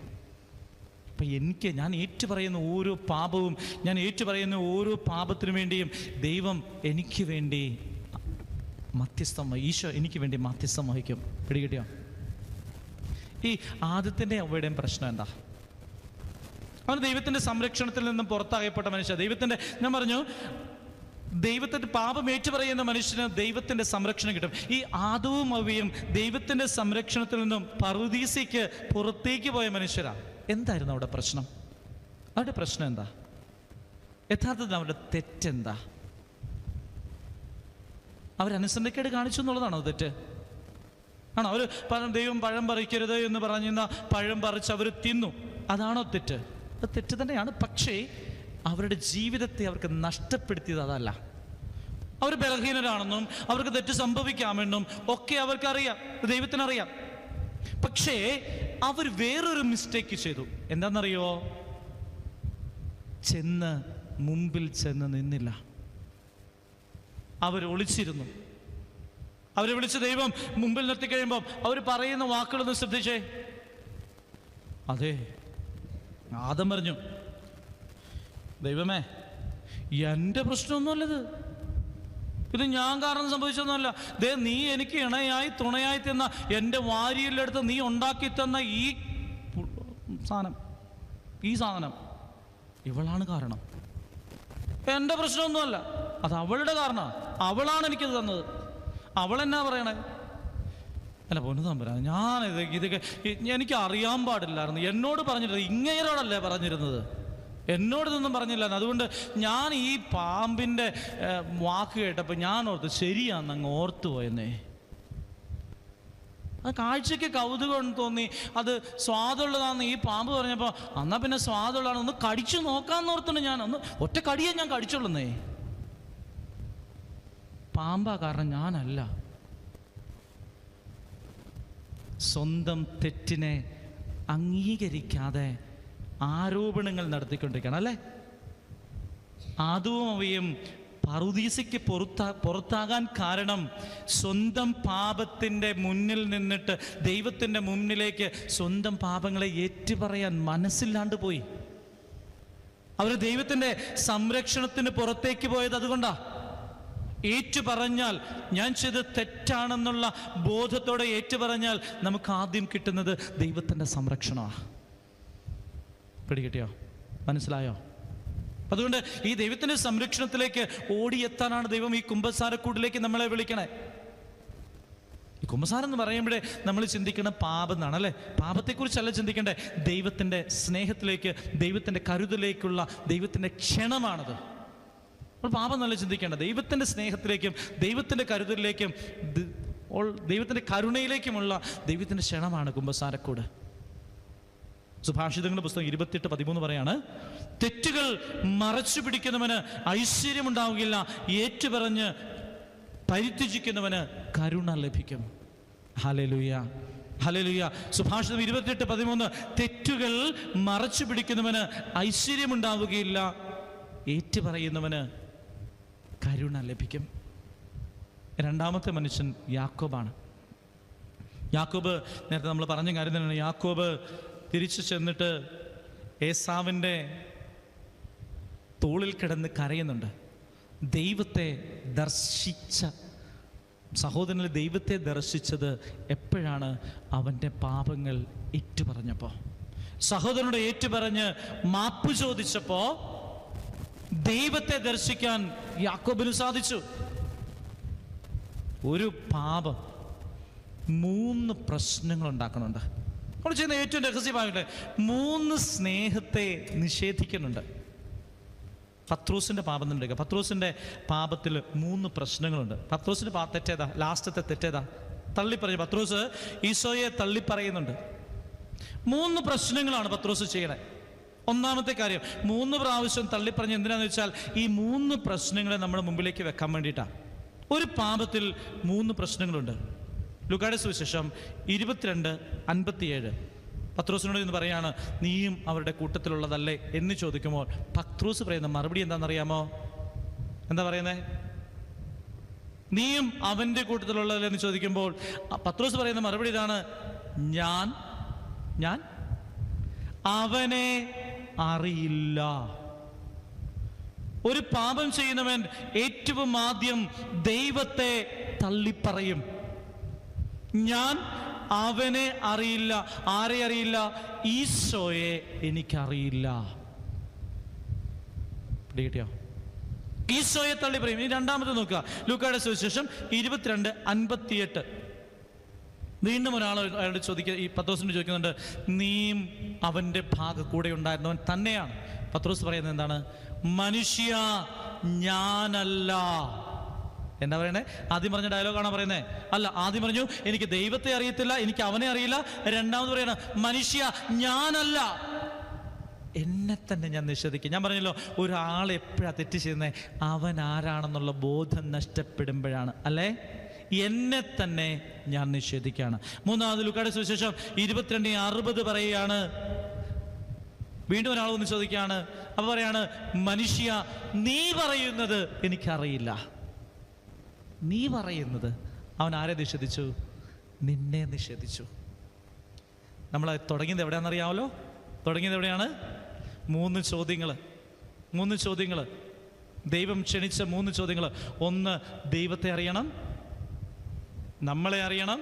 അപ്പം ഞാൻ ഏറ്റുപറയുന്ന ഓരോ പാപവും, ഞാൻ ഏറ്റുപറയുന്ന ഓരോ പാപത്തിനു വേണ്ടിയും ദൈവം എനിക്ക് വേണ്ടി ഈശോ എനിക്ക് വേണ്ടി മധ്യസ്ഥം വഹിക്കും. പിടികിട്ടിയോ? ഈ ആദ്യത്തിൻ്റെ അവയുടെയും പ്രശ്നം എന്താ? അവൻ ദൈവത്തിൻ്റെ സംരക്ഷണത്തിൽ നിന്നും പുറത്താകപ്പെട്ട മനുഷ്യ. ഞാൻ പറഞ്ഞു, ദൈവത്തിൻ്റെ പാപം ഏറ്റുപറയുന്ന മനുഷ്യന് ദൈവത്തിൻ്റെ സംരക്ഷണം കിട്ടും. ഈ ആദവും ഹവ്വയും ദൈവത്തിൻ്റെ സംരക്ഷണത്തിൽ നിന്നും പറുദീസയ്ക്ക് പുറത്തേക്ക് പോയ മനുഷ്യരാണ്. എന്തായിരുന്നു അവിടെ പ്രശ്നം? അവരുടെ പ്രശ്നം എന്താ? യഥാർത്ഥത്തിൽ അവരുടെ തെറ്റെന്താ? അവരനുസരണക്കേട് കാണിച്ചു എന്നുള്ളതാണോ തെറ്റ്? ആണോ? അവർ ദൈവം പഴം പറിക്കരുത് എന്ന് പറഞ്ഞിരുന്ന പഴം പറിച്ച് അവർ തിന്നു, അതാണോ തെറ്റ്? അത് തെറ്റ് തന്നെയാണ്. പക്ഷേ അവരുടെ ജീവിതത്തെ അവർക്ക് നഷ്ടപ്പെടുത്തിയത് അതല്ല. അവർ ബലഹീനരാണെന്നും അവർക്ക് തെറ്റ് സംഭവിക്കാമെന്നും ഒക്കെ അവർക്കറിയാം, ദൈവത്തിനറിയാം. പക്ഷേ അവർ വേറൊരു മിസ്റ്റേക്ക് ചെയ്തു. എന്താണെന്നറിയോ? മുമ്പിൽ ചെന്ന് നിന്നില്ല. അവർ ഒളിച്ചിരുന്നു. അവരെ വിളിച്ച് ദൈവം മുമ്പിൽ നിർത്തി കഴിയുമ്പോൾ അവർ പറയുന്ന വാക്കുകളൊന്ന് ശ്രദ്ധിച്ചേ. അതെ, ആദം പറഞ്ഞു, ദൈവമേ എൻ്റെ പ്രശ്നമൊന്നുമല്ലത്, ഇത് ഞാൻ കാരണം സംഭവിച്ചൊന്നുമല്ല. നീ എനിക്ക് ഇണയായി തുണയായി തന്ന എൻ്റെ വാരിയിലെടുത്ത് നീ ഉണ്ടാക്കി തന്ന ഈ സാധനം ഇവളാണ് കാരണം. എൻ്റെ പ്രശ്നമൊന്നുമല്ല, അത് അവളുടെ കാരണമാണ്. അവളാണ് എനിക്കത് തന്നത്. അവളെന്നാ പറയണേ? അല്ല പൊന്നു തമ്പുരാൻ, ഇതൊക്കെ എനിക്ക് അറിയാൻ പാടില്ലായിരുന്നു. എന്നോട് പറഞ്ഞിട്ടില്ല, ഇങ്ങേരോടല്ലേ പറഞ്ഞിരുന്നത്, എന്നോടിതൊന്നും പറഞ്ഞില്ലായിരുന്നു. അതുകൊണ്ട് ഞാൻ ഈ പാമ്പിൻ്റെ വാക്ക് കേട്ടപ്പോൾ ഞാൻ ഓർത്ത് ശരിയാന്ന് അങ്ങ് ഓർത്തു പോയെന്നേ. അത് കാഴ്ചയ്ക്ക് കൗതുകം തോന്നി, അത് സ്വാദുള്ളതാണെന്ന് ഈ പാമ്പ് പറഞ്ഞപ്പോൾ എന്നാൽ പിന്നെ സ്വാദുള്ളതാണ്, ഒന്ന് കടിച്ചു നോക്കാമെന്ന് ഓർത്തുണ്ട്. ഞാൻ ഒറ്റ കടിയേ ഞാൻ കടിച്ചുള്ളന്നേ. പാമ്പാ കാരണം ഞാനല്ല. സ്വന്തം തെറ്റിനെ അംഗീകരിക്കാതെ ആരോപണങ്ങൾ നടത്തിക്കൊണ്ടിരിക്കണം അല്ലേ? ആദവും അവയും പറുദീസയ്ക്ക് പുറത്താകാൻ കാരണം സ്വന്തം പാപത്തിൻ്റെ മുന്നിൽ നിന്നിട്ട് ദൈവത്തിൻ്റെ മുന്നിലേക്ക് സ്വന്തം പാപങ്ങളെ ഏറ്റുപറയാൻ മനസ്സില്ലാണ്ട് പോയി. അവർ ദൈവത്തിൻ്റെ സംരക്ഷണത്തിന് പുറത്തേക്ക് പോയത് അതുകൊണ്ടാ. ഏറ്റുപറഞ്ഞാൽ ഞാൻ ചെയ്ത് തെറ്റാണെന്നുള്ള ബോധത്തോടെ ഏറ്റുപറഞ്ഞാൽ നമുക്ക് ആദ്യം കിട്ടുന്നത് ദൈവത്തിൻ്റെ സംരക്ഷണമാണ്. പിടികിട്ടിയോ? മനസ്സിലായോ? അതുകൊണ്ട് ഈ ദൈവത്തിൻ്റെ സംരക്ഷണത്തിലേക്ക് ഓടിയെത്താനാണ് ദൈവം ഈ കുമ്പസാരക്കൂട്ടിലേക്ക് നമ്മളെ വിളിക്കണേ. ഈ കുമ്പസാരം എന്ന് പറയുമ്പോഴേ നമ്മൾ ചിന്തിക്കണം പാപം എന്നാണ് അല്ലേ? പാപത്തെക്കുറിച്ചല്ല ചിന്തിക്കേണ്ടേ, ദൈവത്തിൻ്റെ സ്നേഹത്തിലേക്ക്, ദൈവത്തിൻ്റെ കരുതലേക്കുള്ള ദൈവത്തിൻ്റെ ക്ഷണമാണത്. അപ്പോൾ പാപം നല്ല ചിന്തിക്കേണ്ട, ദൈവത്തിൻ്റെ സ്നേഹത്തിലേക്കും ദൈവത്തിൻ്റെ കരുതലിലേക്കും ദൈവത്തിൻ്റെ കരുണയിലേക്കുമുള്ള ദൈവത്തിൻ്റെ ക്ഷണമാണ് കുമ്പസാരക്കൂട്. സുഭാഷിതങ്ങളുടെ പുസ്തകം 28:13 പറയാണ്, തെറ്റുകൾ മറച്ചു പിടിക്കുന്നവന് ഐശ്വര്യമുണ്ടാവുകയില്ല, ഏറ്റുപറഞ്ഞ് പരിത്യജിക്കുന്നവന് കരുണ ലഭിക്കും. Hallelujah, hallelujah. സുഭാഷിതം 28:13, തെറ്റുകൾ മറച്ചു പിടിക്കുന്നവന് ഐശ്വര്യമുണ്ടാവുകയില്ല, ഏറ്റുപറയുന്നവന് കരുണ ലഭിക്കും. രണ്ടാമത്തെ മനുഷ്യൻ യാക്കോബാണ്. യാക്കോബ് നേരത്തെ നമ്മൾ പറഞ്ഞ കാര്യം തന്നെയാണ്. യാക്കോബ് തിരിച്ചു ചെന്നിട്ട് ഏസാവിൻ്റെ തോളിൽ കിടന്ന് കരയുന്നുണ്ട്. ദൈവത്തെ ദർശിച്ച സഹോദരനിൽ ദൈവത്തെ ദർശിച്ചത് എപ്പോഴാണ്? അവൻ്റെ പാപങ്ങൾ ഏറ്റുപറഞ്ഞപ്പോൾ, സഹോദരനോട് ഏറ്റുപറഞ്ഞ് മാപ്പ് ചോദിച്ചപ്പോൾ ദൈവത്തെ ദർശിക്കാൻ യാക്കോബിന് സാധിച്ചു. ഒരു പാപം 3 പ്രശ്നങ്ങൾ ഉണ്ടാക്കുന്നുണ്ട്. നമ്മൾ ചെയ്യുന്ന ഏറ്റവും രഹസ്യമായിട്ട് 3 സ്നേഹത്തെ നിഷേധിക്കുന്നുണ്ട്. പത്രോസിൻ്റെ പാപം തന്നെ എടുക്കുക. പത്രോസിൻ്റെ പാപത്തിൽ 3 പ്രശ്നങ്ങളുണ്ട്. പത്രോസിൻ്റെ തെറ്റേതാ? ലാസ്റ്റത്തെ തെറ്റേതാ? തള്ളിപ്പറഞ്ഞു. പത്രോസ് ഈശോയെ തള്ളിപ്പറയുന്നുണ്ട്. 3 പ്രശ്നങ്ങളാണ് പത്രോസ് ചെയ്യണേ. ഒന്നാമത്തെ കാര്യം, 3 പ്രാവശ്യം തള്ളിപ്പറഞ്ഞ് എന്തിനാന്ന് വെച്ചാൽ ഈ 3 പ്രശ്നങ്ങളെ നമ്മുടെ മുമ്പിലേക്ക് വെക്കാൻ വേണ്ടിയിട്ടാണ്. ഒരു പാപത്തിൽ 3 പ്രശ്നങ്ങളുണ്ട്. ലൂക്കായുടെ സുവിശേഷം 22:57 പത്രോസിനോട് ഇന്ന് പറയാണ്, നീയും അവരുടെ കൂട്ടത്തിലുള്ളതല്ലേ എന്ന് ചോദിക്കുമ്പോൾ പത്രോസ് പറയുന്ന മറുപടി എന്താണെന്നറിയാമോ? എന്താ പറയുന്നേ? നീയും അവൻ്റെ കൂട്ടത്തിലുള്ളതല്ലേ എന്ന് ചോദിക്കുമ്പോൾ പത്രോസ് പറയുന്ന മറുപടി ഇതാണ്, ഞാൻ അവനെ അറിയില്ല. ഒരു പാപം ചെയ്യുന്നവൻ ഏറ്റവും ആദ്യം ദൈവത്തെ തള്ളിപ്പറയും. ഞാൻ അവനെ അറിയില്ല. ആരെ അറിയില്ല? ഈശോയെ എനിക്കറിയില്ല. കിട്ടിയോ? ഈശോയെ തള്ളിപ്പറയും. ഇനി രണ്ടാമത് നോക്കുക, ലൂക്കായുടെ സുവിശേഷം 22:58 വീണ്ടും അയാളോട് ചോദിക്കുക, ഈ പത്രോസിനോട് ചോദിക്കുന്നുണ്ട്, നീയും അവൻ്റെ കൂടെ ഉണ്ടായിരുന്നവൻ തന്നെയാണ്. പത്രോസ് പറയുന്നത് എന്താണ്? മനുഷ്യ, ഞാനല്ല. എന്താ പറയണേ? ആദ്യം പറഞ്ഞ ഡയലോഗാണോ പറയുന്നത്? അല്ല, ആദ്യം പറഞ്ഞു എനിക്ക് ദൈവത്തെ അറിയത്തില്ല, എനിക്ക് അവനെ അറിയില്ല. രണ്ടാമത് പറയണ മനുഷ്യ, ഞാനല്ല, എന്നെ തന്നെ ഞാൻ നിഷേധിക്കും. ഞാൻ പറഞ്ഞല്ലോ, ഒരാൾ എപ്പോഴാണ് തെറ്റ് ചെയ്യുന്നത്? അവൻ ആരാണെന്നുള്ള ബോധം നഷ്ടപ്പെടുമ്പോഴാണ്, അല്ലേ? എന്നെ തന്നെ ഞാൻ നിഷേധിക്കുകയാണ്. മൂന്നാമത് ലൂക്കായുടെ സുവിശേഷം 22:60 പറയുകയാണ്, വീണ്ടും ഒരാൾ ഒന്ന് ചോദിക്കുകയാണ്. അപ്പൊ പറയാണ്, മനുഷ്യ, നീ പറയുന്നത് എനിക്കറിയില്ല. നീ പറയുന്നത്. അവൻ ആരെ നിഷേധിച്ചു? നിന്നെ നിഷേധിച്ചു. നമ്മൾ തുടങ്ങിയത് എവിടെയാണെന്നറിയാമല്ലോ? തുടങ്ങിയത് എവിടെയാണ്? 3 ചോദ്യങ്ങൾ. ദൈവം ക്ഷണിച്ച 3 ചോദ്യങ്ങൾ. ഒന്ന്, ദൈവത്തെ അറിയണം, നമ്മളെ അറിയണം,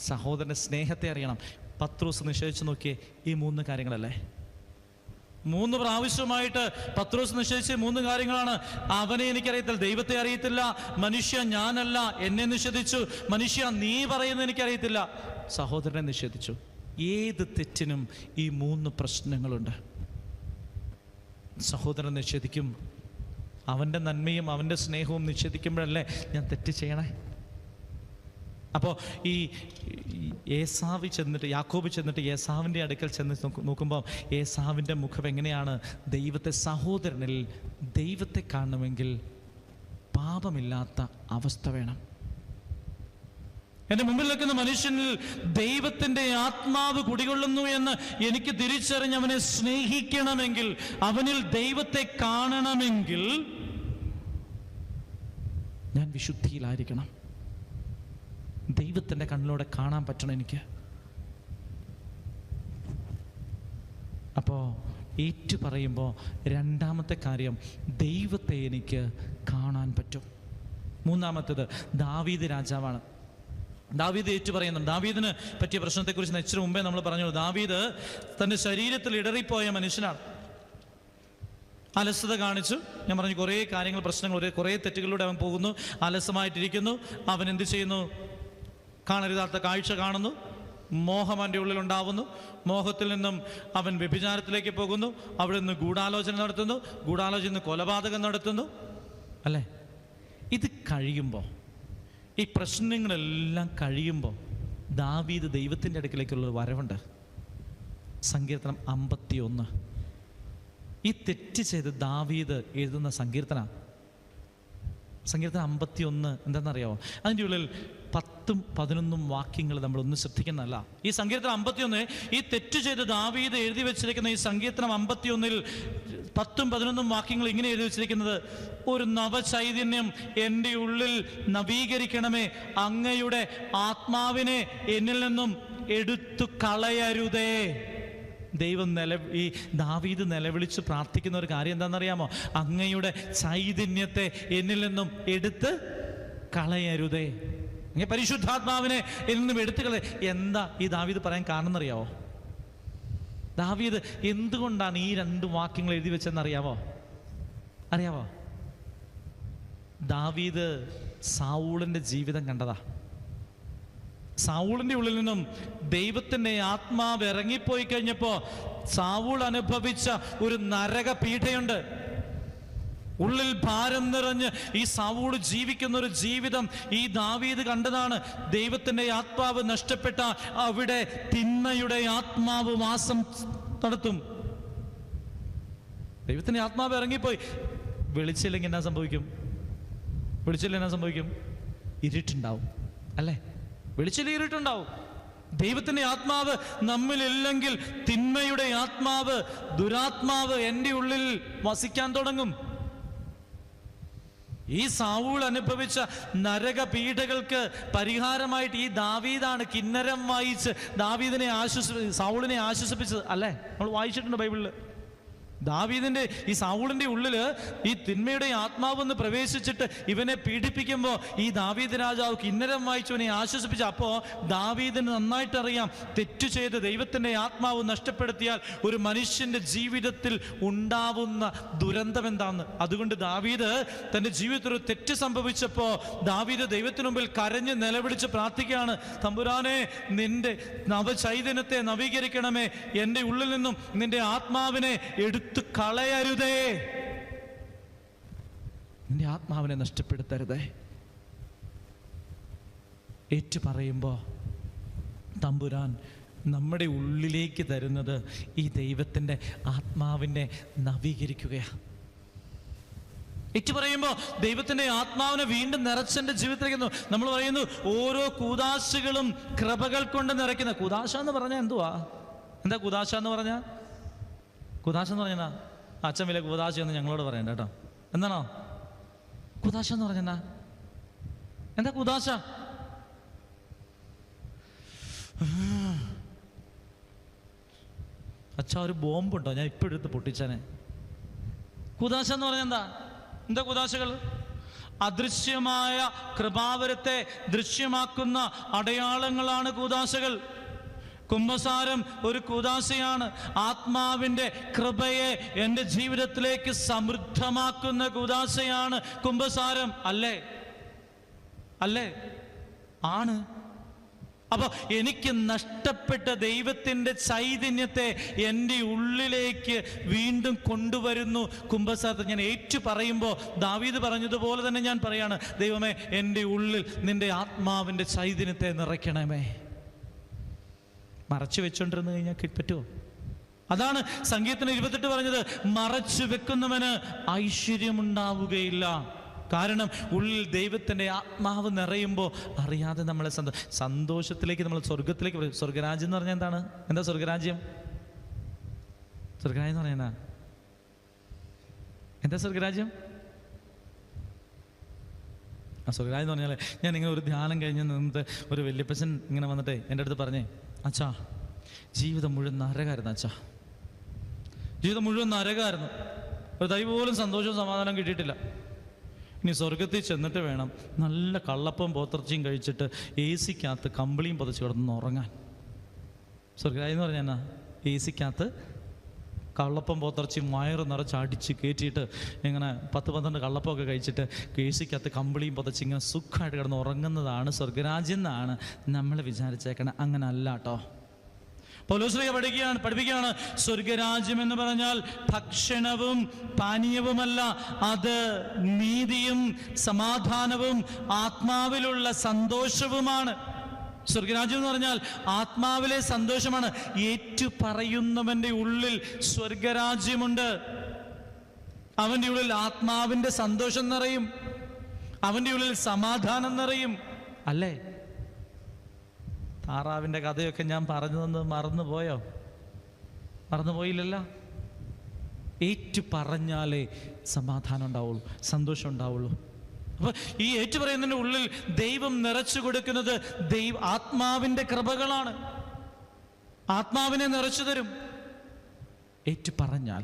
സഹോദരൻ്റെ സ്നേഹത്തെ അറിയണം. പത്രോസ് നിഷേധിച്ചു നോക്കിയേ, ഈ 3 കാര്യങ്ങളല്ലേ? 3 പ്രാവശ്യമായിട്ട് പത്രോസ് നിഷേധിച്ച 3 കാര്യങ്ങളാണ്. അവനെ എനിക്കറിയത്തില്ല, ദൈവത്തെ അറിയത്തില്ല, മനുഷ്യ ഞാനല്ല, എന്നെ നിഷേധിച്ചു, മനുഷ്യ നീ പറയുന്നത് എനിക്കറിയത്തില്ല, സഹോദരനെ നിഷേധിച്ചു. ഏത് തെറ്റിനും ഈ 3 പ്രശ്നങ്ങളുണ്ട്. സഹോദരൻ നിഷേധിക്കും, അവൻ്റെ നന്മയും അവൻ്റെ സ്നേഹവും നിഷേധിക്കുമ്പോഴല്ലേ ഞാൻ തെറ്റ് ചെയ്യണേ. അപ്പോൾ ഈ ഏസാവ് ചെന്നിട്ട്, യാക്കോബ് ചെന്നിട്ട് ഏസാവിൻ്റെ അടുക്കൽ ചെന്ന് നോക്കുമ്പോൾ ഏസാവിൻ്റെ മുഖം എങ്ങനെയാണ്? ദൈവത്തെ, സഹോദരനിൽ ദൈവത്തെ കാണണമെങ്കിൽ പാപമില്ലാത്ത അവസ്ഥ വേണം. എൻ്റെ മുമ്പിൽ നിൽക്കുന്ന മനുഷ്യനിൽ ദൈവത്തിൻ്റെ ആത്മാവ് കുടികൊള്ളുന്നു എന്ന് എനിക്ക് തിരിച്ചറിഞ്ഞ് അവനെ സ്നേഹിക്കണമെങ്കിൽ, അവനിൽ ദൈവത്തെ കാണണമെങ്കിൽ ഞാൻ വിശുദ്ധിയിലായിരിക്കണം. ദൈവത്തിൻ്റെ കണ്ണിലൂടെ കാണാൻ പറ്റണം എനിക്ക്. അപ്പോൾ ഏറ്റു പറയുമ്പോൾ രണ്ടാമത്തെ കാര്യം, ദൈവത്തെ എനിക്ക് കാണാൻ പറ്റും. മൂന്നാമത്തേത് ദാവീദ് രാജാവാണ്. ദാവീദ് ഏറ്റു പറയുന്നുണ്ട്. ദാവീദിന് പറ്റിയ പ്രശ്നത്തെക്കുറിച്ച് ഇച്ചിരി മുമ്പേ നമ്മൾ പറഞ്ഞു. ദാവീദ് തൻ്റെ ശരീരത്തിൽ ഇടറിപ്പോയ മനുഷ്യനാണ്. അലസത കാണിച്ചു. ഞാൻ പറഞ്ഞു കുറേ കാര്യങ്ങൾ, പ്രശ്നങ്ങൾ, കുറേ തെറ്റുകളിലൂടെ അവൻ പോകുന്നു, അലസമായിട്ടിരിക്കുന്നു. അവൻ എന്ത് ചെയ്യുന്നു? കാണരുതാത്ത കാഴ്ച കാണുന്നു, മോഹം അവൻ്റെ ഉള്ളിലുണ്ടാവുന്നു. മോഹത്തിൽ നിന്നും അവൻ വ്യഭിചാരത്തിലേക്ക് പോകുന്നു, അവിടെ നിന്ന് ഗൂഢാലോചന നടത്തുന്നു, ഗൂഢാലോചന കൊലപാതകം നടത്തുന്നു, അല്ലേ? ഇത് കഴിയുമ്പോൾ, ഈ പ്രശ്നങ്ങളെല്ലാം കഴിയുമ്പോൾ ദാവീദ് ദൈവത്തിൻ്റെ അടുക്കിലേക്കുള്ളൊരു വരവുണ്ട്. സങ്കീർത്തനം 51. ഈ തെറ്റ് ചെയ്ത് ദാവീദ് എഴുതുന്ന സങ്കീർത്തനം 51 എന്താണെന്നറിയാമോ? അതിൻ്റെ ഉള്ളിൽ 10ഉം 11ഉം വാക്യങ്ങൾ നമ്മളൊന്നും ശ്രദ്ധിക്കുന്നതല്ല. ഈ സങ്കീർത്തനം 51, ഈ തെറ്റ് ചെയ്ത് ദാവീദ് എഴുതി വെച്ചിരിക്കുന്ന ഈ സങ്കീർത്തനം 51-ൽ 10ഉം 11ഉം വാക്യങ്ങൾ ഇങ്ങനെ എഴുതി വെച്ചിരിക്കുന്നത്: ഒരു നവചൈതന്യം എൻ്റെ ഉള്ളിൽ നവീകരിക്കണമേ, അങ്ങയുടെ ആത്മാവിനെ എന്നിൽ നിന്നും എടുത്തു കളയരുതേ. ദൈവം ഈ ദാവീദ് നിലവിളിച്ച് പ്രാർത്ഥിക്കുന്ന ഒരു കാര്യം എന്താണെന്നറിയാമോ? അങ്ങയുടെ ചൈതന്യത്തെ എന്നിൽ നിന്നും എടുത്ത് കളയരുതേ. അങ്ങനെ പരിശുദ്ധാത്മാവിനെ എന്നിൽ നിന്നും എടുത്തു കളയ. എന്താ ഈ ദാവീദ് പറയാൻ കാരണം എന്നറിയാവോ? ദാവീദ് എന്തുകൊണ്ടാണ് ഈ 2 വാക്യങ്ങൾ എഴുതി വെച്ചെന്നറിയാവോ? അറിയാവോ? ദാവീദ് സാവൂളിൻ്റെ ജീവിതം കണ്ടതാ. സാവൂളിൻ്റെ ഉള്ളിൽ നിന്നും ദൈവത്തിൻ്റെ ആത്മാവ് ഇറങ്ങിപ്പോയി കഴിഞ്ഞപ്പോൾ സാവൂൾ അനുഭവിച്ച ഒരു നരക പീഡയുണ്ട്. ഉള്ളിൽ ഭാരം നിറഞ്ഞ് ഈ സാവൂൾ ജീവിക്കുന്ന ഒരു ജീവിതം ഈ ദാവീദ് കണ്ടതാണ്. ദൈവത്തിൻ്റെ ആത്മാവ് നഷ്ടപ്പെട്ട അവിടെ തിന്മയുടെ ആത്മാവ് വാസം നടത്തും. ദൈവത്തിൻ്റെ ആത്മാവ് ഇറങ്ങിപ്പോയി. വെളിച്ചില്ലെങ്കിൽ എന്നാ സംഭവിക്കും? ഇരുട്ടുണ്ടാവും, അല്ലേ? വെളിച്ചിൽ ഇരുട്ടുണ്ടാവും. ദൈവത്തിൻ്റെ ആത്മാവ് നമ്മളില്ലെങ്കിൽ തിന്മയുടെ ആത്മാവ്, ദുരാത്മാവ് എൻ്റെ ഉള്ളിൽ വസിക്കാൻ തുടങ്ങും. ഈ സാവൂൾ അനുഭവിച്ച നരക പീഡകൾക്ക് പരിഹാരമായിട്ട് ഈ ദാവീദാണ് കിന്നരം വായിച്ച് ദാവീദിനെ സാവൂളിനെ ആശ്വസിപ്പിച്ചത്, അല്ലേ? നമ്മൾ വായിച്ചിട്ടുണ്ട് ബൈബിളിൽ. ദാവീദിന്റെ ഈ സാവൂളിന്റെ ഉള്ളിൽ ഈ തിന്മയുടെ ആത്മാവെന്ന് പ്രവേശിച്ചിട്ട് ഇവനെ പീഡിപ്പിക്കുമ്പോൾ ഈ ദാവീദ് രാജാവ് കിന്നരം വായിച്ചവനെ ആശ്വസിപ്പിച്ചു. അപ്പോൾ ദാവീദിന് നന്നായിട്ട് അറിയാം തെറ്റു ചെയ്ത് ദൈവത്തിൻ്റെ ആത്മാവ് നഷ്ടപ്പെടുത്തിയാൽ ഒരു മനുഷ്യന്റെ ജീവിതത്തിൽ ഉണ്ടാവുന്ന ദുരന്തം എന്താന്ന്. അതുകൊണ്ട് ദാവീദ് തൻ്റെ ജീവിതത്തിൽ ഒരു തെറ്റ് സംഭവിച്ചപ്പോൾ ദാവീദ് ദൈവത്തിനു മുമ്പിൽ കരഞ്ഞ് നിലവിളിച്ച് പ്രാർത്ഥിക്കുകയാണ്: തമ്പുരാനെ, നിന്റെ നവചൈതന്യത്തെ നവീകരിക്കണമേ, എൻ്റെ ഉള്ളിൽ നിന്നും നിന്റെ ആത്മാവിനെ എടുത്തു കളയരുതേ, നിന്റെ ആത്മാവിനെ നഷ്ടപ്പെടുത്തരുതേ. ഏറ്റു പറയുമ്പോൾ തമ്പുരാൻ നമ്മുടെ ഉള്ളിലേക്ക് തരുന്നത് ഈ ദൈവത്തിൻ്റെ ആത്മാവിനെ നവീകരിക്കുകയാണ്. ഏറ്റു പറയുമ്പോൾ ദൈവത്തിൻ്റെ ആത്മാവിനെ വീണ്ടും നിറച്ചെൻ്റെ ജീവിതത്തിലേക്ക് നമ്മൾ പറയുന്നു ഓരോ കൂദാശകളും കൃപകൾ കൊണ്ട് നിറയ്ക്കുന്ന. കൂദാശ എന്ന് പറഞ്ഞാൽ എന്തുവാ? എന്താ കൂദാശ എന്ന് പറഞ്ഞാൽ? കൂദാശ എന്ന് പറഞ്ഞാ അച്ഛൻ വില കൂദാശ എന്ന് ഞങ്ങളോട് പറയണ്ട കേട്ടോ. എന്താണോ കൂദാശ എന്ന് പറഞ്ഞാ? എന്താ കൂദാശ? അച്ഛാ, ഒരു ബോംബുണ്ടോ? ഞാൻ ഇപ്പം എടുത്ത് പൊട്ടിച്ചനെ. കൂദാശ എന്ന് പറഞ്ഞാൽ എന്താ കൂദാശകൾ? അദൃശ്യമായ കൃപാവരത്തെ ദൃശ്യമാക്കുന്ന അടയാളങ്ങളാണ് കൂദാശകൾ. കുമ്പസാരം ഒരു കൂദാശയാണ്. ആത്മാവിൻ്റെ കൃപയെ എൻ്റെ ജീവിതത്തിലേക്ക് സമൃദ്ധമാക്കുന്ന കൂദാശയാണ് കുമ്പസാരം. അല്ലേ? അല്ലേ? ആണ്. അപ്പോൾ എനിക്ക് നഷ്ടപ്പെട്ട ദൈവത്തിൻ്റെ ചൈതന്യത്തെ എൻ്റെ ഉള്ളിലേക്ക് വീണ്ടും കൊണ്ടുവരുന്നു കുമ്പസാരത്തെ. ഞാൻ ഏറ്റു പറയുമ്പോൾ ദാവീദ് പറഞ്ഞതുപോലെ തന്നെ ഞാൻ പറയാണ്, ദൈവമേ എൻ്റെ ഉള്ളിൽ നിൻ്റെ ആത്മാവിൻ്റെ ചൈതന്യത്തെ നിറയ്ക്കണമേ. മറച്ചു വെച്ചോണ്ടിരുന്നു കഴിഞ്ഞാൽ പറ്റുമോ? അതാണ് സംഗീതത്തിന് 28 പറഞ്ഞത്, മറച്ചു വെക്കുന്നവന് ഐശ്വര്യമുണ്ടാവുകയില്ല. കാരണം ഉള്ളിൽ ദൈവത്തിൻ്റെ ആത്മാവ് നിറയുമ്പോൾ അറിയാതെ നമ്മളെ സന്തോഷത്തിലേക്ക്, നമ്മൾ സ്വർഗത്തിലേക്ക്. സ്വർഗരാജ്യം എന്ന് പറഞ്ഞാൽ എന്താണ്? എന്താ സ്വർഗരാജ്യം? സ്വർഗരാജ്യം എന്ന് പറഞ്ഞാൽ എന്താ സ്വർഗരാജ്യം? സ്വർഗരാജ്യം എന്ന് പറഞ്ഞാൽ, ഞാൻ ഇങ്ങനെ ഒരു ധ്യാനം കഴിഞ്ഞ് നിന്നിട്ട് ഒരു വല്യപ്പച്ചൻ ഇങ്ങനെ വന്നിട്ട് എൻ്റെ അടുത്ത് പറഞ്ഞേ, അച്ഛാ ജീവിതം മുഴുവൻ നരകമായിരുന്നു അച്ഛാ, ജീവിതം മുഴുവൻ നരകമായിരുന്നു, ഒരു തൈ പോലും സന്തോഷവും സമാധാനം കിട്ടിയിട്ടില്ല. ഇനി സ്വർഗത്തിൽ ചെന്നിട്ട് വേണം നല്ല കള്ളപ്പം പോത്തിറച്ചിയും കഴിച്ചിട്ട് AC-ക്കകത്ത് കമ്പിളിയും പൊതച്ച് കിടന്ന് ഉറങ്ങാൻ. സ്വർഗരാജ്യം എന്ന് പറഞ്ഞാൽ എന്നാ? AC-ക്കകത്ത് കള്ളപ്പം പോത്തിറച്ചിയും വയറ് നിറച്ച് അടിച്ച് കയറ്റിയിട്ട് ഇങ്ങനെ 10-12 കള്ളപ്പമൊക്കെ കഴിച്ചിട്ട് AC-ക്കകത്ത് കമ്പിളിയും പൊതച്ച് ഇങ്ങനെ സുഖമായിട്ട് കിടന്ന് ഉറങ്ങുന്നതാണ് സ്വർഗരാജ്യം എന്നാണ് നമ്മൾ വിചാരിച്ചേക്കണം. അങ്ങനെ അല്ല കേട്ടോ. പൗലോസ് പഠിപ്പിക്കുകയാണ്, സ്വർഗരാജ്യം എന്ന് പറഞ്ഞാൽ ഭക്ഷണവും പാനീയവുമല്ല, അത് നീതിയും സമാധാനവും ആത്മാവിലുള്ള സന്തോഷവുമാണ്. സ്വർഗരാജ്യം എന്ന് പറഞ്ഞാൽ ആത്മാവിലെ സന്തോഷമാണ്. ഏറ്റു പറയുന്നവൻ്റെ ഉള്ളിൽ സ്വർഗരാജ്യമുണ്ട്. അവൻ്റെ ഉള്ളിൽ ആത്മാവിൻ്റെ സന്തോഷം നിറയും, അവൻ്റെ ഉള്ളിൽ സമാധാനം നിറയും. അല്ലേ? താറാവിൻ്റെ കഥയൊക്കെ ഞാൻ പറഞ്ഞു തന്ന് മറന്നുപോയോ? മറന്നുപോയില്ലല്ലോ. ഏറ്റു പറഞ്ഞാലേ സമാധാനം ഉണ്ടാവുള്ളൂ, സന്തോഷം ഉണ്ടാവുള്ളൂ. അപ്പൊ ഈ ഏറ്റു പറയുന്നതിൻ്റെ ഉള്ളിൽ ദൈവം നിറച്ചു കൊടുക്കുന്നത് ആത്മാവിൻ്റെ കൃപകളാണ്. ആത്മാവിനെ നിറച്ചു തരും ഏറ്റു പറഞ്ഞാൽ.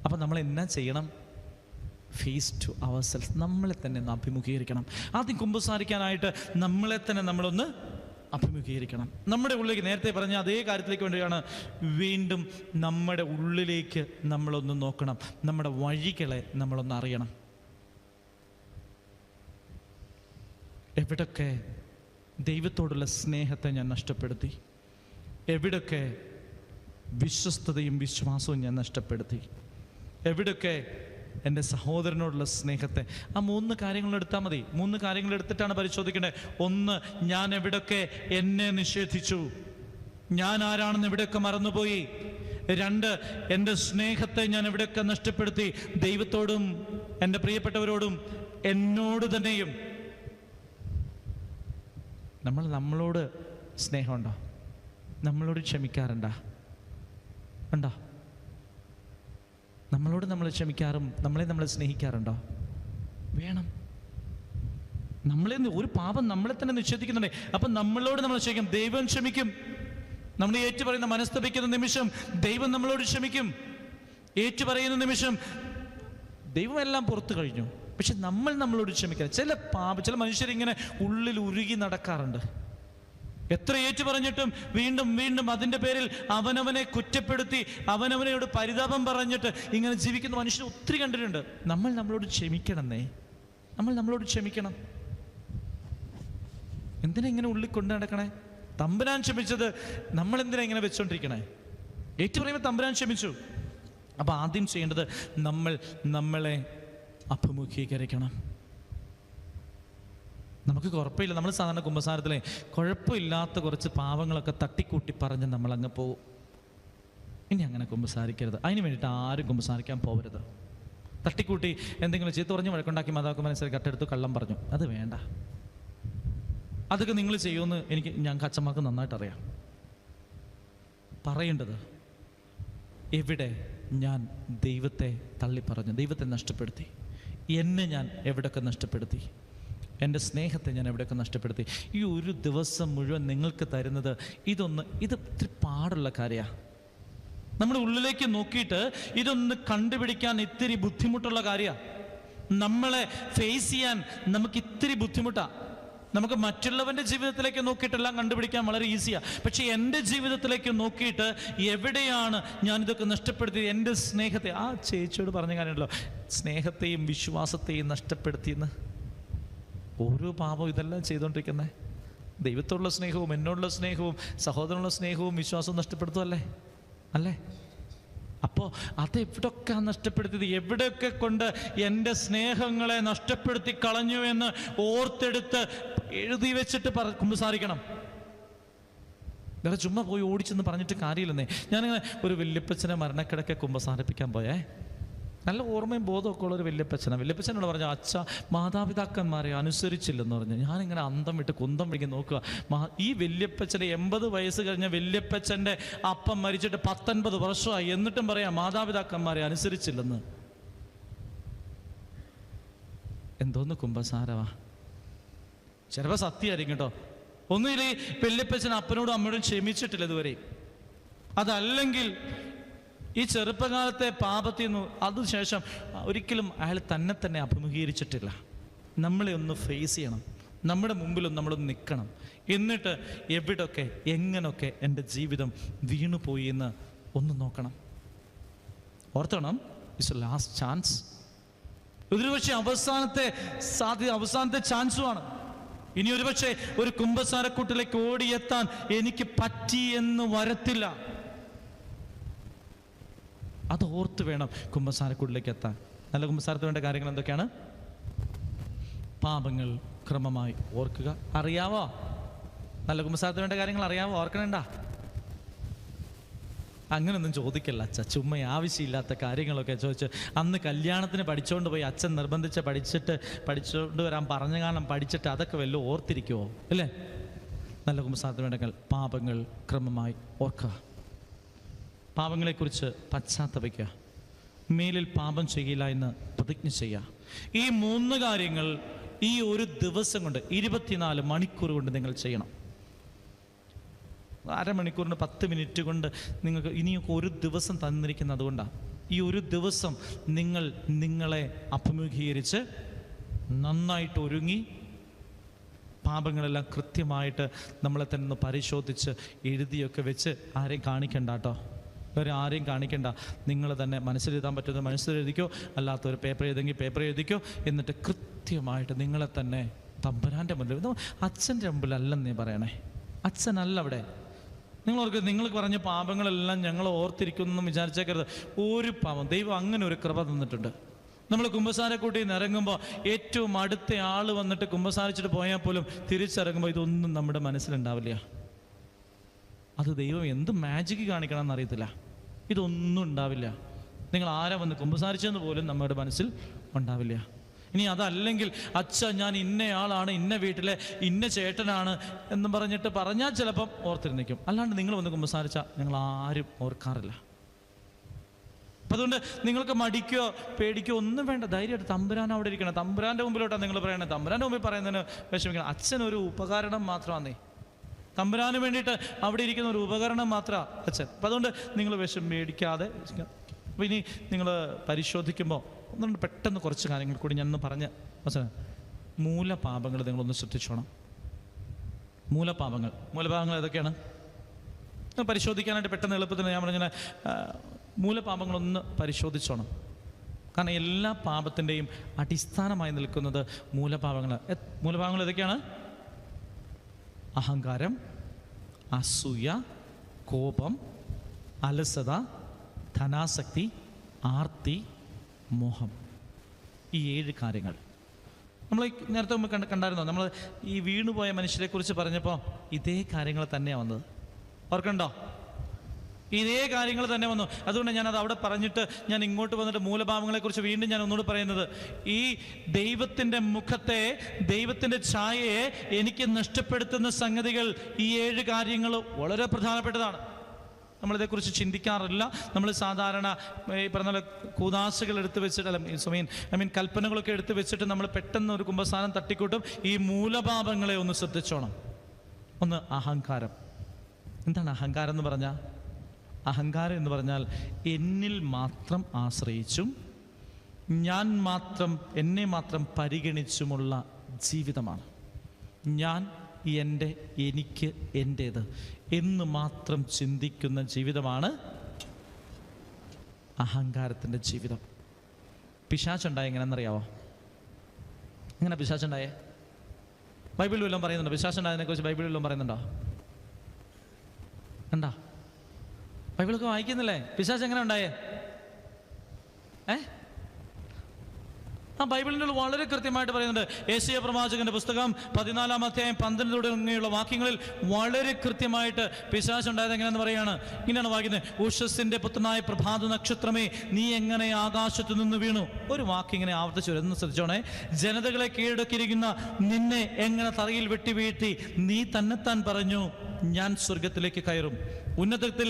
അപ്പൊ നമ്മൾ എന്നാ ചെയ്യണം? Face to our self. നമ്മളെ തന്നെ ഒന്ന് അഭിമുഖീകരിക്കണം. ആദ്യം കുമ്പസാരിക്കാനായിട്ട് നമ്മളെ തന്നെ നമ്മളൊന്ന് അഭിമുഖീകരിക്കണം. നമ്മുടെ ഉള്ളിലേക്ക്, നേരത്തെ പറഞ്ഞ അതേ കാര്യത്തിലേക്ക് വേണ്ടിയാണ്, വീണ്ടും നമ്മുടെ ഉള്ളിലേക്ക് നമ്മളൊന്ന് നോക്കണം. നമ്മുടെ വഴികളെ നമ്മളൊന്ന് അറിയണം. എവിടൊക്കെ ദൈവത്തോടുള്ള സ്നേഹത്തെ ഞാൻ നഷ്ടപ്പെടുത്തി, എവിടൊക്കെ വിശ്വസ്തതയും വിശ്വാസവും ഞാൻ നഷ്ടപ്പെടുത്തി, എവിടൊക്കെ എൻ്റെ സഹോദരനോടുള്ള സ്നേഹത്തെ. ആ 3 കാര്യങ്ങൾ എടുത്താൽ മതി. 3 കാര്യങ്ങൾ എടുത്തിട്ടാണ് പരിശോധിക്കേണ്ടത്. 1, ഞാൻ എവിടൊക്കെ എന്നെ നിഷേധിച്ചു, ഞാൻ ആരാണെന്ന് എവിടെയൊക്കെ മറന്നുപോയി. 2, എൻ്റെ സ്നേഹത്തെ ഞാൻ എവിടെയൊക്കെ നഷ്ടപ്പെടുത്തി, ദൈവത്തോടും എൻ്റെ പ്രിയപ്പെട്ടവരോടും എന്നോട് തന്നെയും. നമ്മളോട് സ്നേഹമുണ്ടോ? നമ്മളോട് ക്ഷമിക്കാറുണ്ടോ? ഉണ്ടോ? നമ്മളോട് നമ്മൾ ക്ഷമിക്കാറും നമ്മളെ സ്നേഹിക്കാറുണ്ടോ? വേണം. ഒരു പാപം നമ്മളെ തന്നെ നിഷേധിക്കുന്നുണ്ടേ, അപ്പം നമ്മളോട് നമ്മൾ ക്ഷമിക്കും, ദൈവം ക്ഷമിക്കും. നമ്മൾ ഏറ്റു പറയുന്ന, മനസ്തപിക്കുന്ന നിമിഷം ദൈവം നമ്മളോട് ക്ഷമിക്കും. ഏറ്റു പറയുന്ന നിമിഷം ദൈവം എല്ലാം പുറത്തു കഴിഞ്ഞു. പക്ഷെ നമ്മളോട് ക്ഷമിക്കാം. ചില മനുഷ്യരിങ്ങനെ ഉള്ളിൽ ഉരുകി നടക്കാറുണ്ട്. എത്ര ഏറ്റു പറഞ്ഞിട്ടും വീണ്ടും വീണ്ടും അതിൻ്റെ പേരിൽ അവനവനെ കുറ്റപ്പെടുത്തി അവനവനോട് പരിതാപം പറഞ്ഞിട്ട് ഇങ്ങനെ ജീവിക്കുന്ന മനുഷ്യരെ ഒത്തിരി കണ്ടിട്ടുണ്ട്. നമ്മളോട് ക്ഷമിക്കണമെന്നേ. നമ്മളോട് ക്ഷമിക്കണം. എന്തിനാ ഇങ്ങനെ ഉള്ളിൽ കൊണ്ടു നടക്കണേ? തമ്പുരാൻ ക്ഷമിച്ചത് നമ്മളെന്തിനാ ഇങ്ങനെ വെച്ചോണ്ടിരിക്കണേ? ഏറ്റു പറയുമ്പോൾ തമ്പുരാൻ ക്ഷമിച്ചു. അപ്പം ആദ്യം ചെയ്യേണ്ടത് നമ്മളെ അഭിമുഖീകരിക്കണം. നമുക്ക് കുഴപ്പമില്ല. നമ്മൾ സാധാരണ കുമ്പസാരത്തിലെ കുഴപ്പമില്ലാത്ത കുറച്ച് പാവങ്ങളൊക്കെ തട്ടിക്കൂട്ടി പറഞ്ഞ് നമ്മളങ്ങ് പോകും. ഇനി അങ്ങനെ കുമ്പസാരിക്കരുത്. അതിന് വേണ്ടിയിട്ട് ആരും കുമ്പസാരിക്കാൻ പോകരുത്. തട്ടിക്കൂട്ടി എന്തെങ്കിലും ചീത്ത പറഞ്ഞ് വഴക്കുണ്ടാക്കി മാതാക്ക മനസ്സിലാക്കി കട്ടെടുത്ത് കള്ളം പറഞ്ഞു, അത് വേണ്ട. അതൊക്കെ നിങ്ങൾ ചെയ്യുമെന്ന് ഞങ്ങൾക്ക് അച്ഛന്മാർക്ക് നന്നായിട്ട് അറിയാം. പറയേണ്ടത്, എവിടെ ഞാൻ ദൈവത്തെ തള്ളിപ്പറഞ്ഞു, ദൈവത്തെ നഷ്ടപ്പെടുത്തി, എന്നെ ഞാൻ എവിടെയൊക്കെ നഷ്ടപ്പെടുത്തി, എൻ്റെ സ്നേഹത്തെ ഞാൻ എവിടെയൊക്കെ നഷ്ടപ്പെടുത്തി. ഈ ഒരു ദിവസം മുഴുവൻ നിങ്ങൾക്ക് തരുന്നത് ഇത് ഇത്തിരി പാടുള്ള കാര്യമാണ്. നമ്മുടെ ഉള്ളിലേക്ക് നോക്കിയിട്ട് ഇതൊന്ന് കണ്ടുപിടിക്കാൻ ഇത്തിരി ബുദ്ധിമുട്ടുള്ള കാര്യമാണ്. നമ്മളെ ഫേസ് ചെയ്യാൻ നമുക്ക് ഇത്തിരി ബുദ്ധിമുട്ടാണ്. നമുക്ക് മറ്റുള്ളവൻ്റെ ജീവിതത്തിലേക്ക് നോക്കിയിട്ടെല്ലാം കണ്ടുപിടിക്കാൻ വളരെ ഈസിയാണ്. പക്ഷേ എൻ്റെ ജീവിതത്തിലേക്ക് നോക്കിയിട്ട് എവിടെയാണ് ഞാനിതൊക്കെ നഷ്ടപ്പെടുത്തിയത്? എൻ്റെ സ്നേഹത്തെ, ആ ചേച്ചിയോട് പറഞ്ഞ കാര്യമുണ്ടല്ലോ, സ്നേഹത്തെയും വിശ്വാസത്തെയും നഷ്ടപ്പെടുത്തിയെന്ന്. ഓരോ പാപം ഇതെല്ലാം ചെയ്തുകൊണ്ടിരിക്കുന്നത്. ദൈവത്തോടുള്ള സ്നേഹവും എന്നോടുള്ള സ്നേഹവും സഹോദരനുള്ള സ്നേഹവും വിശ്വാസവും നഷ്ടപ്പെടുത്തുമല്ലേ? അല്ലേ? അപ്പോൾ അതെവിടൊക്കെ നഷ്ടപ്പെടുത്തിയത്, എവിടെയൊക്കെ കൊണ്ട് എൻ്റെ സ്നേഹങ്ങളെ നഷ്ടപ്പെടുത്തി കളഞ്ഞു എന്ന് ഓർത്തെടുത്ത് എഴുതി വെച്ചിട്ട് കുമ്പസാരിക്കണം. വേറെ ചുമ്മാ പോയി ഓടിച്ചെന്ന് പറഞ്ഞിട്ട് കാര്യമില്ലെന്നേ. ഞാനിങ്ങനെ ഒരു വല്യപ്പച്ചനെ മരണക്കിടക്കെ കുമ്പസാരിപ്പിക്കാൻ പോയേ. നല്ല ഓർമ്മയും ബോധമൊക്കെ ഉള്ളൊരു വല്യപ്പച്ചനോട് പറഞ്ഞു, അച്ഛ മാതാപിതാക്കന്മാരെ അനുസരിച്ചില്ലെന്ന് പറഞ്ഞു. ഞാനിങ്ങനെ അന്തം വിട്ട് കുന്തം പിടിക്കാൻ നോക്കുക. ഈ വല്യപ്പച്ചൻ്റെ 80 വയസ്സ് കഴിഞ്ഞ വല്യപ്പച്ചൻ്റെ അപ്പം മരിച്ചിട്ട് 19 വർഷമായി, എന്നിട്ടും പറയാം മാതാപിതാക്കന്മാരെ അനുസരിച്ചില്ലെന്ന്. എന്തോന്ന് കുമ്പസാരവാ? ചിലപ്പോൾ സത്യമായിരിക്കും കേട്ടോ. ഒന്നുമില്ല, ഈ വല്യപ്പച്ചൻ അപ്പനോടും അമ്മയോടും ക്ഷമിച്ചിട്ടില്ല ഇതുവരെ. അതല്ലെങ്കിൽ ഈ ചെറുപ്പകാലത്തെ പാപത്തിൽ നിന്ന് അതിനുശേഷം ഒരിക്കലും അയാൾ തന്നെ അഭിമുഖീകരിച്ചിട്ടില്ല. നമ്മളെ ഒന്ന് ഫേസ് ചെയ്യണം, നമ്മുടെ മുമ്പിലൊന്ന് നമ്മളൊന്ന് നിൽക്കണം. എന്നിട്ട് എവിടൊക്കെ എങ്ങനൊക്കെ എൻ്റെ ജീവിതം വീണുപോയി എന്ന് ഒന്ന് നോക്കണം. ഓർത്തണം, ഇറ്റ്സ് എ ലാസ്റ്റ് ചാൻസ്. ഇതൊരു പക്ഷേ അവസാനത്തെ ചാൻസുമാണ്. ഇനി ഒരു പക്ഷേ ഒരു കുമ്പസാരക്കൂട്ടിലേക്ക് ഓടിയെത്താൻ എനിക്ക് പറ്റി എന്ന് വരത്തില്ല. അത് ഓർത്ത് വേണം കുമ്പസാരക്കൂട്ടിലേക്ക് എത്താൻ. നല്ല കുമ്പസാരത്തിന് വേണ്ട കാര്യങ്ങൾ എന്തൊക്കെയാണ്? പാപങ്ങൾ ക്രമമായി ഓർക്കുക. അറിയാവോ? നല്ല കുമ്പസാരത്തിന് വേണ്ട കാര്യങ്ങൾ അറിയാവോ? ഓർക്കണേണ്ട? അങ്ങനൊന്നും ചോദിക്കല്ല അച്ഛ. ചുമ്മാ ആവശ്യമില്ലാത്ത കാര്യങ്ങളൊക്കെ ചോദിച്ച് അന്ന് കല്യാണത്തിന് പഠിച്ചുകൊണ്ട് പോയി അച്ഛൻ നിർബന്ധിച്ച് പഠിച്ചുകൊണ്ട് വരാൻ പറഞ്ഞ കാരണം പഠിച്ചിട്ട് അതൊക്കെ വല്ലതും ഓർത്തിരിക്കുമോ? അല്ലേ? നല്ല കുമ്പസാരത്തിന് വേണ്ടെങ്കിൽ പാപങ്ങൾ ക്രമമായി ഓർക്കുക. പാപങ്ങളെക്കുറിച്ച് പശ്ചാത്തപിക്കുക. മേലിൽ പാപം ചെയ്യില്ല എന്ന് പ്രതിജ്ഞ ചെയ്യുക. ഈ 3 കാര്യങ്ങൾ ഈ ഒരു ദിവസം കൊണ്ട് 24 മണിക്കൂർ കൊണ്ട് നിങ്ങൾ ചെയ്യണം. അരമണിക്കൂറിന് 10 മിനിറ്റ് കൊണ്ട് നിങ്ങൾക്ക് ഇനിയൊക്കെ ഒരു ദിവസം തന്നിരിക്കുന്നത് അതുകൊണ്ടാണ്. ഈ ഒരു ദിവസം നിങ്ങൾ നിങ്ങളെ അഭിമുഖീകരിച്ച് നന്നായിട്ട് ഒരുങ്ങി പാപങ്ങളെല്ലാം കൃത്യമായിട്ട് നമ്മളെ തന്നെ പരിശോധിച്ച് എഴുതിയൊക്കെ വെച്ച് ആരെയും കാണിക്കണ്ട കേട്ടോ. വേറെ ആരെയും കാണിക്കണ്ട. നിങ്ങൾ തന്നെ മനസ്സിലെഴുതാൻ പറ്റുന്നത് മനസ്സിലെഴുതിക്കോ, അല്ലാത്തൊരു പേപ്പർ എഴുതെങ്കിൽ പേപ്പർ എഴുതിക്കോ. എന്നിട്ട് കൃത്യമായിട്ട് നിങ്ങളെ തന്നെ തമ്പുരാൻ്റെ മുന്നിൽ, അച്ഛൻ്റെ മുമ്പിലല്ലെന്നേ പറയണേ. അച്ഛനല്ല അവിടെ. നിങ്ങൾക്ക് പറഞ്ഞ പാപങ്ങളെല്ലാം ഞങ്ങൾ ഓർത്തിരിക്കുന്നു വിചാരിച്ചേക്കരുത്. ഒരു പാപം ദൈവം അങ്ങനെ ഒരു കൃപ തന്നിട്ടുണ്ട്. നമ്മൾ കുമ്പസാരക്കൂട്ടിൽ നിന്ന് ഇറങ്ങുമ്പോൾ ഏറ്റവും അടുത്ത ആൾ വന്നിട്ട് കുമ്പസാരിച്ചിട്ട് പോയാൽ പോലും തിരിച്ചിറങ്ങുമ്പോൾ ഇതൊന്നും നമ്മുടെ മനസ്സിലുണ്ടാവില്ല. അത് ദൈവം എന്ത് മാജിക് കാണിക്കണം എന്നറിയത്തില്ല. ഇതൊന്നും ഉണ്ടാവില്ല. നിങ്ങൾ ആരാ വന്ന് കുമ്പസാരിച്ചെന്ന് പോലും നമ്മുടെ മനസ്സിൽ ഉണ്ടാവില്ല. ഇനി അതല്ലെങ്കിൽ അച്ഛ ഞാൻ ഇന്നയാളാണ്, ഇന്ന വീട്ടിലെ ഇന്ന ചേട്ടനാണ് എന്ന് പറഞ്ഞാൽ ചിലപ്പം ഓർത്തിരുന്നിക്കും. അല്ലാണ്ട് നിങ്ങൾ വന്ന് കുമ്പസാരിച്ചാൽ ഞങ്ങൾ ആരും ഓർക്കാറില്ല. അപ്പം അതുകൊണ്ട് നിങ്ങൾക്ക് മടിക്കോ പേടിക്കോ ഒന്നും വേണ്ട. ധൈര്യമായിട്ട് തമ്പുരാൻ അവിടെ ഇരിക്കണം. തമ്പുരാൻ്റെ മുമ്പിലോട്ടാണ് നിങ്ങൾ പറയണത്. തമ്പുരാൻ്റെ മുമ്പിൽ പറയുന്നതിന് വിഷമിക്കണം. അച്ഛനൊരു ഉപകരണം മാത്രമാണ്. തമ്പുരാന് വേണ്ടിയിട്ട് അവിടെ ഇരിക്കുന്ന ഒരു ഉപകരണം മാത്രമാണ് അച്ഛൻ. അപ്പം അതുകൊണ്ട് നിങ്ങൾ പേടിക്കാതെ. അപ്പോൾ ഇനി നിങ്ങൾ പരിശോധിക്കുമ്പോൾ ഒന്നുകൊണ്ട് പെട്ടെന്ന് കുറച്ച് കാര്യങ്ങൾ കൂടി ഞാൻ പറഞ്ഞ് മനസ്സിലായി. മൂലപാപങ്ങൾ നിങ്ങളൊന്ന് ശ്രദ്ധിച്ചോണം. മൂലപാപങ്ങൾ ഏതൊക്കെയാണ് പരിശോധിക്കാനായിട്ട് പെട്ടെന്ന് എളുപ്പത്തിന് ഞാൻ പറഞ്ഞ മൂലപാപങ്ങളൊന്ന് പരിശോധിച്ചോണം. കാരണം എല്ലാ പാപത്തിൻ്റെയും അടിസ്ഥാനമായി നിൽക്കുന്നത് മൂലപാപങ്ങൾ ഏതൊക്കെയാണ്? അഹങ്കാരം, അസൂയ, കോപം, അലസത, ധനാസക്തി, ആർത്തി, മോഹം. ഈ 7 കാര്യങ്ങൾ നമ്മൾ നേരത്തെ മുമ്പ് കണ്ടായിരുന്നോ? നമ്മൾ ഈ വീണുപോയ മനുഷ്യരെക്കുറിച്ച് പറഞ്ഞപ്പോൾ ഇതേ കാര്യങ്ങൾ തന്നെയാണ് വന്നത്. ഓർക്കണ്ടോ? ഇതേ കാര്യങ്ങൾ തന്നെ വന്നു. അതുകൊണ്ട് ഞാനത് അവിടെ പറഞ്ഞിട്ട് ഞാൻ ഇങ്ങോട്ട് വന്നിട്ട് മൂലപാപങ്ങളെക്കുറിച്ച് വീണ്ടും ഞാൻ ഒന്നുകൂടി പറയുന്നത്, ഈ ദൈവത്തിൻ്റെ മുഖത്തെ, ദൈവത്തിൻ്റെ ഛായയെ എനിക്ക് നഷ്ടപ്പെടുത്തുന്ന സംഗതികൾ ഈ 7 കാര്യങ്ങൾ വളരെ പ്രധാനപ്പെട്ടതാണ്. നമ്മളിതേക്കുറിച്ച് ചിന്തിക്കാറില്ല. നമ്മൾ സാധാരണ ഈ പറഞ്ഞ കൂദാശകൾ എടുത്ത് വെച്ചിട്ട് കൽപ്പനകളൊക്കെ എടുത്ത് വെച്ചിട്ട് നമ്മൾ പെട്ടെന്ന് ഒരു കുമ്പസാരം തട്ടിക്കൂട്ടും. ഈ മൂലപാപങ്ങളെ ഒന്ന് ശ്രദ്ധിച്ചോണം. ഒന്ന് അഹങ്കാരം. എന്താണ് അഹങ്കാരം എന്ന് പറഞ്ഞാൽ? അഹങ്കാരം എന്ന് പറഞ്ഞാൽ എന്നിൽ മാത്രം ആശ്രയിച്ചും എന്നെ മാത്രം പരിഗണിച്ചുമുള്ള ജീവിതമാണ്. ഞാൻ, എൻ്റെ, എനിക്ക്, എൻ്റേത് എന്ന് മാത്രം ചിന്തിക്കുന്ന ജീവിതമാണ് അഹങ്കാരത്തിൻ്റെ ജീവിതം. പിശാചുണ്ടായ എങ്ങനെയെന്നറിയാവോ? എങ്ങനെ പിശാചുണ്ടായേ? ബൈബിളിൽ വല്ലതും പറയുന്നുണ്ടോ? പിശാചുണ്ടായതിനെ കുറിച്ച് ബൈബിളിൽ വല്ലതും പറയുന്നുണ്ടോ? കണ്ടാ? ബൈബിളൊക്കെ വായിക്കുന്നില്ലേ? പിശാച് എങ്ങനെ ഉണ്ടായേ? ആ ബൈബിളിൻ്റെ വളരെ കൃത്യമായിട്ട് പറയുന്നുണ്ട്. യെശയ്യാ പ്രവാചകന്റെ പുസ്തകം 14-ാം അധ്യായം 12 തുടങ്ങിയുള്ള വാക്യങ്ങളിൽ വളരെ കൃത്യമായിട്ട് പിശാച് ഉണ്ടായത് എങ്ങനെയെന്ന് പറയാണ്. ഇങ്ങനെയാണ് വായിക്കുന്നത്: ഉഷസ്സിന്റെ പുത്രനായ പ്രഭാത നക്ഷത്രമേ, നീ എങ്ങനെ ആകാശത്തു നിന്ന് വീണു. ഒരു വാക്യം ഇങ്ങനെ ആവർത്തിച്ചു വരുന്നു, ശ്രദ്ധിച്ചോണേ. ജനതകളെ കീഴടക്കിയിരിക്കുന്ന നിന്നെ എങ്ങനെ തറയിൽ വെട്ടി വീഴ്ത്തി. നീ തന്നെത്താൻ പറഞ്ഞു, ഞാൻ സ്വർഗത്തിലേക്ക് കയറും. ഉന്നതത്തിൽ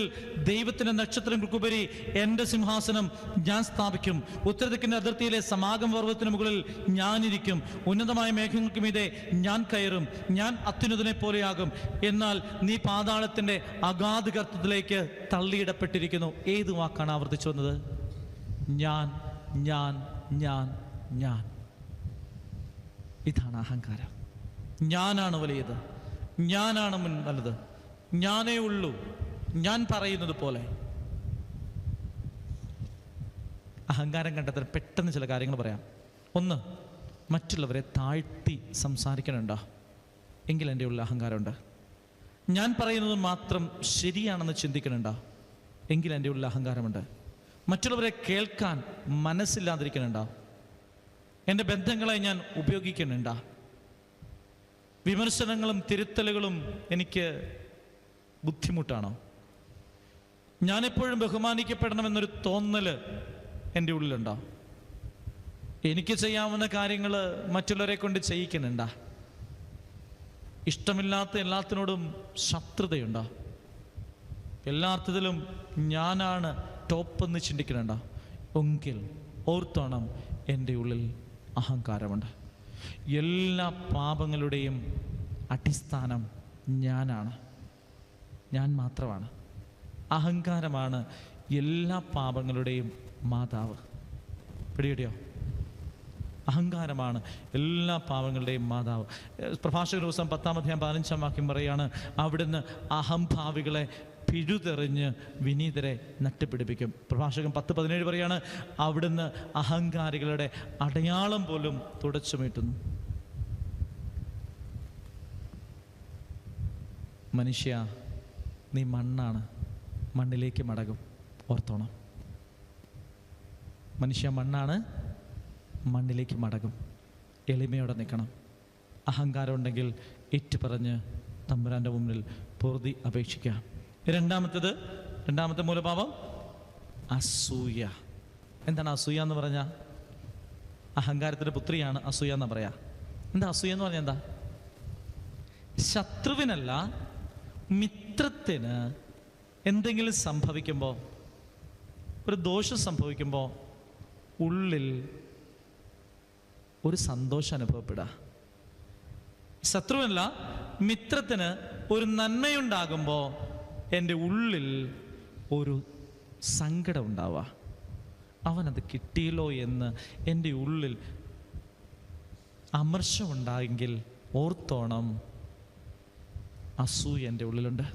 ദൈവത്തിന്റെ നക്ഷത്രങ്ങൾക്കുപരി എൻ്റെ സിംഹാസനം ഞാൻ സ്ഥാപിക്കും. ഉത്തരദിക്കിന്റെ അതിർത്തിയിലെ സമാഗമ പർവ്വതത്തിന് മുകളിൽ ഞാനിരിക്കും. ഉന്നതമായ മേഘങ്ങൾക്ക് മീതെ ഞാൻ കയറും. ഞാൻ അത്യുന്നതനെ പോലെയാകും. എന്നാൽ നീ പാതാളത്തിന്റെ അഗാധ ഗർത്തത്തിലേക്ക് തള്ളിയിടപ്പെട്ടിരിക്കുന്നു. ഏത് വാക്കാണ് ആവർത്തിച്ചു വന്നത്? ഞാൻ, ഞാൻ, ഞാൻ, ഞാൻ. ഇതാണ് അഹങ്കാരം. ഞാനാണ് വലിയത്, ഞാനാണ് നല്ലത്, ഞാനേ ഉള്ളൂ, ഞാൻ പറയുന്നത് പോലെ. അഹങ്കാരം കണ്ടെത്താൻ പെട്ടെന്ന് ചില കാര്യങ്ങൾ പറയാം. ഒന്ന്, മറ്റുള്ളവരെ താഴ്ത്തി സംസാരിക്കണുണ്ടോ? എങ്കിൽ എൻ്റെ ഉള്ള അഹങ്കാരമുണ്ട്. ഞാൻ പറയുന്നത് മാത്രം ശരിയാണെന്ന് ചിന്തിക്കണുണ്ടോ? എങ്കിൽ എൻ്റെ ഉള്ള അഹങ്കാരമുണ്ട്. മറ്റുള്ളവരെ കേൾക്കാൻ മനസ്സില്ലാതിരിക്കണുണ്ടോ? എൻ്റെ ബന്ധങ്ങളെ ഞാൻ ഉപയോഗിക്കുന്നുണ്ടോ? വിമർശനങ്ങളും തിരുത്തലുകളും എനിക്ക് ബുദ്ധിമുട്ടാണോ? ഞാനെപ്പോഴും ബഹുമാനിക്കപ്പെടണമെന്നൊരു തോന്നല് എൻ്റെ ഉള്ളിലുണ്ടോ? എനിക്ക് ചെയ്യാവുന്ന കാര്യങ്ങൾ മറ്റുള്ളവരെ കൊണ്ട് ചെയ്യിക്കുന്നുണ്ടോ? ഇഷ്ടമില്ലാത്ത എല്ലാത്തിനോടും ശത്രുതയുണ്ടോ? എല്ലാ അർത്ഥത്തിലും ഞാനാണ് ടോപ്പെന്ന് ചിന്തിക്കുന്നുണ്ടോ? എങ്കിൽ ഓർത്തോണം, എൻ്റെ ഉള്ളിൽ അഹങ്കാരമുണ്ട്. എല്ലാ പാപങ്ങളുടെയും അടിസ്ഥാനം ഞാനാണ്, ഞാൻ മാത്രമാണ്. അഹങ്കാരമാണ് എല്ലാ പാപങ്ങളുടെയും മാതാവ്. പിടികിട്ടിയോ? അഹങ്കാരമാണ് എല്ലാ പാപങ്ങളുടെയും മാതാവ്. പ്രഭാഷക ദിവസം 10-ാം അധ്യായം 15-ാം വാക്യം പറയാണ്, അവിടുന്ന് അഹംഭാവികളെ പിഴുതെറിഞ്ഞ് വിനീതരെ നട്ടുപിടിപ്പിക്കും. പ്രഭാഷകൻ 10:17 പറയാണ്, അവിടുന്ന് അഹങ്കാരികളുടെ അടയാളം പോലും തുടച്ചു മാറ്റുന്നു. മനുഷ്യ, നീ മണ്ണാണ്, മണ്ണിലേക്ക് മടങ്ങും. ഓർത്തോണം, മനുഷ്യ മണ്ണാണ്, മണ്ണിലേക്ക് മടങ്ങും. എളിമയോടെ നിൽക്കണം. അഹങ്കാരം ഉണ്ടെങ്കിൽ ഏറ്റുപറഞ്ഞ് തമ്പുരാൻ്റെ മുന്നിൽ പൊറുതി അപേക്ഷിക്കാം. രണ്ടാമത്തെ മൂലപാപം അസൂയ. എന്താണ് അസൂയ എന്ന് പറഞ്ഞാൽ? അഹങ്കാരത്തിൻ്റെ പുത്രിയാണ് അസൂയ എന്ന് പറയാ. എന്താ അസൂയ എന്ന് പറഞ്ഞാൽ? എന്താ? ശത്രുവിനല്ല, മിത്രത്തിന് എന്തെങ്കിലും സംഭവിക്കുമ്പോൾ, ഒരു ദോഷം സംഭവിക്കുമ്പോൾ ഉള്ളിൽ ഒരു സന്തോഷം അനുഭവപ്പെടുക. ശത്രുവല്ല, മിത്രത്തിന് ഒരു നന്മയുണ്ടാകുമ്പോൾ എൻ്റെ ഉള്ളിൽ ഒരു സങ്കടം ഉണ്ടാവുക. അവനത് കിട്ടിയല്ലോ എന്ന് എൻ്റെ ഉള്ളിൽ അമർഷമുണ്ടായെങ്കിൽ ഓർത്തോണം, അസൂയ എൻ്റെ ഉള്ളിലുണ്ട്.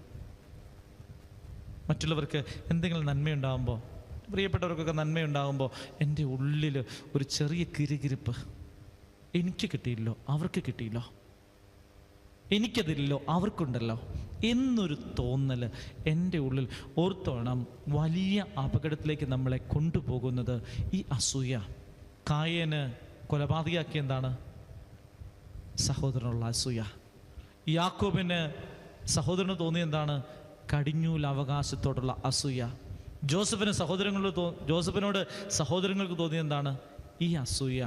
മറ്റുള്ളവർക്ക് എന്തെങ്കിലും നന്മയുണ്ടാകുമ്പോൾ, പ്രിയപ്പെട്ടവർക്കൊക്കെ നന്മയുണ്ടാകുമ്പോൾ എൻ്റെ ഉള്ളിൽ ഒരു ചെറിയ കിരുകിരിപ്പ്. എനിക്ക് കിട്ടിയില്ലോ, അവർക്ക് കിട്ടിയില്ലോ, എനിക്കതില്ലോ, അവർക്കുണ്ടല്ലോ എന്നൊരു തോന്നൽ എൻ്റെ ഉള്ളിൽ. ഓർത്തോണം, വലിയ അപകടത്തിലേക്ക് നമ്മളെ കൊണ്ടുപോകുന്നത് ഈ അസൂയ. കായേന് കൊലപാതകയാക്കിയ എന്താണ്? സഹോദരനുള്ള അസൂയ. യാക്കോബിന് സഹോദരന് തോന്നിയ എന്താണ്? കടിഞ്ഞൂൽ അവകാശത്തോടുള്ള അസൂയ. ജോസഫിനോട് സഹോദരങ്ങൾക്ക് തോന്നിയ എന്താണ്? ഈ അസൂയ.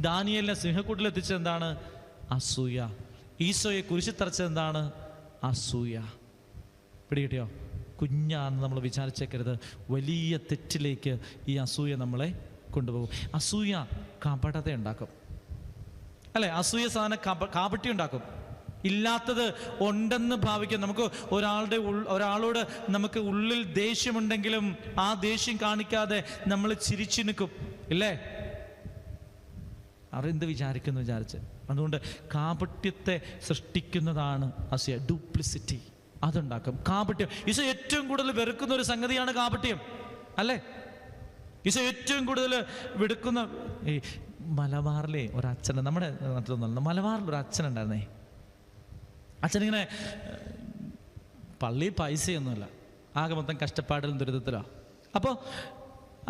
ദാനിയേലിനെ സിംഹക്കൂട്ടിലെത്തിച്ചത് എന്താണ്? അസൂയ. ഈശോയെ കുരിശിൽ തറച്ചത് എന്താണ്? അസൂയ. പിടികിട്ടിയോ? കുഞ്ഞാന്ന് നമ്മൾ വിചാരിച്ചേക്കരുത്. വലിയ തെറ്റിലേക്ക് ഈ അസൂയ നമ്മളെ കൊണ്ടുപോകും. അസൂയ കപടത ഉണ്ടാക്കും, അല്ലെ? അസൂയ സാധനം കാപട്യം ഉണ്ടാക്കും. ഇല്ലാത്തത് ഉണ്ടെന്ന് ഭാവിക്കാം. നമുക്ക് ഒരാളോട് നമുക്ക് ഉള്ളിൽ ദേഷ്യമുണ്ടെങ്കിലും ആ ദേഷ്യം കാണിക്കാതെ നമ്മൾ ചിരിച്ചു നിൽക്കും, ഇല്ലേ? അവരെന്ത് വിചാരിക്കുന്നു വിചാരിച്ച് അതുകൊണ്ട് കാപട്യത്തെ സൃഷ്ടിക്കുന്നതാണ് അസൂയ, ഡ്യൂപ്ലിസിറ്റി. അതുണ്ടാക്കും കാപട്യം. ഈശോ ഏറ്റവും കൂടുതൽ വെറുക്കുന്ന ഒരു സംഗതിയാണ് കാപട്യം, അല്ലേ? ഈശോ ഏറ്റവും കൂടുതൽ വെറുക്കുന്ന ഈ മലബാറിലെ ഒരച്ഛൻ, നമ്മുടെ നാട്ടിലൊന്നും, മലബാറിൽ ഒരു അച്ഛനുണ്ടായിരുന്നേ. അച്ഛനിങ്ങനെ പള്ളിയിൽ പൈസയൊന്നുമില്ല, ആകെ മൊത്തം കഷ്ടപ്പാടിലും ദുരിതത്തിലാണ്. അപ്പോൾ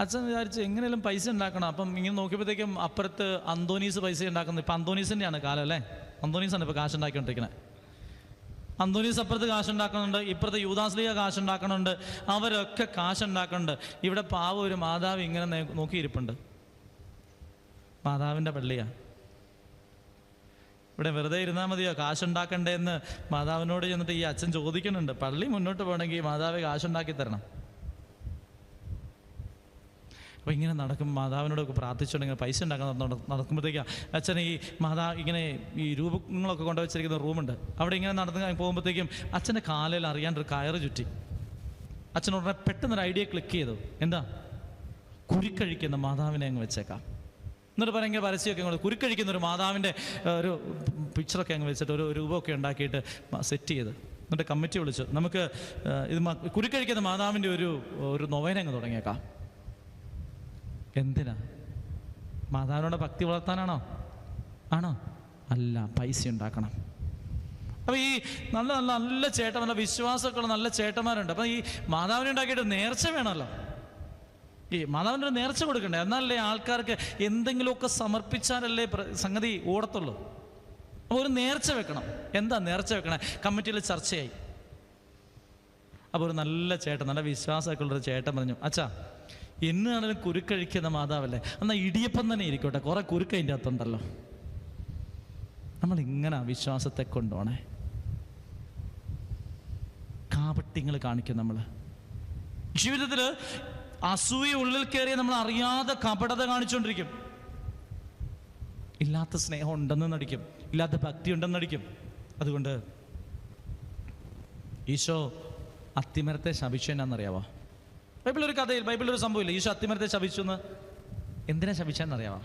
അച്ഛൻ വിചാരിച്ച് എങ്ങനെയും പൈസ ഉണ്ടാക്കണം. അപ്പം ഇങ്ങനെ നോക്കിയപ്പോഴത്തേക്കും അപ്പുറത്ത് അന്തോനീസ് പൈസ ഉണ്ടാക്കുന്നത്. ഇപ്പം അന്തോനീസിൻ്റെയാണ് കാലം, അല്ലേ? അന്തോനീസാണ് ഇപ്പോൾ കാശുണ്ടാക്കിക്കൊണ്ടിരിക്കുന്നത്. അന്തോനീസ് അപ്പുറത്ത് കാശുണ്ടാക്കുന്നുണ്ട്, ഇപ്പുറത്ത് യൂദാസ്ലീഹ കാശുണ്ടാക്കണുണ്ട്, അവരൊക്കെ കാശുണ്ടാക്കുന്നുണ്ട്. ഇവിടെ പാവ ഒരു മാതാവ് ഇങ്ങനെ നോക്കിയിരിപ്പുണ്ട്. മാതാവിൻ്റെ പള്ളിയാണ്. ഇവിടെ വെറുതെ ഇരുന്നാൽ മതിയോ, കാശുണ്ടാക്കണ്ടേ എന്ന് മാതാവിനോട് ചെന്നിട്ട് ഈ അച്ഛൻ ചോദിക്കുന്നുണ്ട്. പള്ളി മുന്നോട്ട് പോകണമെങ്കിൽ മാതാവ് കാശുണ്ടാക്കി തരണം. അപ്പോൾ ഇങ്ങനെ നടക്കും, മാതാവിനോടൊക്കെ പ്രാർത്ഥിച്ചുകൊണ്ട് ഇങ്ങനെ പൈസ ഉണ്ടാക്കാൻ നടക്കുമ്പോഴത്തേക്കാണ് അച്ഛൻ ഈ ഇങ്ങനെ ഈ രൂപങ്ങളൊക്കെ കൊണ്ടുവച്ചിരിക്കുന്ന റൂമുണ്ട്, അവിടെ ഇങ്ങനെ നടന്ന് പോകുമ്പോഴത്തേക്കും അച്ഛൻ്റെ കാലിൽ അറിയാണ്ടൊരു കയറ് ചുറ്റി. അച്ഛൻ ഉടനെ പെട്ടെന്നൊരു ഐഡിയ ക്ലിക്ക് ചെയ്തു. എന്താ? കുരുക്കഴിക്കുന്ന മാതാവിനെ അങ്ങ് വെച്ചേക്കാം. എന്നിട്ട് ഭയങ്കര പരസ്യമൊക്കെ അങ്ങ് കുരുക്കഴിക്കുന്ന ഒരു മാതാവിൻ്റെ ഒരു പിക്ചറൊക്കെ അങ്ങ് വെച്ചിട്ട് ഒരു രൂപമൊക്കെ ഉണ്ടാക്കിയിട്ട് സെറ്റ് ചെയ്ത് എന്നിട്ട് കമ്മിറ്റി വിളിച്ചു, നമുക്ക് ഇത് കുരുക്കഴിക്കുന്ന മാതാവിൻ്റെ ഒരു നൊവേന അങ്ങ് തുടങ്ങിയേക്കാം. എന്തിനാ? മാതാവിനോട് ഭക്തി വളർത്താനാണോ? ആണോ? അല്ല, പൈസ ഉണ്ടാക്കണം. അപ്പോൾ ഈ നല്ല നല്ല നല്ല നല്ല വിശ്വാസമൊക്കെയുള്ള നല്ല ചേട്ടന്മാരുണ്ട്. അപ്പം ഈ മാതാവിനെ ഉണ്ടാക്കിയിട്ട് നേർച്ച വേണമല്ലോ. ഈ മാതാവിൻ്റെ ഒരു നേർച്ച കൊടുക്കണ്ടേ? എന്നാലല്ലേ ആൾക്കാർക്ക് എന്തെങ്കിലുമൊക്കെ സമർപ്പിച്ചാലല്ലേ സംഗതി ഓടത്തുള്ളൂ. അപ്പോൾ ഒരു നേർച്ച വെക്കണം. എന്താ നേർച്ച വെക്കണേ? കമ്മിറ്റിയിൽ ചർച്ചയായി. അപ്പോൾ ഒരു നല്ല ചേട്ടൻ, നല്ല വിശ്വാസമൊക്കെ ഉള്ളൊരു ചേട്ടൻ പറഞ്ഞു, അച്ഛാ എന്നാണെങ്കിലും കുരുക്കഴിക്കുന്ന മാതാവല്ലേ, എന്നാൽ ഇടിയപ്പം തന്നെ ഇരിക്കട്ടെ, കുറെ കുരുക്ക് അതിൻ്റെ അകത്തുണ്ടല്ലോ. നമ്മളിങ്ങനെ വിശ്വാസത്തെ കൊണ്ടുപോണേ. കാപട്യങ്ങൾ കാണിക്കും. നമ്മൾ ജീവിതത്തിൽ അസൂയ ഉള്ളിൽ കയറിയ നമ്മൾ അറിയാതെ കപടത കാണിച്ചുകൊണ്ടിരിക്കും. ഇല്ലാത്ത സ്നേഹം ഉണ്ടെന്ന് നടിക്കും, ഇല്ലാത്ത ഭക്തി ഉണ്ടെന്ന് നടിക്കും. അതുകൊണ്ട് ഈശോ അത്തിമരത്തെ ശപിച്ചെന്നറിയാവോ? ബൈബിളൊരു കഥയിൽ, ബൈബിളൊരു സംഭവമില്ല. ഈശോ അത്തിമരത്തെ ശപിച്ചു എന്ന്. എന്തിനാ ശപിച്ചെന്നറിയാവോ?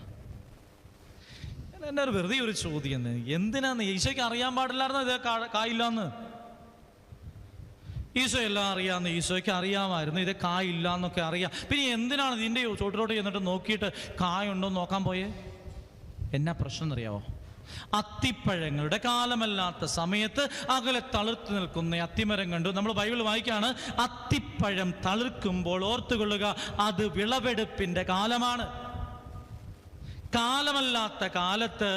എൻ്റെ ഒരു വെറുതെ ഒരു ചോദ്യം, എന്തിനാന്ന്? ഈശോയ്ക്ക് അറിയാൻ പാടില്ലായിരുന്നു ഇത് കായില്ലാന്ന്. ഈശോ എല്ലാം അറിയാമെന്ന് ഈശോയ്ക്ക് അറിയാമായിരുന്നു, ഇത് കായില്ല എന്നൊക്കെ അറിയാം. പിന്നെ എന്തിനാണ് ഇതിൻ്റെ ചോട്ടിലോട്ട് ചെന്നിട്ട് നോക്കിയിട്ട് കായുണ്ടോ എന്ന് നോക്കാൻ പോയേ? എന്നാ പ്രശ്നം എന്നറിയാവോ? അത്തിപ്പഴങ്ങളുടെ കാലമല്ലാത്ത സമയത്ത് അകലെ തളിർത്തു നിൽക്കുന്ന അത്തിമരം കണ്ടു. നമ്മൾ ബൈബിൾ വായിക്കാണ്, അത്തിപ്പഴം തളിർക്കുമ്പോൾ ഓർത്തുകൊള്ളുക, അത് വിളവെടുപ്പിന്റെ കാലമാണ്. കാലമല്ലാത്ത കാലത്ത്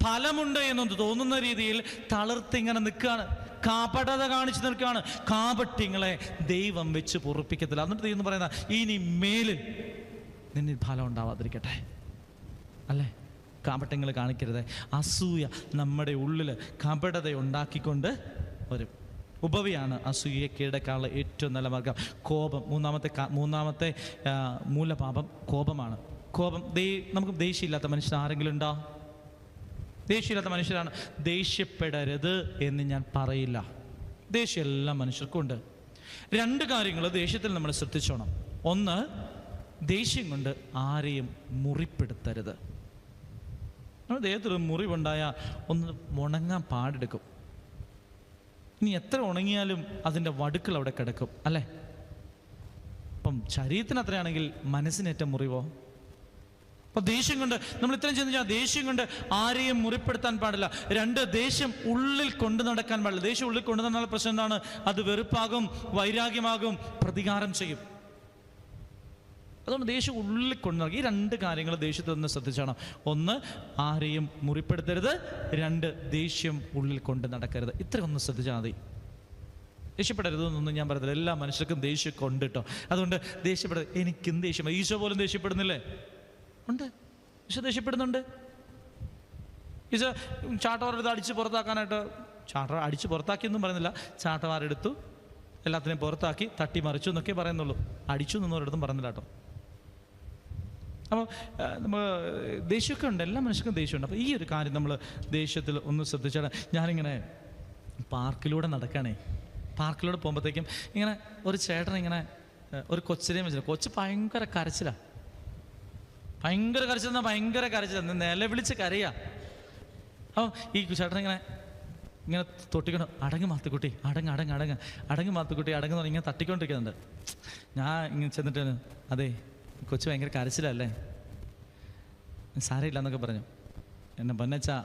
ഫലമുണ്ട് എന്ന് തോന്നുന്ന രീതിയിൽ തളിർത്തിങ്ങനെ നിൽക്കുകയാണ്, കാപടത കാണിച്ചു നിൽക്കുകയാണ്. കാപട്യങ്ങളെ ദൈവം വെച്ച് പൊറുപ്പിക്കത്തില്ല. എന്നിട്ട് എന്ന് പറയുന്ന, ഇനി മേലിൽ നിന്നിൽ ഫലം ഉണ്ടാവാതിരിക്കട്ടെ, അല്ലേ? കാപട്യങ്ങൾ കാണിക്കരുത്. അസൂയ നമ്മുടെ ഉള്ളിൽ കപടത ഉണ്ടാക്കിക്കൊണ്ട് വരും. ഉപവിയാണ് അസൂയയെ കീഴടക്കാനുള്ള ഏറ്റവും നല്ല മാർഗം. കോപം, മൂന്നാമത്തെ മൂലപാപം കോപമാണ്. കോപം. നമുക്ക് ദേഷ്യമില്ലാത്ത മനുഷ്യർ ആരെങ്കിലും ഉണ്ടോ? ദേഷ്യമില്ലാത്ത മനുഷ്യരാണ്. ദേഷ്യപ്പെടരുത് എന്ന് ഞാൻ പറയില്ല. ദേഷ്യം എല്ലാ മനുഷ്യർക്കും ഉണ്ട്. രണ്ട് കാര്യങ്ങൾ ദേഷ്യത്തിൽ നമ്മൾ ശ്രദ്ധിച്ചോണം. ഒന്ന്, ദേഷ്യം കൊണ്ട് ആരെയും മുറിപ്പെടുത്തരുത്. നമ്മുടെ ദേഹത്തൊരു മുറിവുണ്ടായാൽ ഒന്ന് ഉണങ്ങാൻ പാടെടുക്കും. ഇനി എത്ര ഉണങ്ങിയാലും അതിൻ്റെ വടുക്കൾ അവിടെ കിടക്കും, അല്ലേ? അപ്പം ശരീരത്തിന് അത്രയാണെങ്കിൽ മനസ്സിനേറ്റ മുറിവോ? അപ്പം ദേഷ്യം കൊണ്ട് നമ്മൾ ഇത്രയും ചിന്തിച്ചാൽ, ദേഷ്യം കൊണ്ട് ആരെയും മുറിപ്പെടുത്താൻ പാടില്ല. രണ്ട്, ദേഷ്യം ഉള്ളിൽ കൊണ്ടു നടക്കാൻ പാടില്ല. ദേഷ്യം ഉള്ളിൽ കൊണ്ടു നടന്നാൽ പ്രശ്നം എന്താണ്? അത് വെറുപ്പാകും, വൈരാഗ്യമാകും, പ്രതികാരം ചെയ്യും. അതുകൊണ്ട് ദേഷ്യം ഉള്ളിൽ കൊണ്ടു നടക്കും. ഈ രണ്ട് കാര്യങ്ങൾ ദേഷ്യത്തിൽ നിന്ന് ശ്രദ്ധിച്ചോണം. ഒന്ന്, ആരെയും മുറിപ്പെടുത്തരുത്. രണ്ട്, ദേഷ്യം ഉള്ളിൽ കൊണ്ട് നടക്കരുത്. ഇത്രയൊന്ന് ശ്രദ്ധിച്ചാൽ മതി. ദേഷ്യപ്പെടരുതെന്നൊന്നും ഞാൻ പറയത്തില്ല. എല്ലാ മനുഷ്യർക്കും ദേഷ്യമൊക്കെ ഉണ്ട് കേട്ടോ. അതുകൊണ്ട് ദേഷ്യപ്പെടരുത്. എനിക്കും ദേഷ്യം. ഈശോ പോലും ദേഷ്യപ്പെടുന്നില്ലേ? ഉണ്ട്. ഈശോ ദേഷ്യപ്പെടുന്നുണ്ട്. ഈശോ ചാട്ടവാറെടുത്ത് അടിച്ച് പുറത്താക്കാനായിട്ട്, അടിച്ച് പുറത്താക്കിയെന്നും പറയുന്നില്ല, ചാട്ടവാറെടുത്തു എല്ലാത്തിനെയും പുറത്താക്കി തട്ടി മറിച്ചു എന്നൊക്കെ പറയുന്നുള്ളൂ. അടിച്ചു എന്നൊരിടത്തും പറയുന്നില്ല കേട്ടോ. അപ്പോൾ നമ്മൾ ദേഷ്യമൊക്കെ ഉണ്ട്, എല്ലാ മനുഷ്യർക്കും ദേഷ്യമുണ്ട്. അപ്പോൾ ഈ ഒരു കാര്യം നമ്മൾ ദേഷ്യത്തിൽ ഒന്ന് ശ്രദ്ധിച്ചാൽ, ഞാനിങ്ങനെ പാർക്കിലൂടെ നടക്കണേ, പാർക്കിലൂടെ പോകുമ്പോഴത്തേക്കും ഇങ്ങനെ ഒരു ചേട്ടൻ ഇങ്ങനെ ഒരു കൊച്ചിനെയും വെച്ചില്ല. കൊച്ച് ഭയങ്കര കരച്ചിലാണ്, ഭയങ്കര കരച്ചിലെന്നാൽ ഭയങ്കര കരച്ചിലാണ്, നിലവിളിച്ച് കരയുക. അപ്പോൾ ഈ ചേട്ടൻ ഇങ്ങനെ തൊട്ടിക്കൊണ്ട് അടങ്ങ് മാത്തുക്കുട്ടി, അടങ്ങ് മാത്തുക്കുട്ടി അടങ്ങെന്ന് പറഞ്ഞ് ഇങ്ങനെ തട്ടിക്കൊണ്ടിരിക്കുന്നുണ്ട്. ഞാൻ ഇങ്ങനെ ചെന്നിട്ട് അതെ കൊച്ചു ഭയങ്കര കരച്ചിലല്ലേ, സാരമില്ല എന്നൊക്കെ പറഞ്ഞു. എന്നെ പൊന്നച്ചാ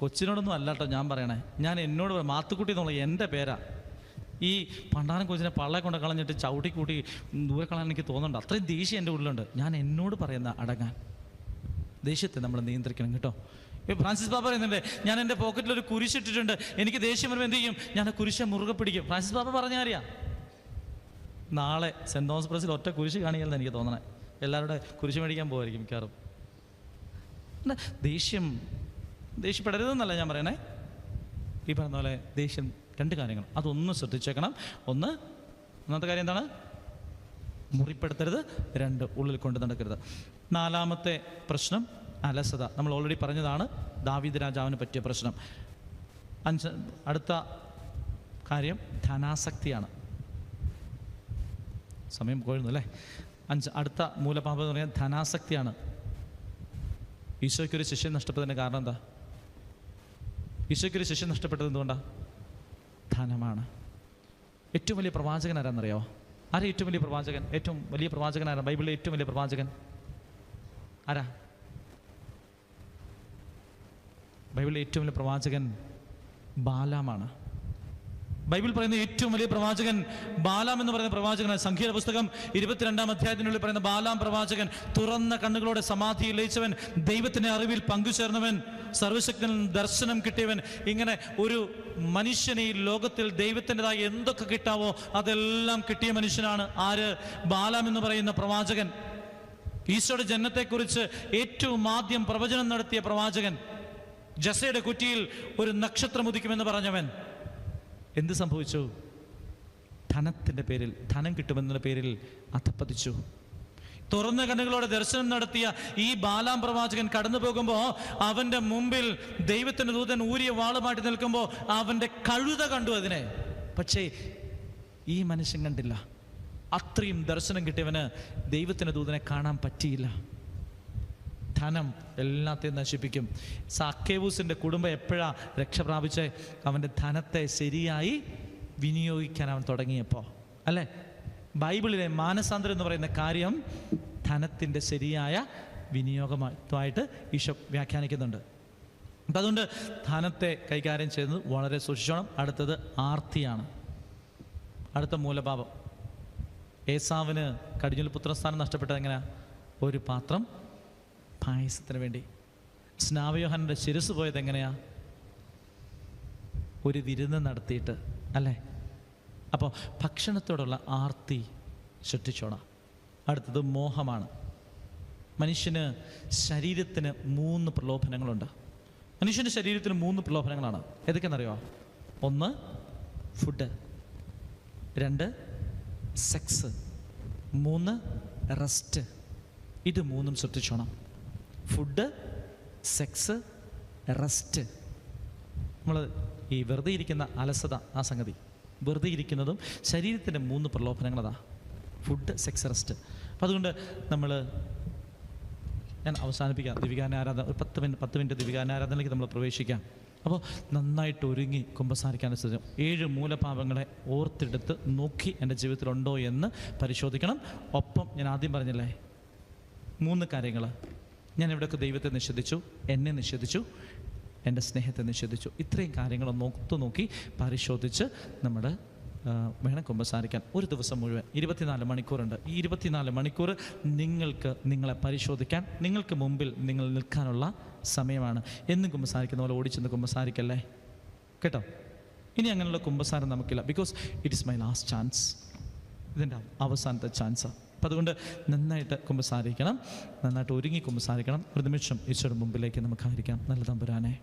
കൊച്ചിനോടൊന്നും അല്ലാട്ടോ ഞാൻ പറയണേ, ഞാൻ എന്നോട് മാത്തുക്കുട്ടി എന്നുള്ള എൻ്റെ പേരാ. ഈ പണ്ടാരം കൊച്ചിനെ പള്ളയെ കൊണ്ട് കളഞ്ഞിട്ട് ചവിട്ടി കൂട്ടി ദൂരെ കളയാൻ എനിക്ക് തോന്നുന്നുണ്ട്. അത്രയും ദേഷ്യം എൻ്റെ ഉള്ളിലുണ്ട്. ഞാൻ എന്നോട് പറയുന്ന അടങ്ങാൻ. ദേഷ്യത്തെ നമ്മൾ നിയന്ത്രിക്കണം കേട്ടോ. ഫ്രാൻസിസ് പാപ്പ പറയുന്നുണ്ട്, ഞാൻ എൻ്റെ പോക്കറ്റിലൊരു കുരിശിട്ടിട്ടുണ്ട്, എനിക്ക് ദേഷ്യം വരുമ്പോൾ എന്ത് ചെയ്യും, ഞാൻ ആ കുരിശെ മുറുകെ പിടിക്കും. ഫ്രാൻസിസ് പാപ്പ പറഞ്ഞ കാര്യമാണ്. നാളെ സെൻറ് തോമസ് പ്രസിൽ ഒറ്റ കുരിശ് കാണില്ലെന്ന് എനിക്ക് തോന്നണേ. എല്ലാവരുടെ കുരിശ് മേടിക്കാൻ പോകുമായിരിക്കും മിക്കവാറും. ദേഷ്യപ്പെടരുതെന്നല്ല ഞാൻ പറയണേ. ഈ പറഞ്ഞ പോലെ ദേഷ്യം 2 കാര്യങ്ങൾ, അതൊന്ന് ശ്രദ്ധിച്ചേക്കണം. ഒന്നാമത്തെ കാര്യം എന്താണ്? മുറിപ്പെടുത്തരുത്. 2 ഉള്ളിൽ കൊണ്ട് നടക്കരുത്. 4ാമത്തെ പ്രശ്നം അലസത. നമ്മൾ ഓൾറെഡി പറഞ്ഞതാണ്, ദാവീദ് രാജാവിന് പറ്റിയ പ്രശ്നം. അടുത്ത കാര്യം ധനാസക്തിയാണ്. സമയം പോയിരുന്നു അല്ലേ? അടുത്ത മൂലപാപം എന്ന് പറയുന്നത് ധനാസക്തിയാണ്. ഈശോയ്ക്കൊരു ശിഷ്യം നഷ്ടപ്പെട്ടതിൻ്റെ കാരണം എന്താ? ഈശോയ്ക്കൊരു ശിഷ്യം നഷ്ടപ്പെട്ടത് എന്തുകൊണ്ടാണ്? ധനമാണ്. ഏറ്റവും വലിയ പ്രവാചകൻ ആരാന്നറിയാമോ? ആരാ ഏറ്റവും വലിയ പ്രവാചകൻ? ഏറ്റവും വലിയ പ്രവാചകൻ ആരാ? ബൈബിളിലെ ഏറ്റവും വലിയ പ്രവാചകൻ ആരാ? ബൈബിളിലെ ഏറ്റവും വലിയ പ്രവാചകൻ ബാലാമാണ്. ബൈബിൾ പറയുന്ന ഏറ്റവും വലിയ പ്രവാചകൻ ബാലാം എന്ന് പറയുന്ന പ്രവാചകനാണ്. സംഖ്യയുടെ പുസ്തകം 22-ാം അധ്യായത്തിനുള്ളിൽ പറയുന്ന ബാലാം പ്രവാചകൻ തുറന്ന കണ്ണുകളോടെ സമാധിയിൽ ലയിച്ചവൻ, ദൈവത്തിന്റെ അറിവിൽ പങ്കുചേർന്നവൻ, സർവശക്തൻ ദർശനം കിട്ടിയവൻ. ഇങ്ങനെ ഒരു മനുഷ്യനെ ഈ ലോകത്തിൽ ദൈവത്തിൻ്റെതായി എന്തൊക്കെ കിട്ടാവോ അതെല്ലാം കിട്ടിയ മനുഷ്യനാണ് ആര്? ബാലാം എന്ന് പറയുന്ന പ്രവാചകൻ. ഈശോയുടെ ജനനത്തെക്കുറിച്ച് ഏറ്റവും ആദ്യം പ്രവചനം നടത്തിയ പ്രവാചകൻ. ജസയുടെ കുറ്റിയിൽ ഒരു നക്ഷത്രം ഉദിക്കുമെന്ന് പറഞ്ഞവൻ. എന്ത് സംഭവിച്ചു? ധനത്തിൻ്റെ പേരിൽ, ധനം കിട്ടുമെന്ന പേരിൽ അധപ്പതിച്ചു. തുറന്ന കണ്ണുകളോടെ ദർശനം നടത്തിയ ഈ ബാലാം പ്രവാചകൻ കടന്നു പോകുമ്പോൾ അവൻ്റെ മുമ്പിൽ ദൈവത്തിൻ്റെ ദൂതൻ ഊരിയ വാളുമായിട്ട് നിൽക്കുമ്പോൾ അവൻ്റെ കഴുത കണ്ടു അതിനെ. പക്ഷേ ഈ മനുഷ്യൻ കണ്ടില്ല. അത്രയും ദർശനം കിട്ടിയവന് ദൈവത്തിൻ്റെ ദൂതനെ കാണാൻ പറ്റിയില്ല. ധനം എല്ലാത്തെയും നശിപ്പിക്കും. സക്കേവൂസിൻ്റെ കുടുംബം എപ്പോഴാ രക്ഷ പ്രാപിച്ച്? അവൻ്റെ ധനത്തെ ശരിയായി വിനിയോഗിക്കാൻ അവൻ തുടങ്ങിയപ്പോൾ അല്ലേ? ബൈബിളിലെ മാനസാന്തരം എന്ന് പറയുന്ന കാര്യം ധനത്തിൻ്റെ ശരിയായ വിനിയോഗമായിട്ട് ഈശോ വ്യാഖ്യാനിക്കുന്നുണ്ട്. അപ്പം അതുകൊണ്ട് ധനത്തെ കൈകാര്യം ചെയ്യുന്നത് വളരെ സൂക്ഷിച്ചോണം. അടുത്തത് ആർത്തിയാണ്. അടുത്ത മൂലപാപം. ഏസാവിന് കടിഞ്ഞൂൽ പുത്രസ്ഥാനം നഷ്ടപ്പെട്ടത് എങ്ങനെയാ? ഒരു പാത്രം പായസത്തിന് വേണ്ടി. സ്നാപയോഹന്നന്റെ ശിരസ് പോയത് എങ്ങനെയാ? ഒരു വിരുന്ന് നടത്തിയിട്ട് അല്ലേ? അപ്പോൾ ഭക്ഷണത്തോടുള്ള ആർത്തി സൃഷ്ടിച്ചോണം. അടുത്തത് മോഹമാണ്. മനുഷ്യന് ശരീരത്തിന് 3 പ്രലോഭനങ്ങളുണ്ട്. മനുഷ്യൻ്റെ ശരീരത്തിന് 3 പ്രലോഭനങ്ങളാണ്. ഏതൊക്കെയെന്നറിയോ? 1 ഫുഡ്, 2 സെക്സ്, 3 റെസ്റ്റ്. ഇത് 3ഉം സൃഷ്ടിച്ചോണം. Food, sex, rest. നമ്മൾ ഈ വെറുതെ ഇരിക്കുന്ന അലസത, ആ സംഗതി വെറുതെ ഇരിക്കുന്നതും ശരീരത്തിൻ്റെ 3 പ്രലോഭനങ്ങളതാ: ഫുഡ്, സെക്സ്, റെസ്റ്റ്. അപ്പം അതുകൊണ്ട് ഞാൻ അവസാനിപ്പിക്കാം. ദിവികാനാരാധന ഒരു 10 മിനിറ്റ് ദിവികാനാരാധനയിലേക്ക് നമ്മൾ പ്രവേശിക്കാം. അപ്പോൾ നന്നായിട്ട് ഒരുങ്ങി കുമ്പസാരിക്കാൻ സാധിക്കും. 7 മൂലപാപങ്ങളെ ഓർത്തെടുത്ത് നോക്കി എൻ്റെ ജീവിതത്തിലുണ്ടോ എന്ന് പരിശോധിക്കണം. ഒപ്പം ഞാൻ ആദ്യം പറഞ്ഞില്ലേ 3 കാര്യങ്ങൾ. ഞാൻ എവിടെയൊക്കെ ദൈവത്തെ നിഷേധിച്ചു, എന്നെ നിഷേധിച്ചു, എൻ്റെ സ്നേഹത്തെ നിഷേധിച്ചു. ഇത്രയും കാര്യങ്ങളൊന്ന് നോക്കി പരിശോധിച്ച് നമ്മൾ വേണം കുമ്പസാരിക്കാൻ. ഒരു ദിവസം മുഴുവൻ 24 മണിക്കൂറുണ്ട്. ഈ 24 മണിക്കൂർ നിങ്ങൾക്ക് നിങ്ങളെ പരിശോധിക്കാൻ, നിങ്ങൾക്ക് മുമ്പിൽ നിങ്ങൾ നിൽക്കാനുള്ള സമയമാണ്. എന്നും കുമ്പസാരിക്കുന്ന പോലെ ഓടിച്ചെന്ന് കുമ്പസാരിക്കല്ലേ കേട്ടോ. ഇനി അങ്ങനെയുള്ള കുമ്പസാരം നമുക്കില്ല. Because it is my last chance. ഇതിൻ്റെ അവസാനത്തെ ചാൻസാണ്. അപ്പം അതുകൊണ്ട് നന്നായിട്ട് കുമ്പസാരിക്കണം, നന്നായിട്ട് ഒരുങ്ങി കുമ്പസാരിക്കണം. ഒരു നിമിഷം ഈശോയുടെ മുമ്പിലേക്ക് നമുക്കായിരിക്കാം. നല്ല തമ്പുരാനെ,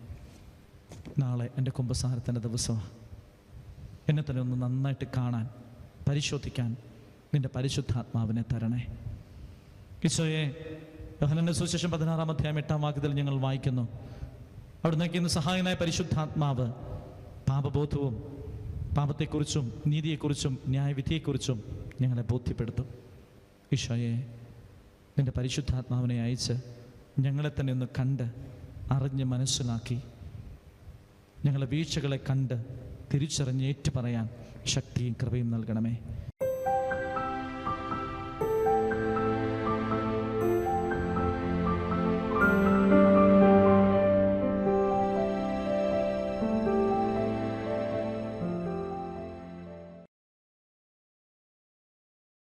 നാളെ എൻ്റെ കുമ്പസാരത്തിൻ്റെ ദിവസമാണ്. എന്നെ തന്നെ ഒന്ന് നന്നായിട്ട് കാണാൻ, പരിശോധിക്കാൻ നിൻ്റെ പരിശുദ്ധാത്മാവിനെ തരണേ. ഈശോയെ, യോഹന്നാന്റെ സുവിശേഷം 16-ാം അധ്യായം 8-ാം വാക്യത്തിൽ ഞങ്ങൾ വായിക്കുന്നു, അവിടുന്ന് ഇന്ന് സഹായനായ പരിശുദ്ധാത്മാവ് പാപബോധവും പാപത്തെക്കുറിച്ചും നീതിയെക്കുറിച്ചും ന്യായവിധിയെക്കുറിച്ചും ഞങ്ങളെ ബോധ്യപ്പെടുത്തും. ഈശോയെ, നിൻ്റെ പരിശുദ്ധാത്മാവിനെ അയച്ച് ഞങ്ങളെ തന്നെ ഒന്ന് കണ്ട് അറിഞ്ഞ് മനസ്സിലാക്കി ഞങ്ങളെ വീഴ്ചകളെ കണ്ട് തിരിച്ചറിഞ്ഞ് ഏറ്റുപറയാൻ ശക്തിയും കൃപയും നൽകണമേ.